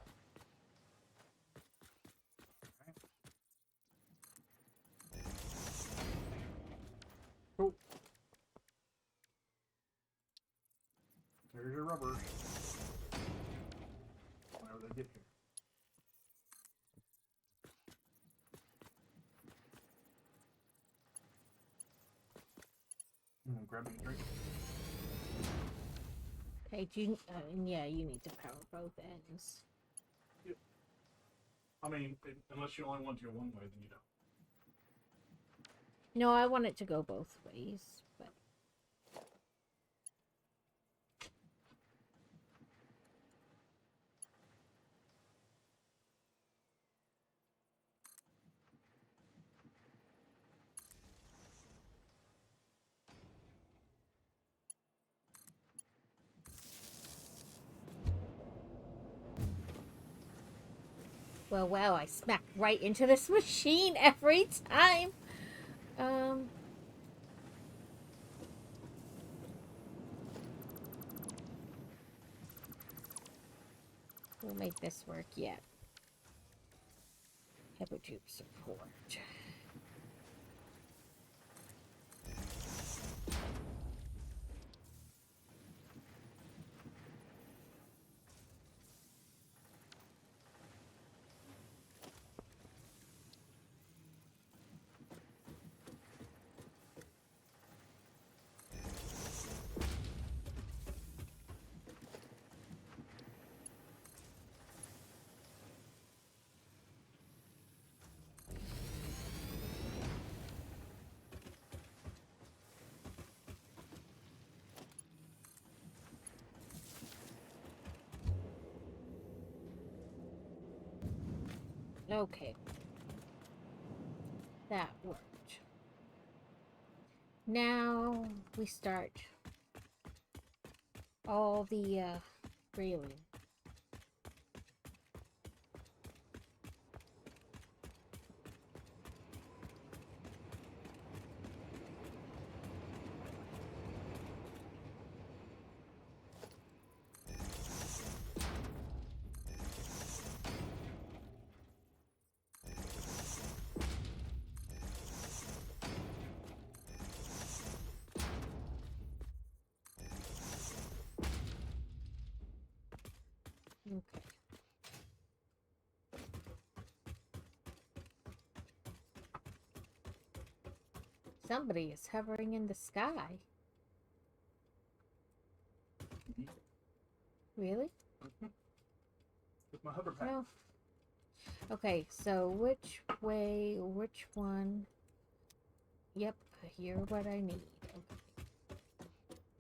Alright. Cool. There's your rubbers. Whenever they get here. Grab me a drink. Okay, do you, and yeah, you need to power both ends. I mean, unless you only want to go one way, then you don't. No, I want it to go both ways, but well, wow, I smack right into this machine every time. We'll make this work yet. Hypertube support. Okay. That worked. Now we start all the railing. Okay. Somebody is hovering in the sky. Really? With my hover pack. No. Okay, so which way, which one? Yep, here's what I need. Okay.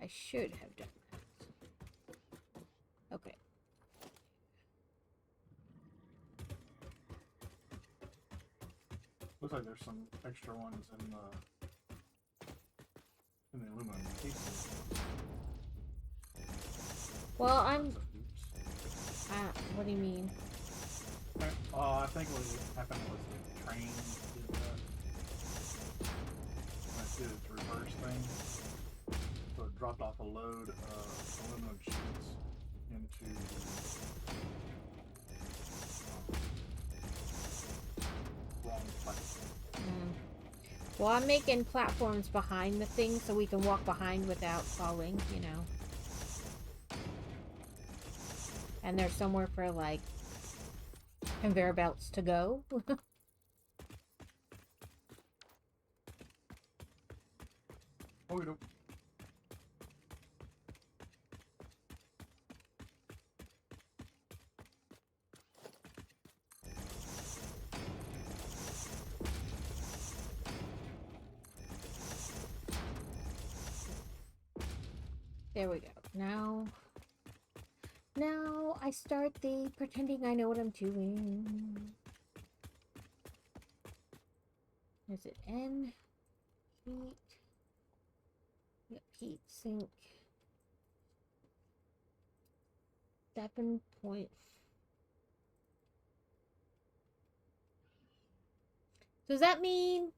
I should have done that. Okay. Looks like there's some extra ones in the aluminum cases. Well, I'm. Oops. What do you mean? I think what happened was the train did that. When it did its reverse thing, so it dropped off a load of aluminum sheets into wrong platform. Well, I'm making platforms behind the thing so we can walk behind without falling, you know. And there's somewhere for, like, conveyor belts to go. Oh, we don't. There we go. Now I start the pretending I know what I'm doing. Is it N? Heat. Yep, heat sink. 7 point. Does that mean?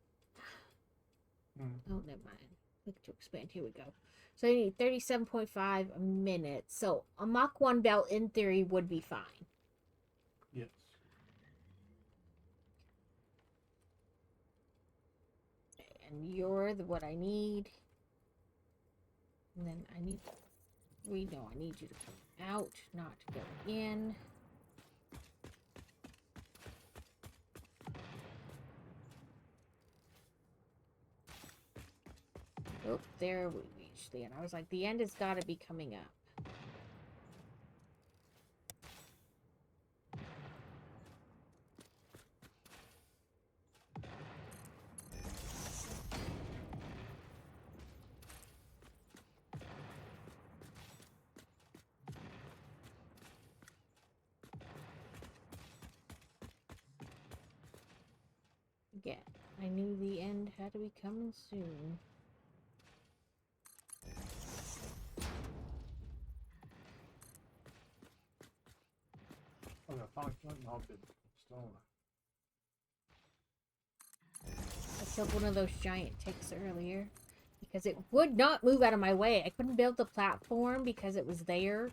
Oh, never mind. Click to expand. Here we go. So I need 37.5 minutes. So a Mach 1 belt, in theory, would be fine. Yes. And you're what I need. And then I need... No, I need you to come out, not to go in. Oh, there we reached the end. I was like, the end has got to be coming up. Again, I knew the end had to be coming soon. Oh, yeah, finally flint and hogged stone. I killed one of those giant ticks earlier because it would not move out of my way. I couldn't build the platform because it was there.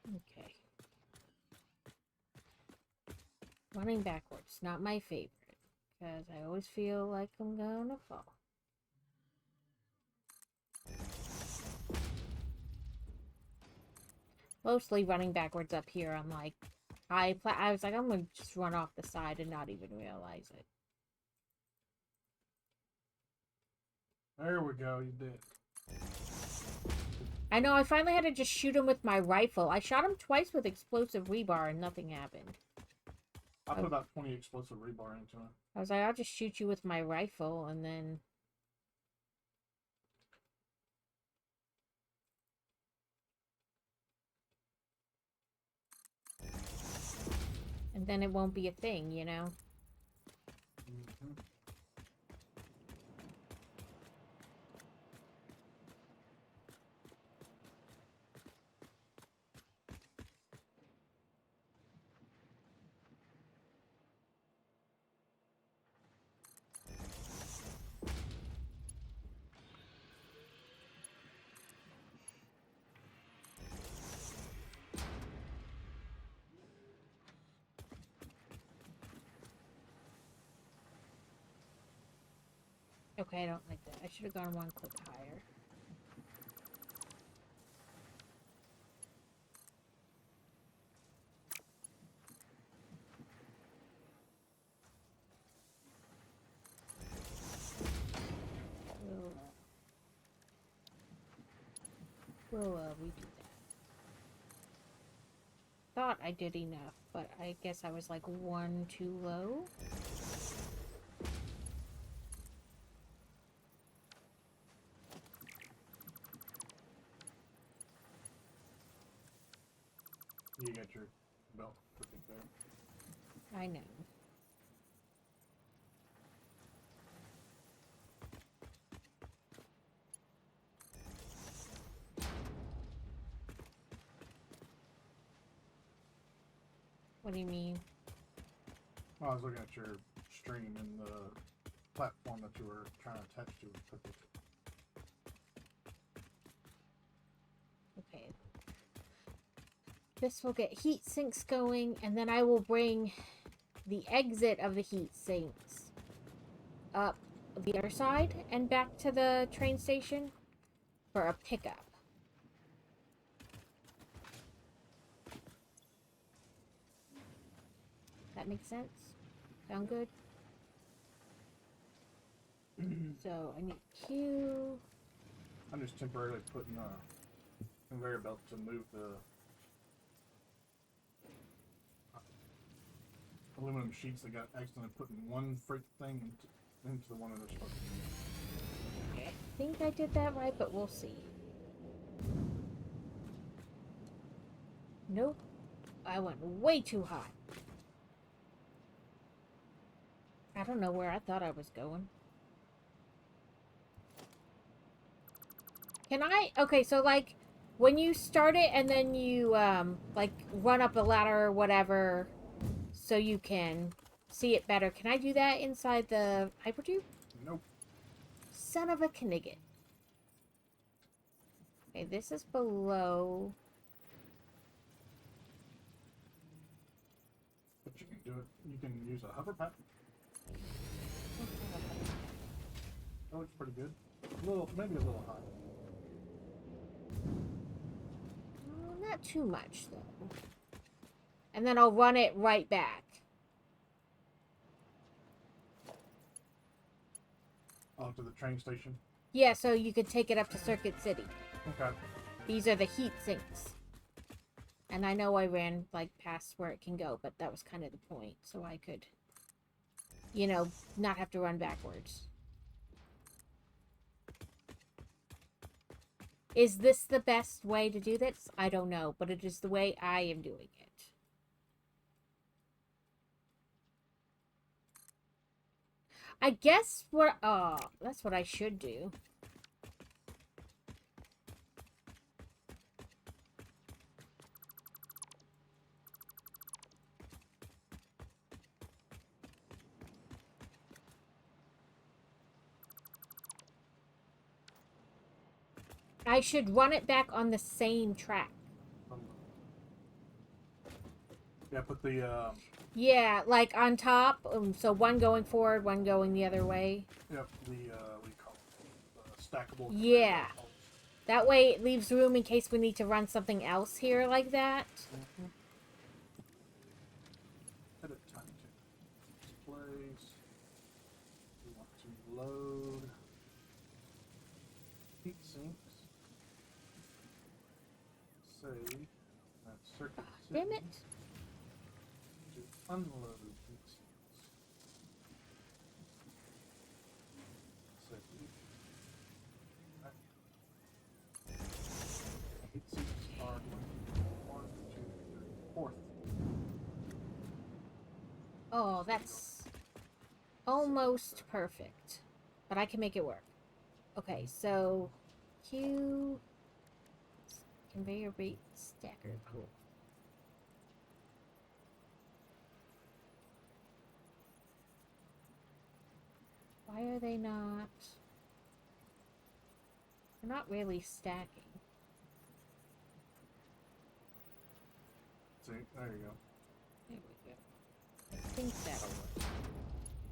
Okay. Running backwards, not my favorite, because I always feel like I'm gonna fall. Mostly running backwards up here on like I was like, I'm gonna just run off the side and not even realize it. There we go, you did. I know, I finally had to just shoot him with my rifle. I shot him twice with explosive rebar and nothing happened. I put about 20 explosive rebar into it. I was like, I'll just shoot you with my rifle and then... And then it won't be a thing, you know? Mm-hmm. Okay, I don't like that. I should have gone one click higher. We'll redo that. Thought I did enough, but I guess I was like one too low. You got your belt perfect there. I know. What do you mean? Well, I was looking at your stream and the platform that you were trying to attach to was perfect. Okay. This will get heat sinks going, and then I will bring the exit of the heat sinks up the other side and back to the train station for a pickup. That makes sense? Sound good? So I need Q. I'm just temporarily putting a conveyor belt to move the aluminum sheets that got accidentally put in one freight thing into the one that they're supposed to be. Okay, I think I did that right, but we'll see. Nope. I went way too high. I don't know where I thought I was going. Can I... Okay, so, like, when you start it and then you, like, run up a ladder or whatever so you can see it better. Can I do that inside the hypertube? Nope. Son of a knigget. Okay, this is below. But you can do it. You can use a hover pack. That looks pretty good. Maybe a little high. Not too much, though. And then I'll run it right back. Onto the train station. Yeah, so you could take it up to Circuit City. Okay. These are the heat sinks. And I know I ran, like, past where it can go, but that was kind of the point. So I could, you know, not have to run backwards. Is this the best way to do this? I don't know, but it is the way I am doing it. I guess what, that's what I should do. I should run it back on the same track. Yeah, put the Yeah, like on top. So one going forward, one going the other way. yep, what do you call it? The stackable. Yeah. That way it leaves room in case we need to run something else here like that. Mm-hmm. Edit time to displays. We want to load heat sinks. Say that's circuit. Damn it. To unload heat sinks. Say heat sinks are one, two, three, fourth. Oh, that's almost perfect. But I can make it work. Okay, so Q conveyor rate stacker. Cool. Why are they not? They're not really stacking. See, there you go. There we go. I think that'll work.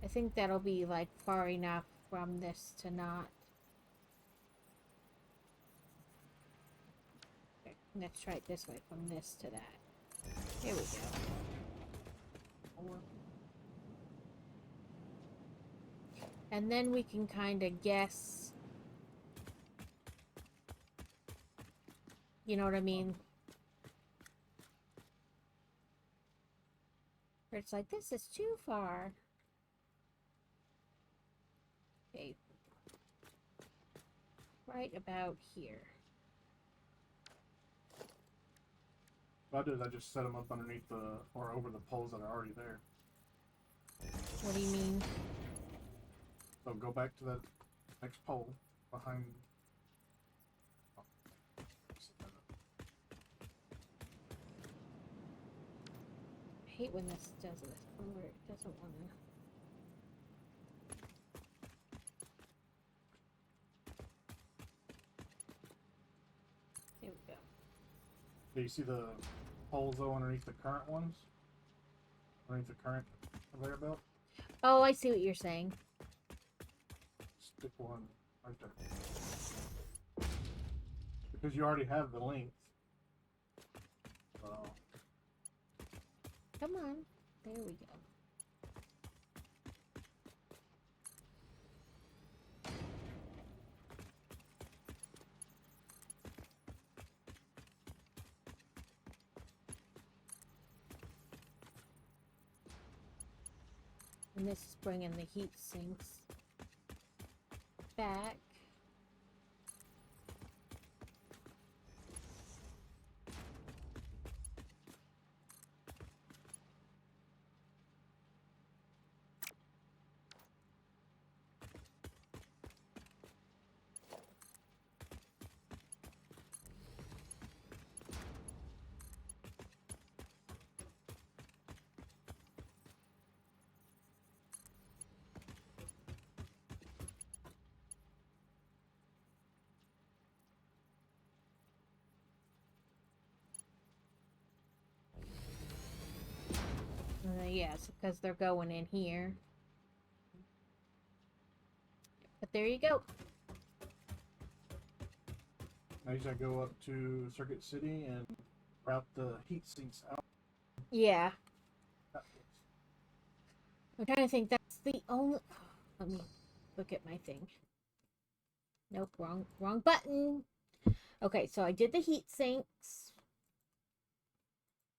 I think that'll be like far enough from this to not. Okay, let's try it this way, from this to that. Here we go. And then we can kind of guess. You know what I mean? Where it's like, this is too far. Okay. Right about here. What I did, I just set them up underneath or over the poles that are already there. What do you mean? So go back to that next pole behind. Oh, set that up. I hate when this does this. Where it doesn't want to. There we go. Do you see the poles though underneath the current ones? Underneath the current conveyor belt? Oh, I see what you're saying. Stick one right there. Because you already have the length. So, Come on. There we go. And this is bringing the heat sinks back. Yes, because they're going in here. But there you go. Now you gotta go up to Circuit City and route the heat sinks out. Yeah. I'm trying to think. That's the only. Let me look at my thing. Nope, wrong button. Okay, so I did the heat sinks.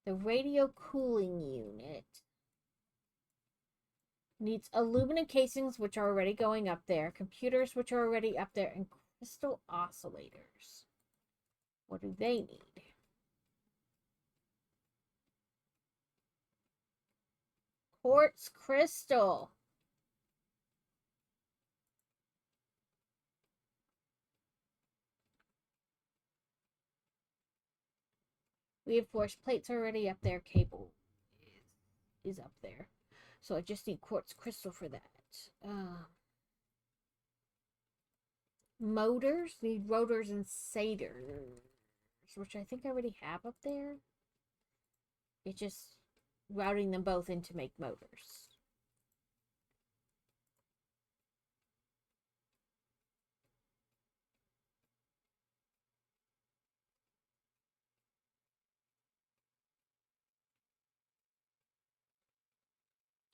The radio cooling unit needs aluminum casings, which are already going up there, computers, which are already up there, and crystal oscillators. What do they need? Quartz crystal. Reinforced plates already up there. Cable is up there. So I just need quartz crystal for that. Motors need rotors and stators, which I think I already have up there. It's just routing them both in to make motors.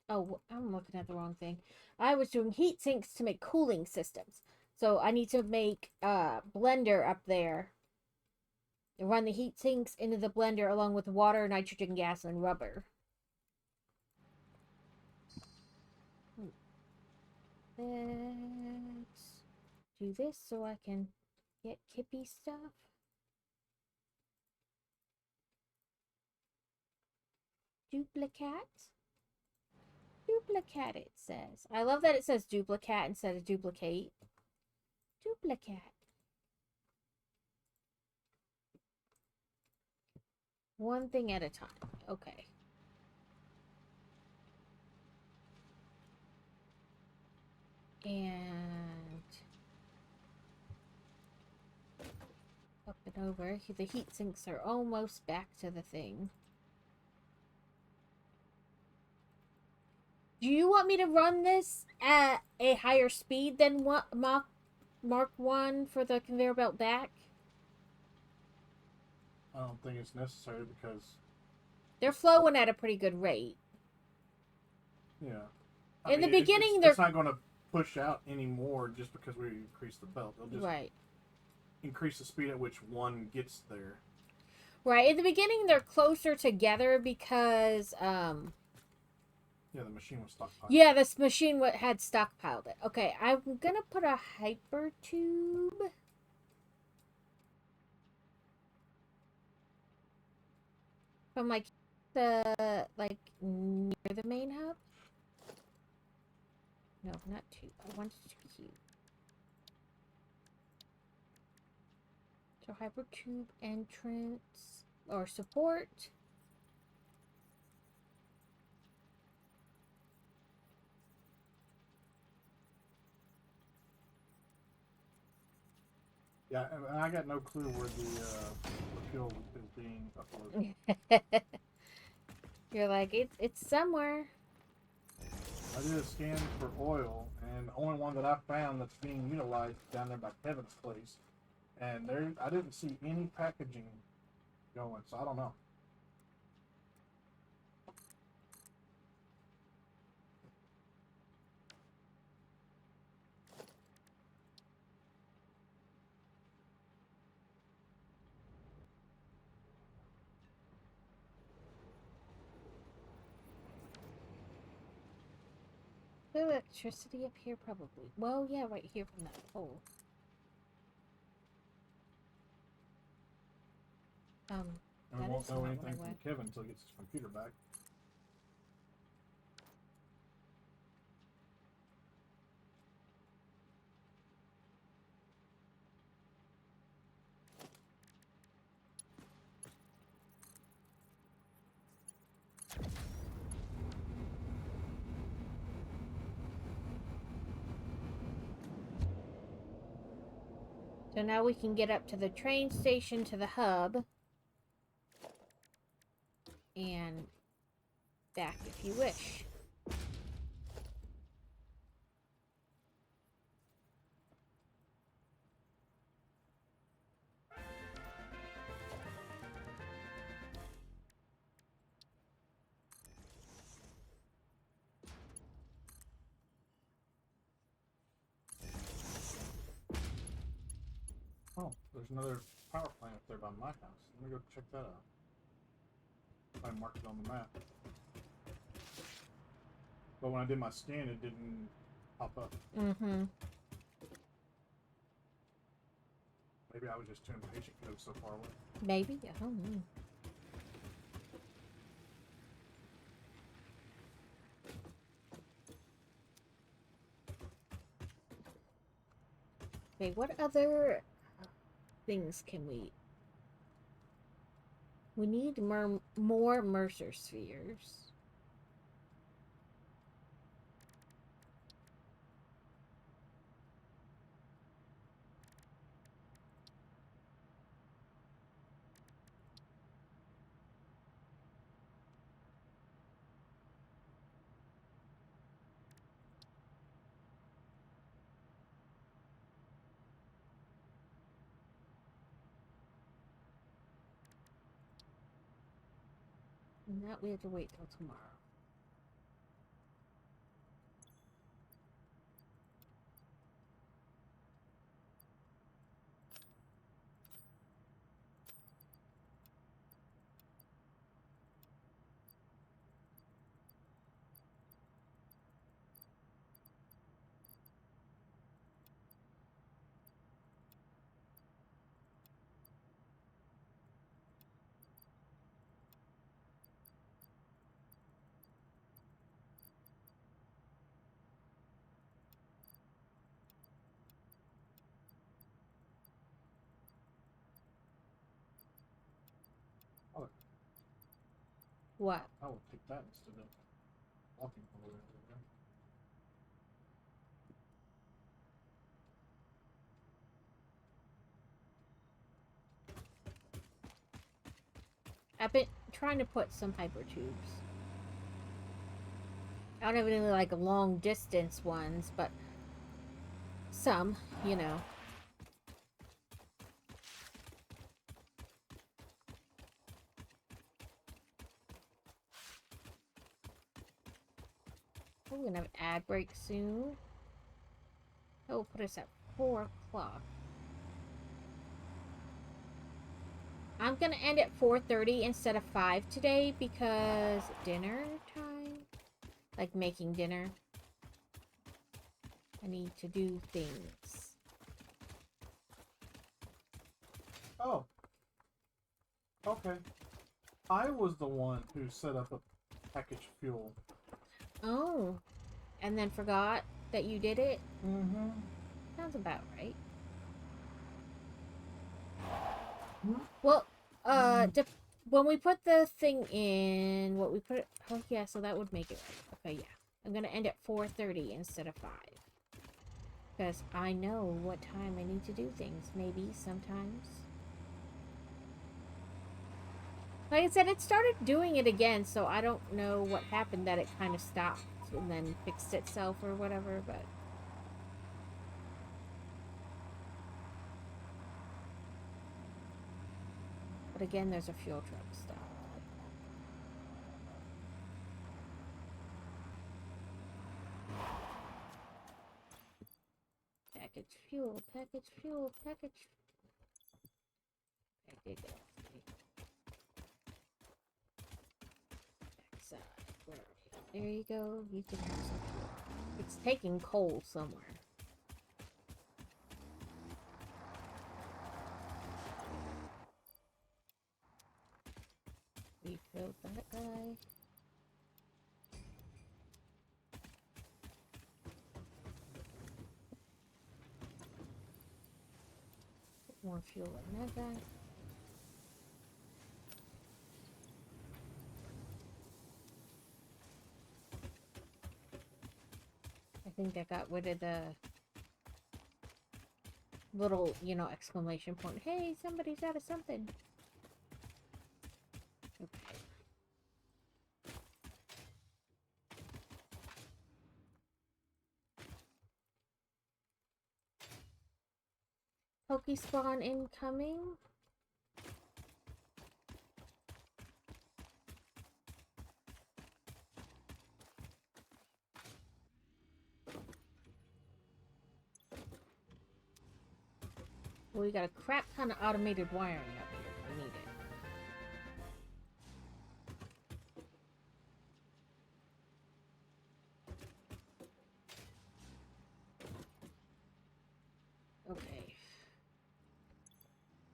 Oh, I'm looking at the wrong thing. I was doing heat sinks to make cooling systems. So I need to make a blender up there. Run the heat sinks into the blender along with water, nitrogen gas, and rubber. Let's do this so I can get Kippy stuff. Duplicate. Duplicate, it says. I love that it says duplicate instead of duplicate. Duplicate. One thing at a time. Okay. And up and over. The heat sinks are almost back to the thing. Do you want me to run this at a higher speed than what Mark 1 for the conveyor belt back? I don't think it's necessary because They're flowing at a pretty good rate. yeah. In the beginning, they're it's not going to push out anymore just because we increase the belt. They'll just right. increase the speed at which one gets there. Right. In the beginning, they're closer together because Yeah, the machine was stockpiled. yeah, this machine had stockpiled it. Okay, I'm gonna put a hyper tube. From like near the main hub. No, not tube. I want cube. So hyper tube entrance or support. Yeah, and I got no clue where the fuel is being uploaded. You're like, it's somewhere. I did a scan for oil, and the only one that I found that's being utilized down there by Kevin's place, and there I didn't see any packaging going, so I don't know. The electricity up here, probably. Well, yeah, right here from that pole. And we That won't is know not what I anything from want. Kevin until he gets his computer back. So now we can get up to the train station to the hub. And back if you wish. Oh, there's another power plant up there by my house. Let me go check that out. I marked it on the map. But when I did my scan, it didn't pop up. Mm-hmm. Maybe I was just too impatient because it was so far away. Maybe. I don't know. Okay, what other things can we... We need more Mercer spheres. And that we have to wait till tomorrow. Oh, What? I will take that instead of walking all the way over there. I've been trying to put some hyper tubes. I don't have any like long distance ones, but some, you know. Oh, we're gonna have an ad break soon. That will put us at 4 o'clock. I'm gonna end at 4:30 instead of 5 today because dinner time. Like making dinner. I need to do things. Oh. Okay. I was the one who set up a package fuel. Oh. And then forgot that you did it? Mm-hmm. Sounds about right. Well, when we put the thing in, what we put it, oh yeah, so that would make it right. Okay, yeah. I'm gonna end at 4:30 instead of 5. Because I know what time I need to do things, maybe, sometimes. Like I said, it started doing it again, so I don't know what happened that it kind of stopped and then fixed itself or whatever, but... But again, there's a fuel truck stop. Package fuel, package fuel, package... Package... Backside. Where are you? There you go. You can have some fuel. It's taking coal somewhere. Refilled that guy. Put more fuel in that guy. I think I got rid of the little, you know, exclamation point. Hey, somebody's out of something. Okay. monkey spawn incoming. Well, we got a crap ton of automated wiring up here. We need it. Okay.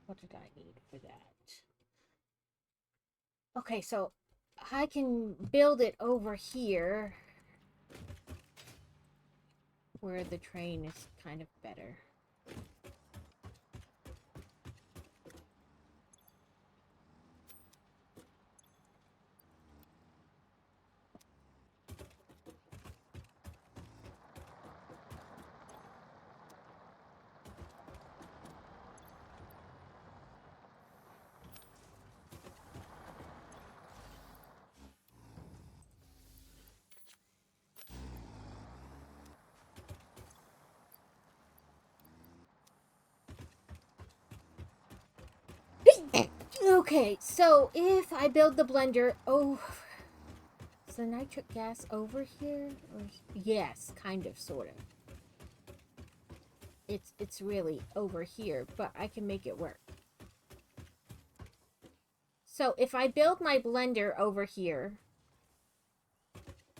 What did I need for that? Okay, so I can build it over here where the train is kind of better. Okay, so if I build the blender, is the nitric gas over here? Or, yes, kind of, sort of. It's really over here, but I can make it work. So if I build my blender over here,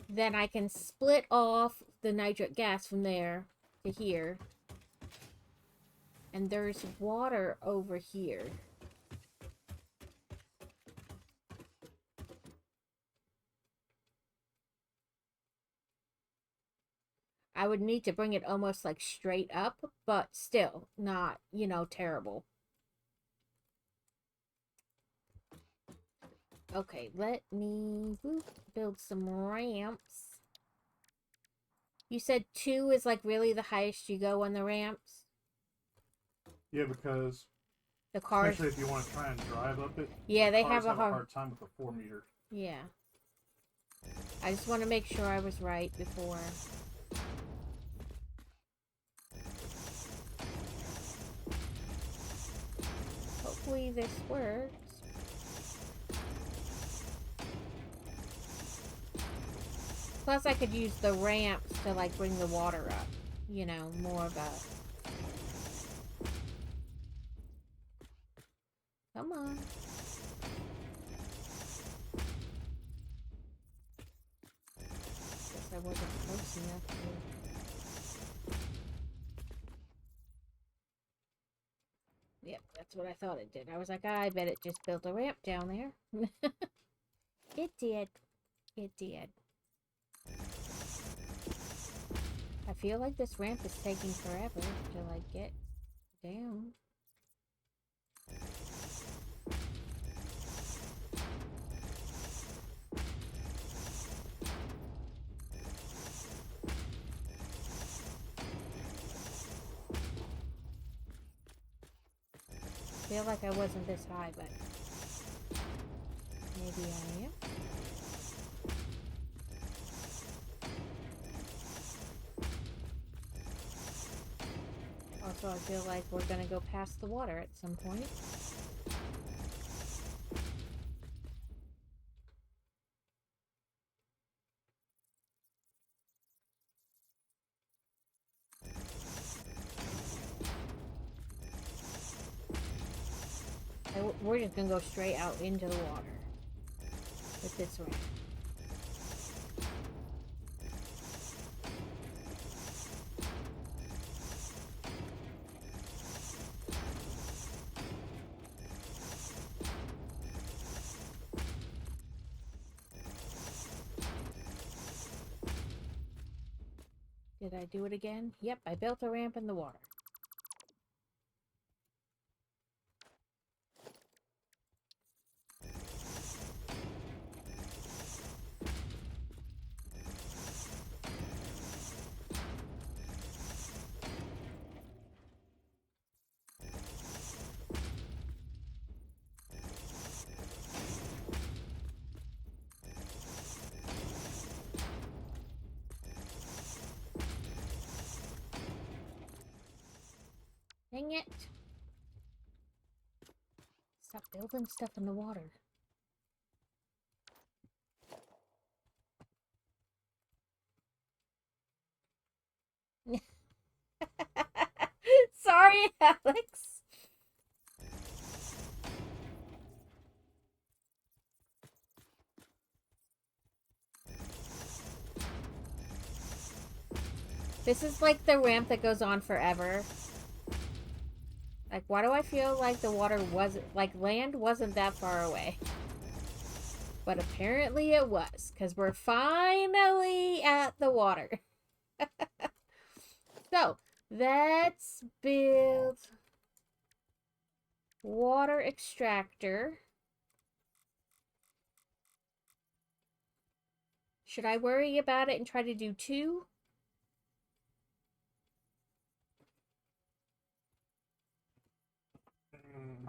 then I can split off the nitric gas from there to here. And there's water over here. I would need to bring it almost like straight up, but still not, you know, terrible. Okay, let me build some ramps. You said 2 is like really the highest you go on the ramps? Yeah, because The cars. especially if you want to try and drive up it. Yeah, they cars have a hard time with the 4-meter. Yeah. I just want to make sure I was right before. Hopefully this works. Plus I could use the ramps to like bring the water up. You know, more of a... Come on. Guess I wasn't close enough to... Yep, that's what I thought it did. I was like, I bet it just built a ramp down there. It did. It did. I feel like this ramp is taking forever to, like, get down. I feel like I wasn't this high, but maybe I am. Also, I feel like we're gonna go past the water at some point. And we're just gonna go straight out into the water with this ramp. Did I do it again? Yep, I built a ramp in the water. Dang it. Stop building stuff in the water. Sorry, Alex. This is like the ramp that goes on forever. Like, why do I feel like the water wasn't, like, land wasn't that far away? But apparently it was, because we're finally at the water. So, let's build water extractor. Should I worry about it and try to do 2?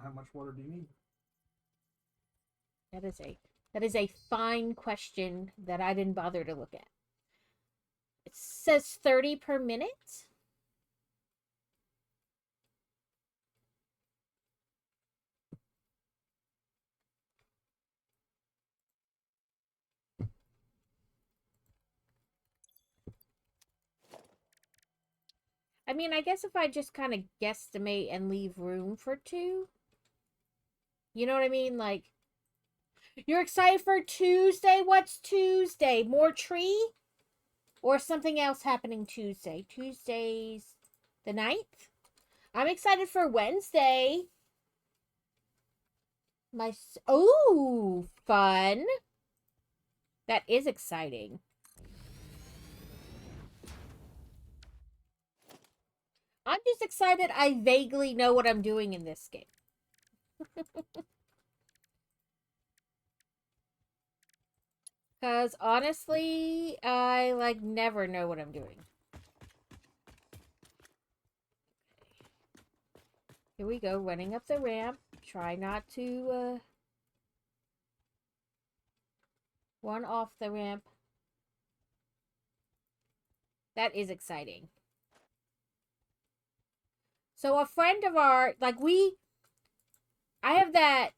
How much water do you need? That is a fine question that I didn't bother to look at. It says 30 per minute. I mean, I guess if I just kind of guesstimate and leave room for 2. You know what I mean? Like, you're excited for Tuesday? What's Tuesday? More tree? Or something else happening Tuesday? Tuesday's the 9th? I'm excited for Wednesday. Oh, fun. That is exciting. I'm just excited I vaguely know what I'm doing in this game. Because honestly, I like never know what I'm doing. Here we go, running up the ramp. Try not to run off the ramp. That is exciting. So a friend of ours, like I have that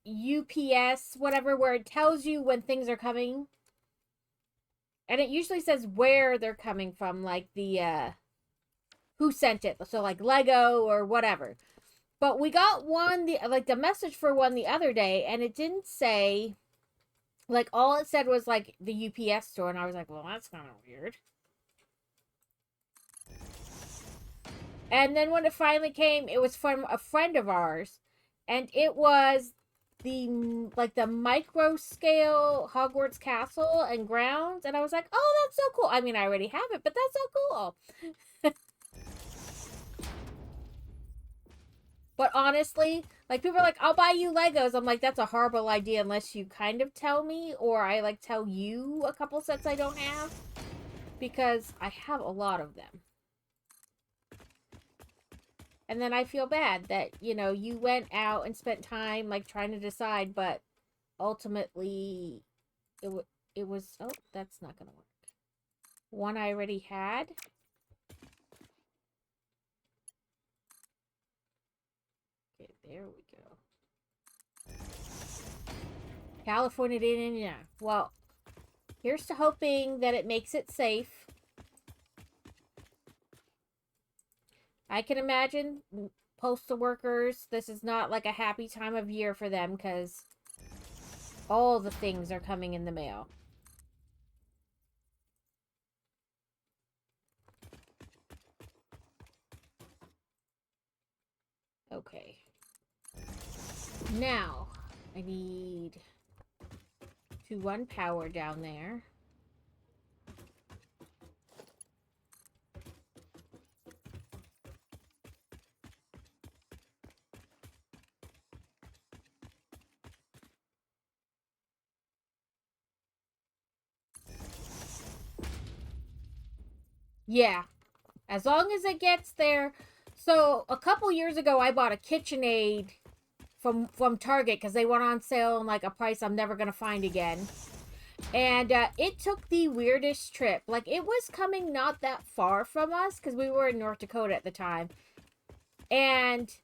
UPS, whatever, where it tells you when things are coming. And it usually says where they're coming from, like the, who sent it. So like Lego or whatever. But we got one, the message for one the other day, and it didn't say, like, all it said was, like, the UPS store, and I was like, well, that's kind of weird. And then when it finally came, it was from a friend of ours, and it was the micro scale Hogwarts castle and grounds, and I was like, oh, that's so cool. I mean, I already have it, but that's so cool. But honestly, like, people are like, I'll buy you Legos. I'm like, that's a horrible idea unless you kind of tell me, or I, like, tell you a couple sets I don't have. Because I have a lot of them. And then I feel bad that, you know, you went out and spent time, like, trying to decide, but ultimately, it was, oh, that's not gonna work. One I already had. Okay, there we go. California didn't, yeah. Well, here's to hoping that it makes it safe. I can imagine postal workers, this is not like a happy time of year for them because all the things are coming in the mail. Okay. Now, I need to run power down there. Yeah, as long as it gets there. So, a couple years ago, I bought a KitchenAid from Target because they went on sale and like a price I'm never gonna find again. And it took the weirdest trip. Like, it was coming not that far from us because we were in North Dakota at the time. And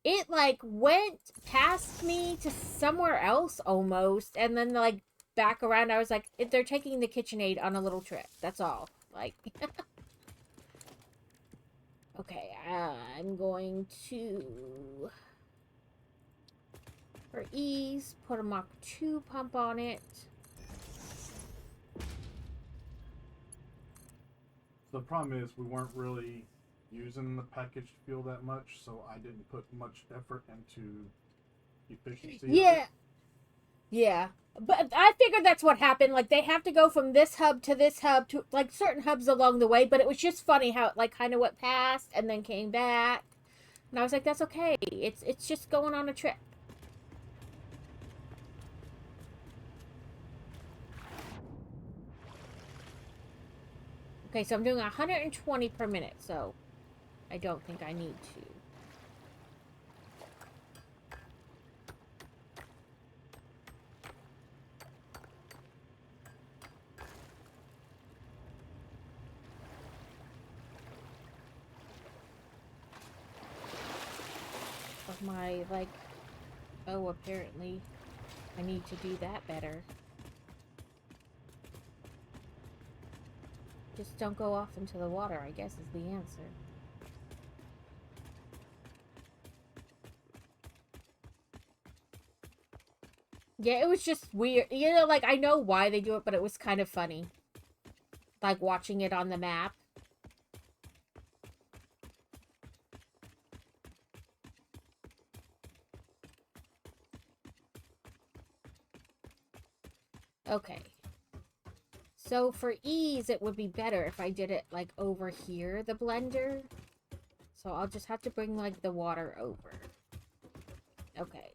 it like went past me to somewhere else almost, and then like back around. I was like, they're taking the KitchenAid on a little trip. That's all. Like, okay, I'm going to, for ease, put a Mach 2 pump on it. The problem is we weren't really using the packaged fuel that much, so I didn't put much effort into efficiency. Yeah. Yeah. But I figured that's what happened. Like, they have to go from this hub to, like, certain hubs along the way. But it was just funny how it, like, kind of went past and then came back. And I was like, that's okay. It's just going on a trip. Okay, so I'm doing 120 per minute, so I don't think I need to. But my, like, oh, apparently I need to do that better. Just don't go off into the water, I guess, is the answer. Yeah, it was just weird. You know, like, I know why they do it, but it was kind of funny. Like, watching it on the map. Okay. So, for ease, it would be better if I did it, like, over here, the blender. So, I'll just have to bring, like, the water over. Okay.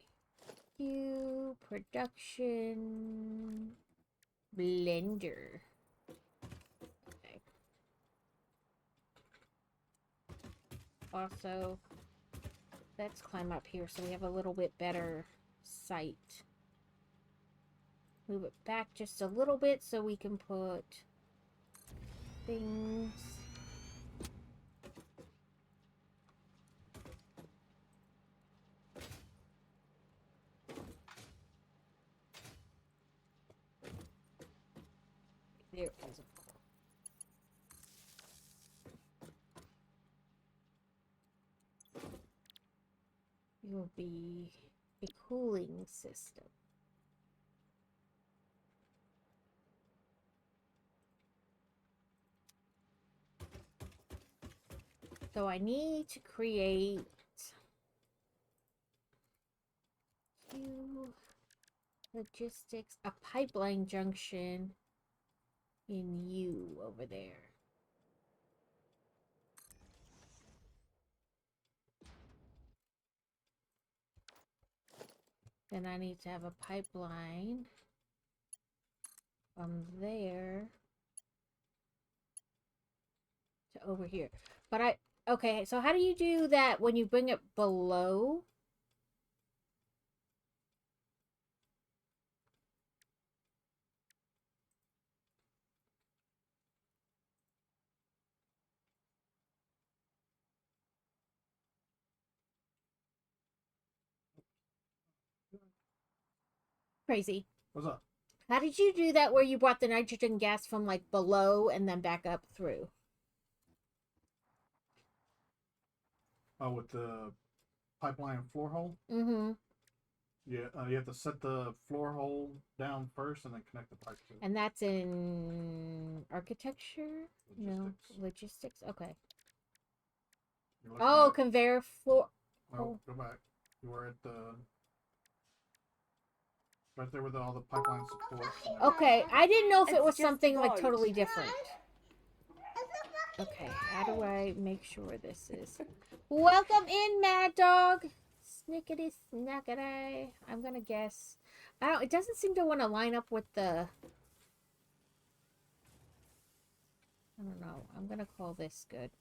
Cue, production, blender. Okay. Also, let's climb up here so we have a little bit better sight. Move it back just a little bit so we can put things. There it is. It will be a cooling system. So I need to create logistics, a pipeline junction in U over there. Then I need to have a pipeline from there to over here. But okay, so how do you do that when you bring it below? Crazy. What's up? How did you do that where you brought the nitrogen gas from like below and then back up through? Oh, with the pipeline floor hole? Mm-hmm. Yeah, you have to set the floor hole down first and then connect the pipe to it. And that's in architecture? No. Logistics. Logistics? Okay. You're looking Oh, at- conveyor floor. No, go back. You were at the right there with all the pipeline support. Okay, I didn't know if it It's was just something like voice. totally different. Okay, how do I make sure this is... Welcome in, Mad Dog! Snickety snackety. I'm gonna guess... it doesn't seem to want to line up with the... I don't know. I'm gonna call this good.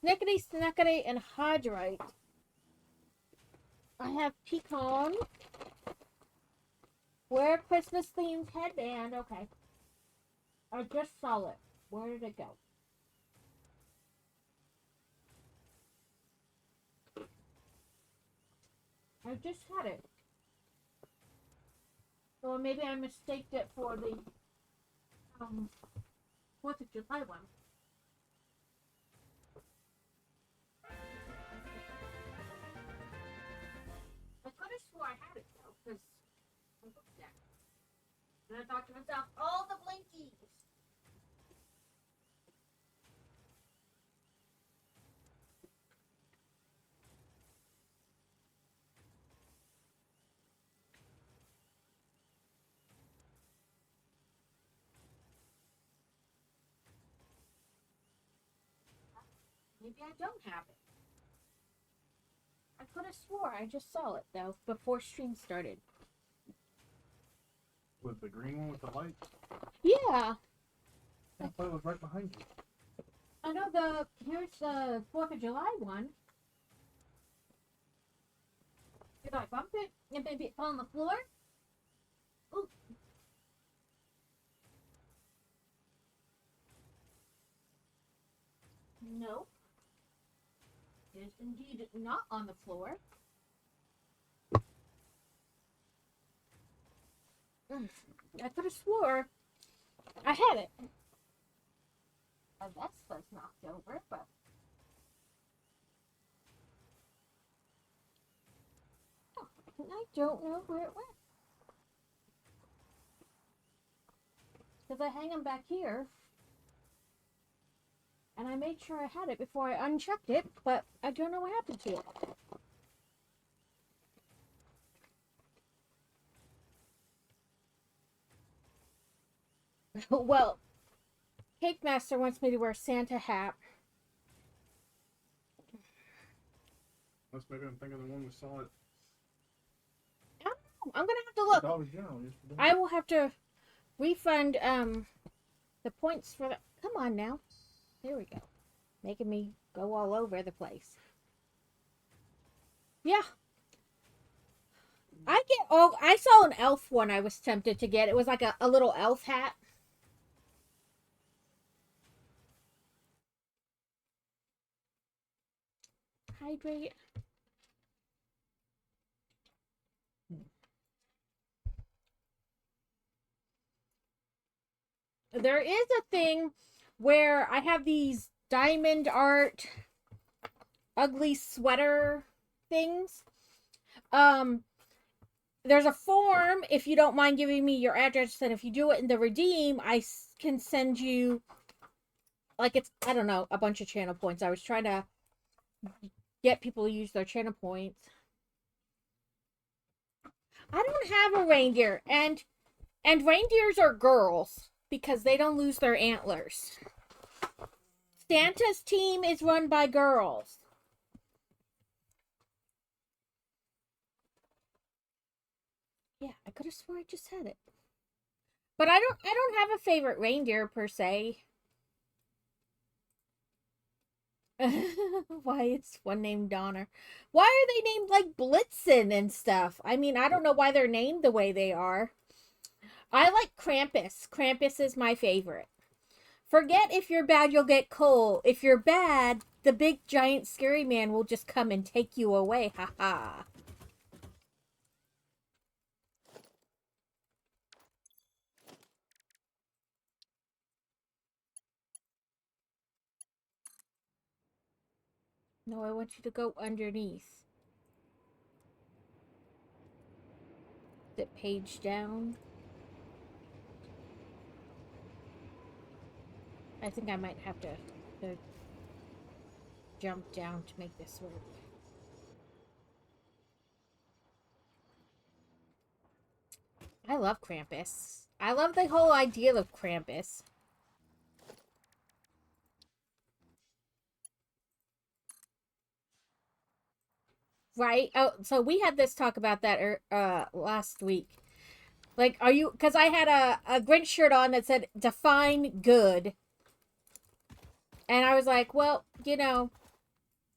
Snickety snackety and hydrite. I have pecan. Wear Christmas themed headband. Okay. I just saw it. Where did it go? I just had it. Or maybe I mistaked it for the 4th of July one. I could have swore I had it though, because I looked at it. And I thought to myself, all the blinkies! Maybe I don't have it. I could have swore I just saw it though before stream started. With the green one with the light? Yeah, I thought it was right behind you. I know here's the 4th of July one. Did I bump it and maybe it fell on the floor? Ooh. No. It is indeed not on the floor. I could have swore I had it. My vest was knocked over, but I don't know where it went. Because I hang them back here. And I made sure I had it before I unchecked it, but I don't know what happened to it. Well, Cake Master wants me to wear Santa hat. Unless maybe I'm thinking of the one we saw at I don't know. I'm gonna have to look. Dollar General yesterday. I will have to refund the points for the. Come on now. There we go. Making me go all over the place. Yeah. I saw an elf one I was tempted to get. It was like a little elf hat. Hydrate. There is a thing where I have these diamond art ugly sweater things. There's a form if you don't mind giving me your address, and if you do it in the redeem, I can send you like it's I don't know, a bunch of channel points. I was trying to get people to use their channel points. I don't have a reindeer, and reindeers are girls because they don't lose their antlers. Santa's team is run by girls. Yeah, I could have swore I just had it. But I don't have a favorite reindeer per se. Why it's one named Donner. Why are they named like Blitzen and stuff? I mean, I don't know why they're named the way they are. I like Krampus. Krampus is my favorite. Forget if you're bad, you'll get coal. If you're bad, the big giant scary man will just come and take you away. Ha ha. No, I want you to go underneath. The page down. I think I might have to jump down to make this work. I love Krampus. I love the whole idea of Krampus. Right? Oh, so we had this talk about that last week. Like, are you... Because I had a Grinch shirt on that said, define good. And I was like, well, you know,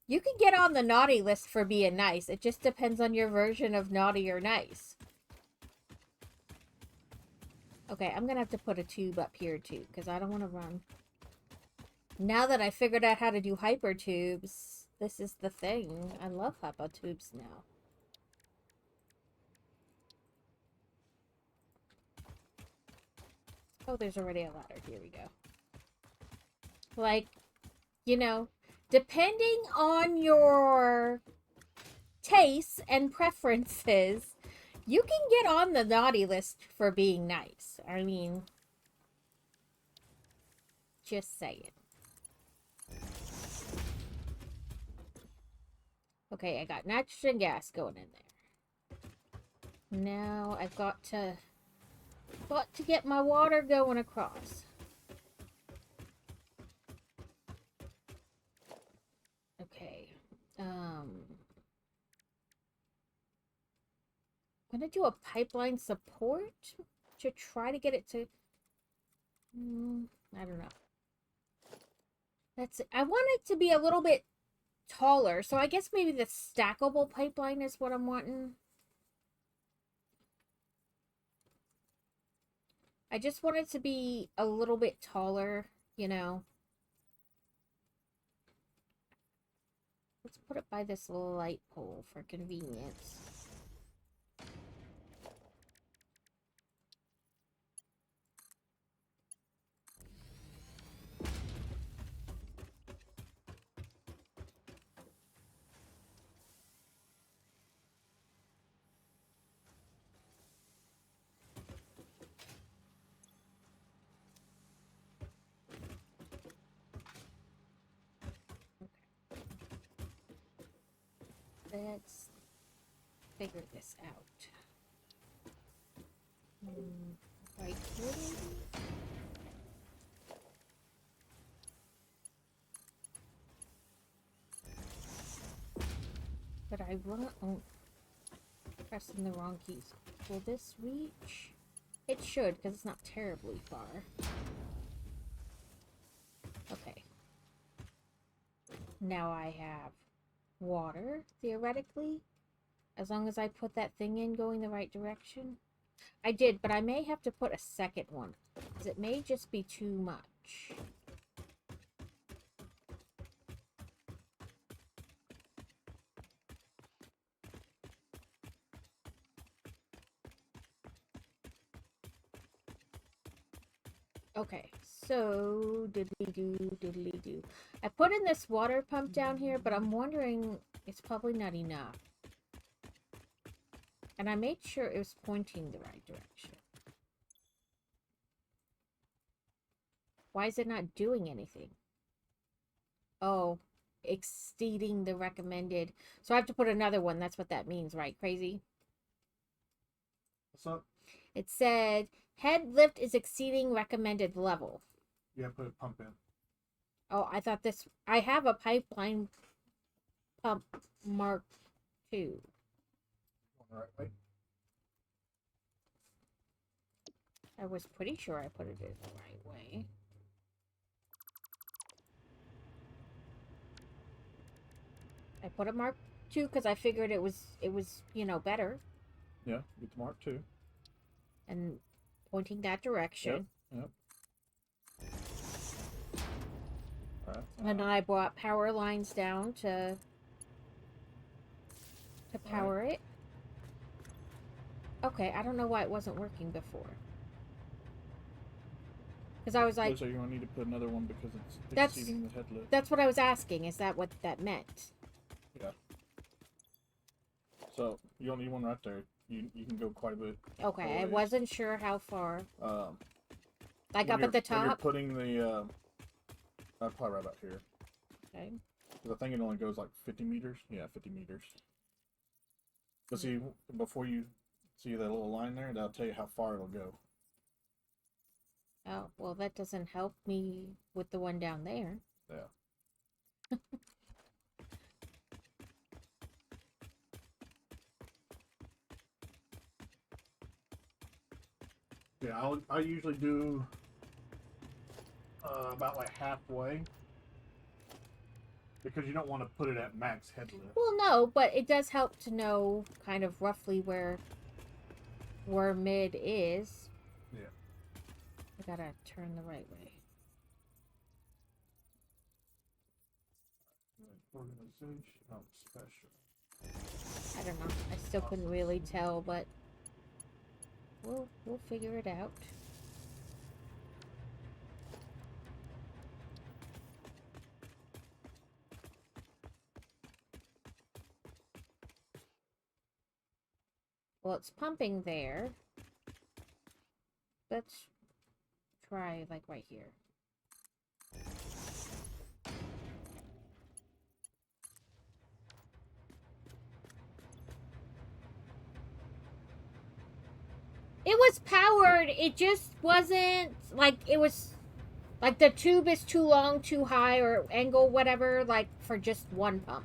you can get on the naughty list for being nice. It just depends on your version of naughty or nice. Okay, I'm going to have to put a tube up here, too, because I don't want to run. Now that I figured out how to do hyper tubes, this is the thing. I love hyper tubes now. Oh, there's already a ladder. Here we go. Like, you know, depending on your tastes and preferences, you can get on the naughty list for being nice. I mean, just saying. Okay, I got nitrogen gas going in there. Now I've got to get my water going across. Okay. I'm gonna do a pipeline support to try to get it to. I don't know. I want it to be a little bit taller, so I guess maybe the stackable pipeline is what I'm wanting. I just want it to be a little bit taller, you know. Let's put it by this light pole for convenience. Let's figure this out. Right here, maybe? But I want. Oh, pressing the wrong keys. Will this reach? It should, because it's not terribly far. Okay. Now I have water, theoretically. As long as I put that thing in going the right direction. I did, but I may have to put a second one. Because it may just be too much. Okay, so diddly do. I put in this water pump down here, but I'm wondering it's probably not enough. And I made sure it was pointing the right direction. Why is it not doing anything? Oh, exceeding the recommended. So I have to put another one. That's what that means, right? Crazy? What's up? It said head lift is exceeding recommended level. Yeah, put a pump in. Oh, I thought this. I have a pipeline pump Mark II. On the right way. I was pretty sure I put it in the right way. I put a Mark II because I figured it was, you know, better. Yeah, get the Mark II. And pointing that direction. Yep. Alright. And then I brought power lines down to power it. Okay, I don't know why it wasn't working before. Because I was like... So you're going to need to put another one because it's That's- exceeding the head lift. That's what I was asking. Is that what that meant? Yeah. So you don't need one right there. You can go quite a bit. Okay, I wasn't sure how far. Like up at the When you're top? putting the... probably right about here. Okay. Because I think it only goes like 50 meters. Yeah, 50 meters. But see, before you see that little line there, that'll tell you how far it'll go. Oh, well, that doesn't help me with the one down there. Yeah. Yeah, I usually do about like halfway because you don't want to put it at max head lift. Well, no, but it does help to know kind of roughly where mid is. Yeah. I gotta turn the right way. Organization, special. I don't know. I still couldn't really tell, but we'll figure it out. Well, it's pumping there. Let's try, like, right here. It was powered. It just wasn't, like, it was, like, the tube is too long, too high, or angle, whatever, like, for just one pump.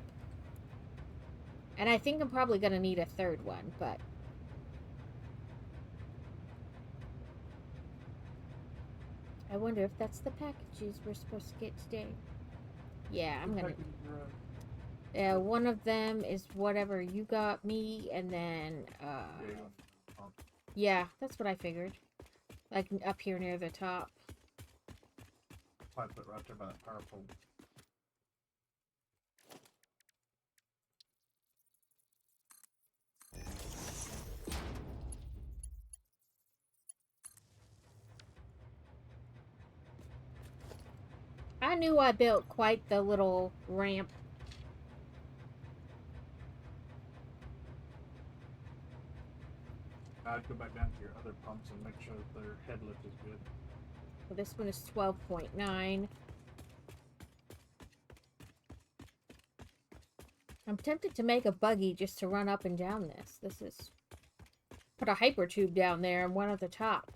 And I think I'm probably going to need a third one, but... I wonder if that's the packages we're supposed to get today. Yeah, I'm gonna... Yeah, one of them is whatever you got me, and then, yeah, that's what I figured. Like, up here near the top. I put right there by that power pole. I knew I built quite the little ramp. I'd go back down to your other pumps and make sure that their head lift is good. Well, this one is 12.9. I'm tempted to make a buggy just to run up and down this. This is... Put a hyper tube down there and one at the top.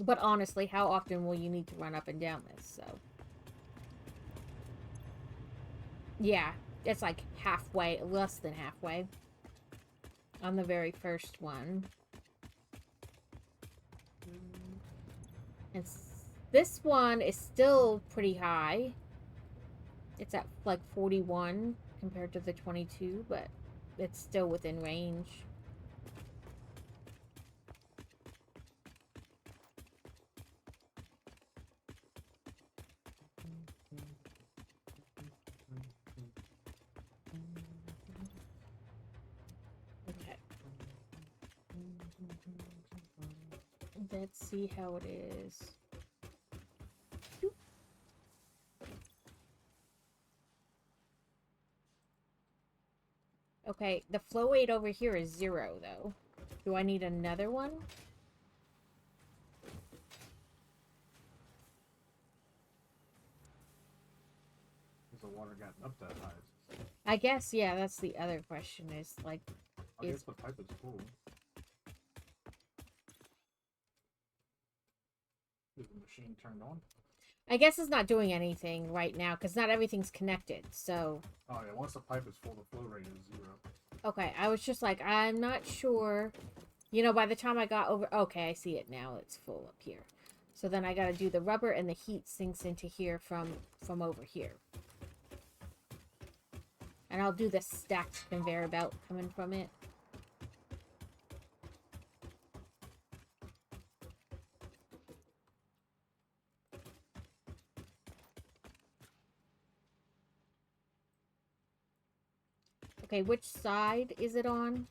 But honestly, how often will you need to run up and down this? So, yeah, it's like halfway, less than halfway on the very first one. And this one is still pretty high. It's at like 41 compared to the 22, but it's still within range. Okay. Let's see how it is. Okay, the flow rate over here is 0, though. Do I need another one? Has the water gotten up that high? I guess, yeah, that's the other question is, like... I guess the pipe is full. Is the machine turned on? I guess it's not doing anything right now, because not everything's connected, so... Oh yeah, once the pipe is full, the flow rate is 0. Okay, I was just like, I'm not sure. You know, by the time I got over... Okay, I see it now. It's full up here. So then I gotta do the rubber, and the heat sinks into here from over here. And I'll do the stacked conveyor belt coming from it. Okay, which side is it on?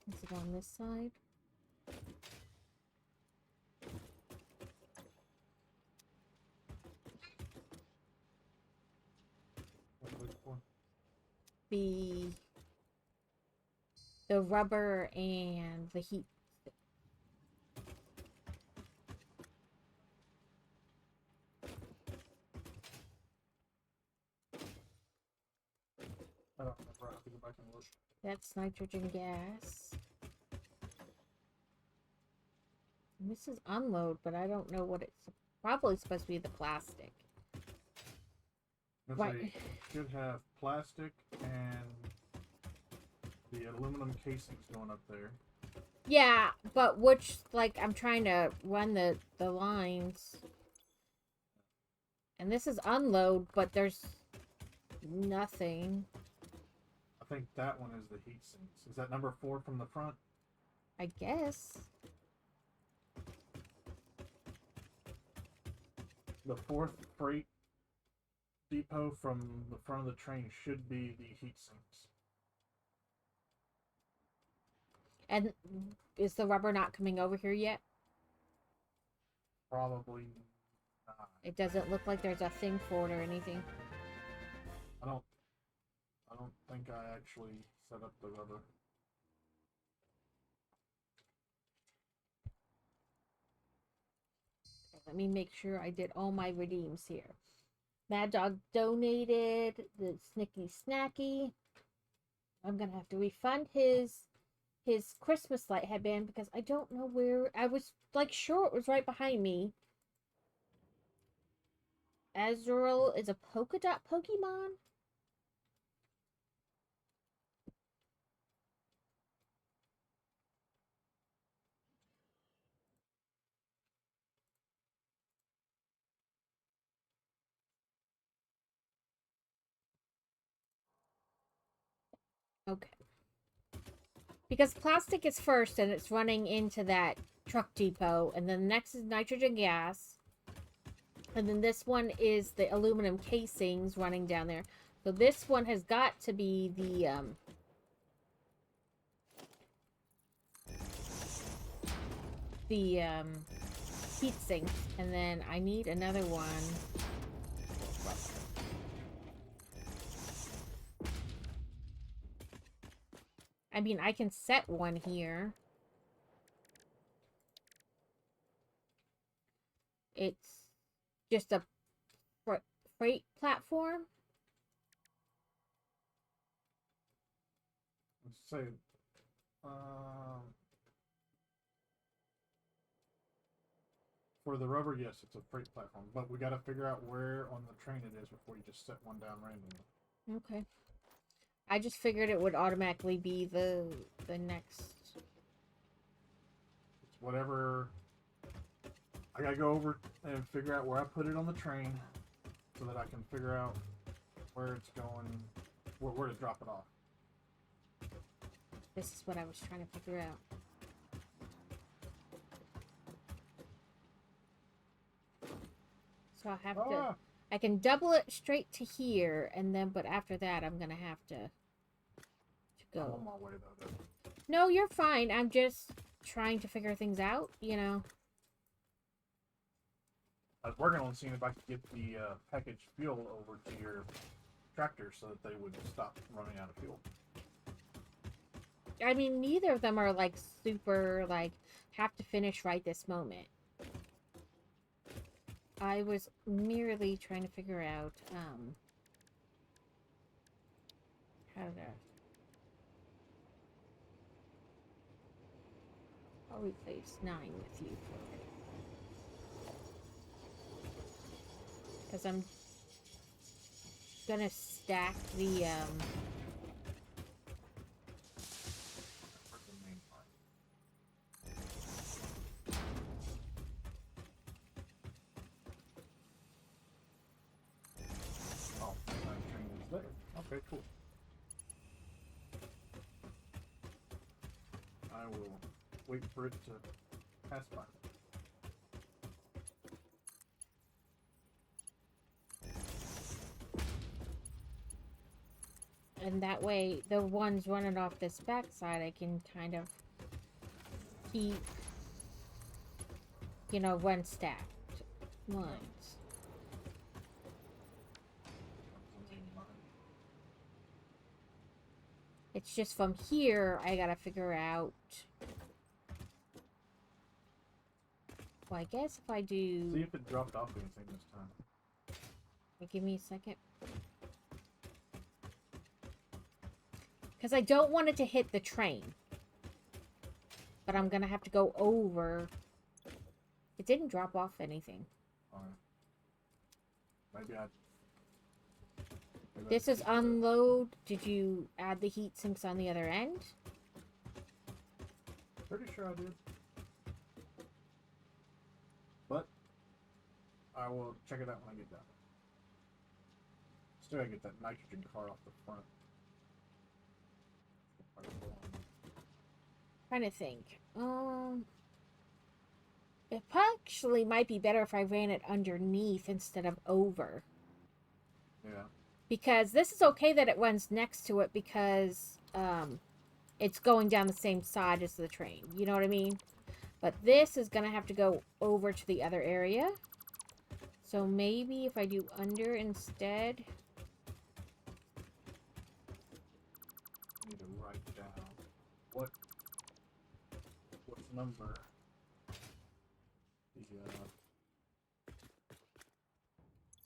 Is it on this side? The rubber and the heat. I don't remember. I have to go back and look. That's nitrogen gas. And this is unload, but I don't know what it's probably supposed to be the plastic. Right. Should have plastic and the aluminum casings going up there. Yeah, but which, like, I'm trying to run the lines. And this is unload, but there's nothing. I think that one is the heat sinks. Is that number 4 from the front? I guess. The 4th freight depot from the front of the train should be the heat sinks. And is the rubber not coming over here yet? Probably not. It doesn't look like there's a thing for it or anything. I don't think I actually set up the rubber. Let me make sure I did all my redeems here. Mad Dog donated the Snicky Snacky. I'm gonna have to refund his Christmas light headband because I don't know where. I was like sure it was right behind me. Azrael is a polka dot Pokemon. Okay. Because plastic is first and it's running into that truck depot, and then the next is nitrogen gas. And then this one is the aluminum casings running down there. So this one has got to be the heat sink. And then I need another one. I mean, I can set one here. It's just a freight platform. Let's say, for the rubber, yes, it's a freight platform, but we got to figure out where on the train it is before you just set one down randomly. Okay. I just figured it would automatically be the next. It's whatever. I gotta go over and figure out where I put it on the train, so that I can figure out where it's going, where to drop it off. This is what I was trying to figure out. So I'll have to. I can double it straight to here, and then, but after that, I'm gonna have to go. I'm on my way though. No, you're fine. I'm just trying to figure things out, you know. I was working on seeing if I could get the packaged fuel over to your tractor so that they would stop running out of fuel. I mean, neither of them are like super like have to finish right this moment. I was merely trying to figure out how to. I'll replace 9 with you for it. Because I'm gonna stack the Oh, that train is there. Okay, cool. I will wait for it to pass by. and that way the ones running off this backside I can kind of keep, you know, one stacked lines. It's just from here I gotta figure out. Well, I guess if I do. See if it dropped off anything this time. Give me a second. Because I don't want it to hit the train. But I'm gonna have to go over. It didn't drop off anything. Alright. Maybe I. This is unload. Did you add the heat sinks on the other end? Pretty sure I did. But I will check it out when I get down. Still gotta get that nitrogen car off the front. Trying to think. It actually might be better if I ran it underneath instead of over. Yeah. Because this is okay that it runs next to it because it's going down the same side as the train. You know what I mean? But this is going to have to go over to the other area. So maybe if I do under instead. number the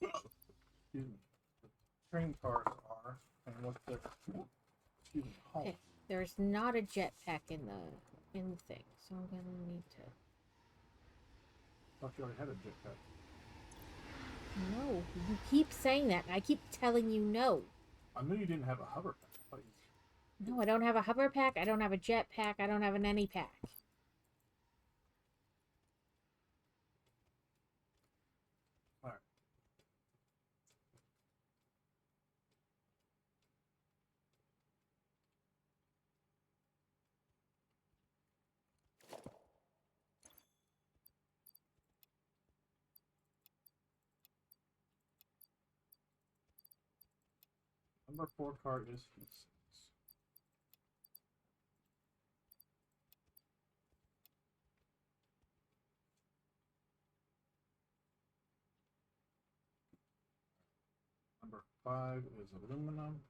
excuse me, the train cars are and what their excuse me, home. Okay. There's not a jetpack in the thing, so I'm gonna need to. Thought you already had a jetpack. No, you keep saying that, and I keep telling you no. I knew you didn't have a hover pack. I thought you... No, I don't have a hover pack. I don't have a jetpack. I don't have an any pack. All right. Number 4 card is Heat. Number 5 is aluminum.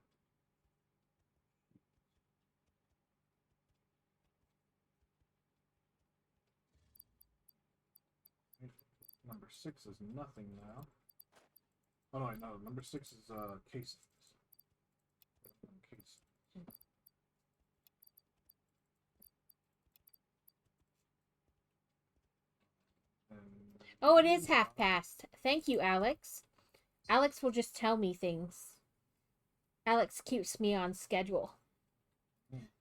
Number 6 is nothing now. Oh no, no. Number 6 is casings. Casings. Oh, it is half past. Thank you, Alex. Alex will just tell me things. Alex keeps me on schedule.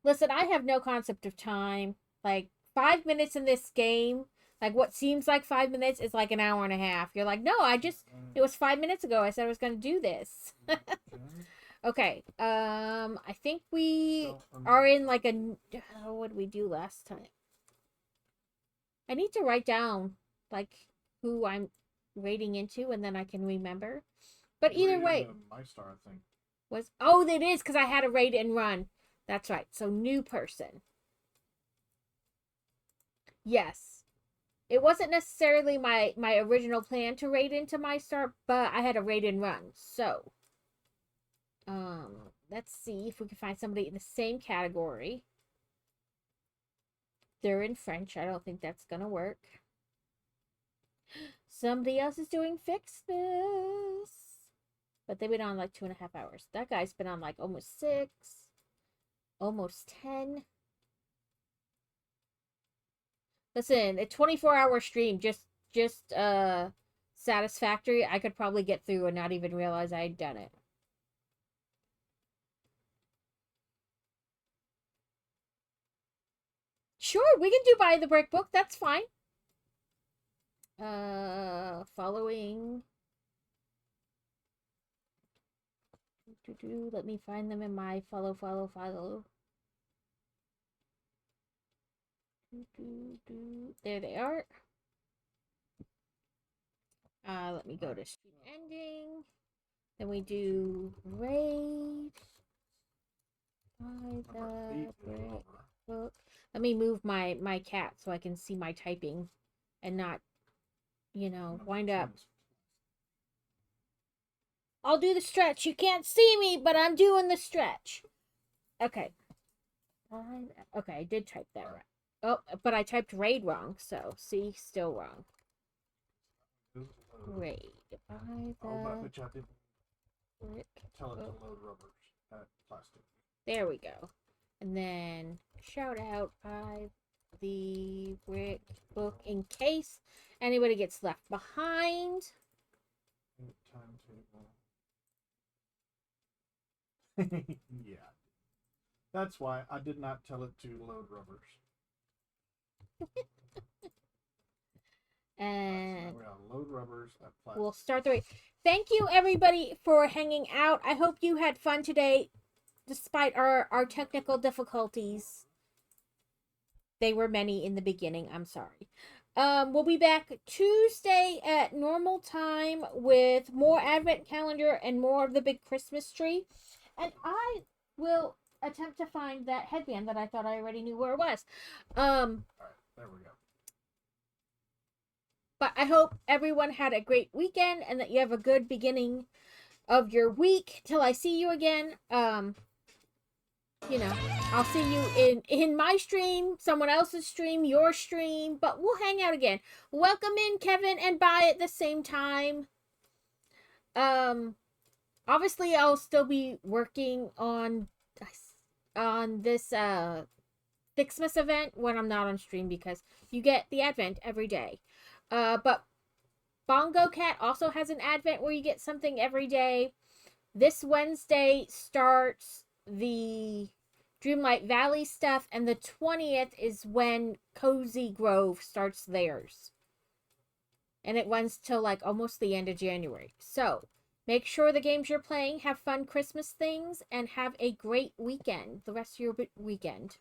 Listen, I have no concept of time. Like, 5 minutes in this game, like what seems like 5 minutes is like an hour and a half. You're like, no, it was 5 minutes ago. I said I was going to do this. Okay. I think we are in like a, what did we do last time? I need to write down like who I'm raiding into, and then I can remember. But either way, my star, I think. It is because I had a raid and run. That's right. So new person. Yes. It wasn't necessarily my original plan to raid into my star, but I had a raid and run. So let's see if we can find somebody in the same category. They're in French. I don't think that's gonna work. Somebody else is doing Fixness. But they've been on like 2.5 hours. That guy's been on like almost 6. Almost 10. Listen, a 24-hour stream, just Satisfactory, I could probably get through and not even realize I'd done it. Sure, we can do Buy the Brick Book. That's fine. Following. Let me find them in my follow. There they are. Let me go to stream ending. Then we do raid. Buy the brick book. Let me move my cat so I can see my typing and not, wind up. I'll do the stretch. You can't see me, but I'm doing the stretch. Okay. Okay, I did type that right. Oh, but I typed raid wrong, so see, still wrong. Raid. Buy the brick Tell it to book. load rubbers at plastic. There we go. And then shout out by the brick book in case anybody gets left behind. Timetable. Yeah. That's why I did not tell it to load rubbers. And so we got load rubbers at plastic. we'll start the raid. Thank you everybody for hanging out. I hope you had fun today despite our technical difficulties. They were many in the beginning. I'm sorry. We'll be back Tuesday at normal time with more Advent calendar and more of the big Christmas tree. And I will attempt to find that headband that I thought I already knew where it was. All right, there we go. But I hope everyone had a great weekend and that you have a good beginning of your week till I see you again. you know, I'll see you in my stream, someone else's stream, your stream, but we'll hang out again. Welcome in Kevin and Bye at the same time. Obviously I'll still be working on this Fixmas event when I'm not on stream because you get the advent every day. But Bongo Cat also has an advent where you get something every day. This Wednesday starts the Dreamlight Valley stuff, and the 20th is when Cozy Grove starts theirs. And it runs till like almost the end of January. So make sure the games you're playing have fun Christmas things and have a great weekend, the rest of your weekend.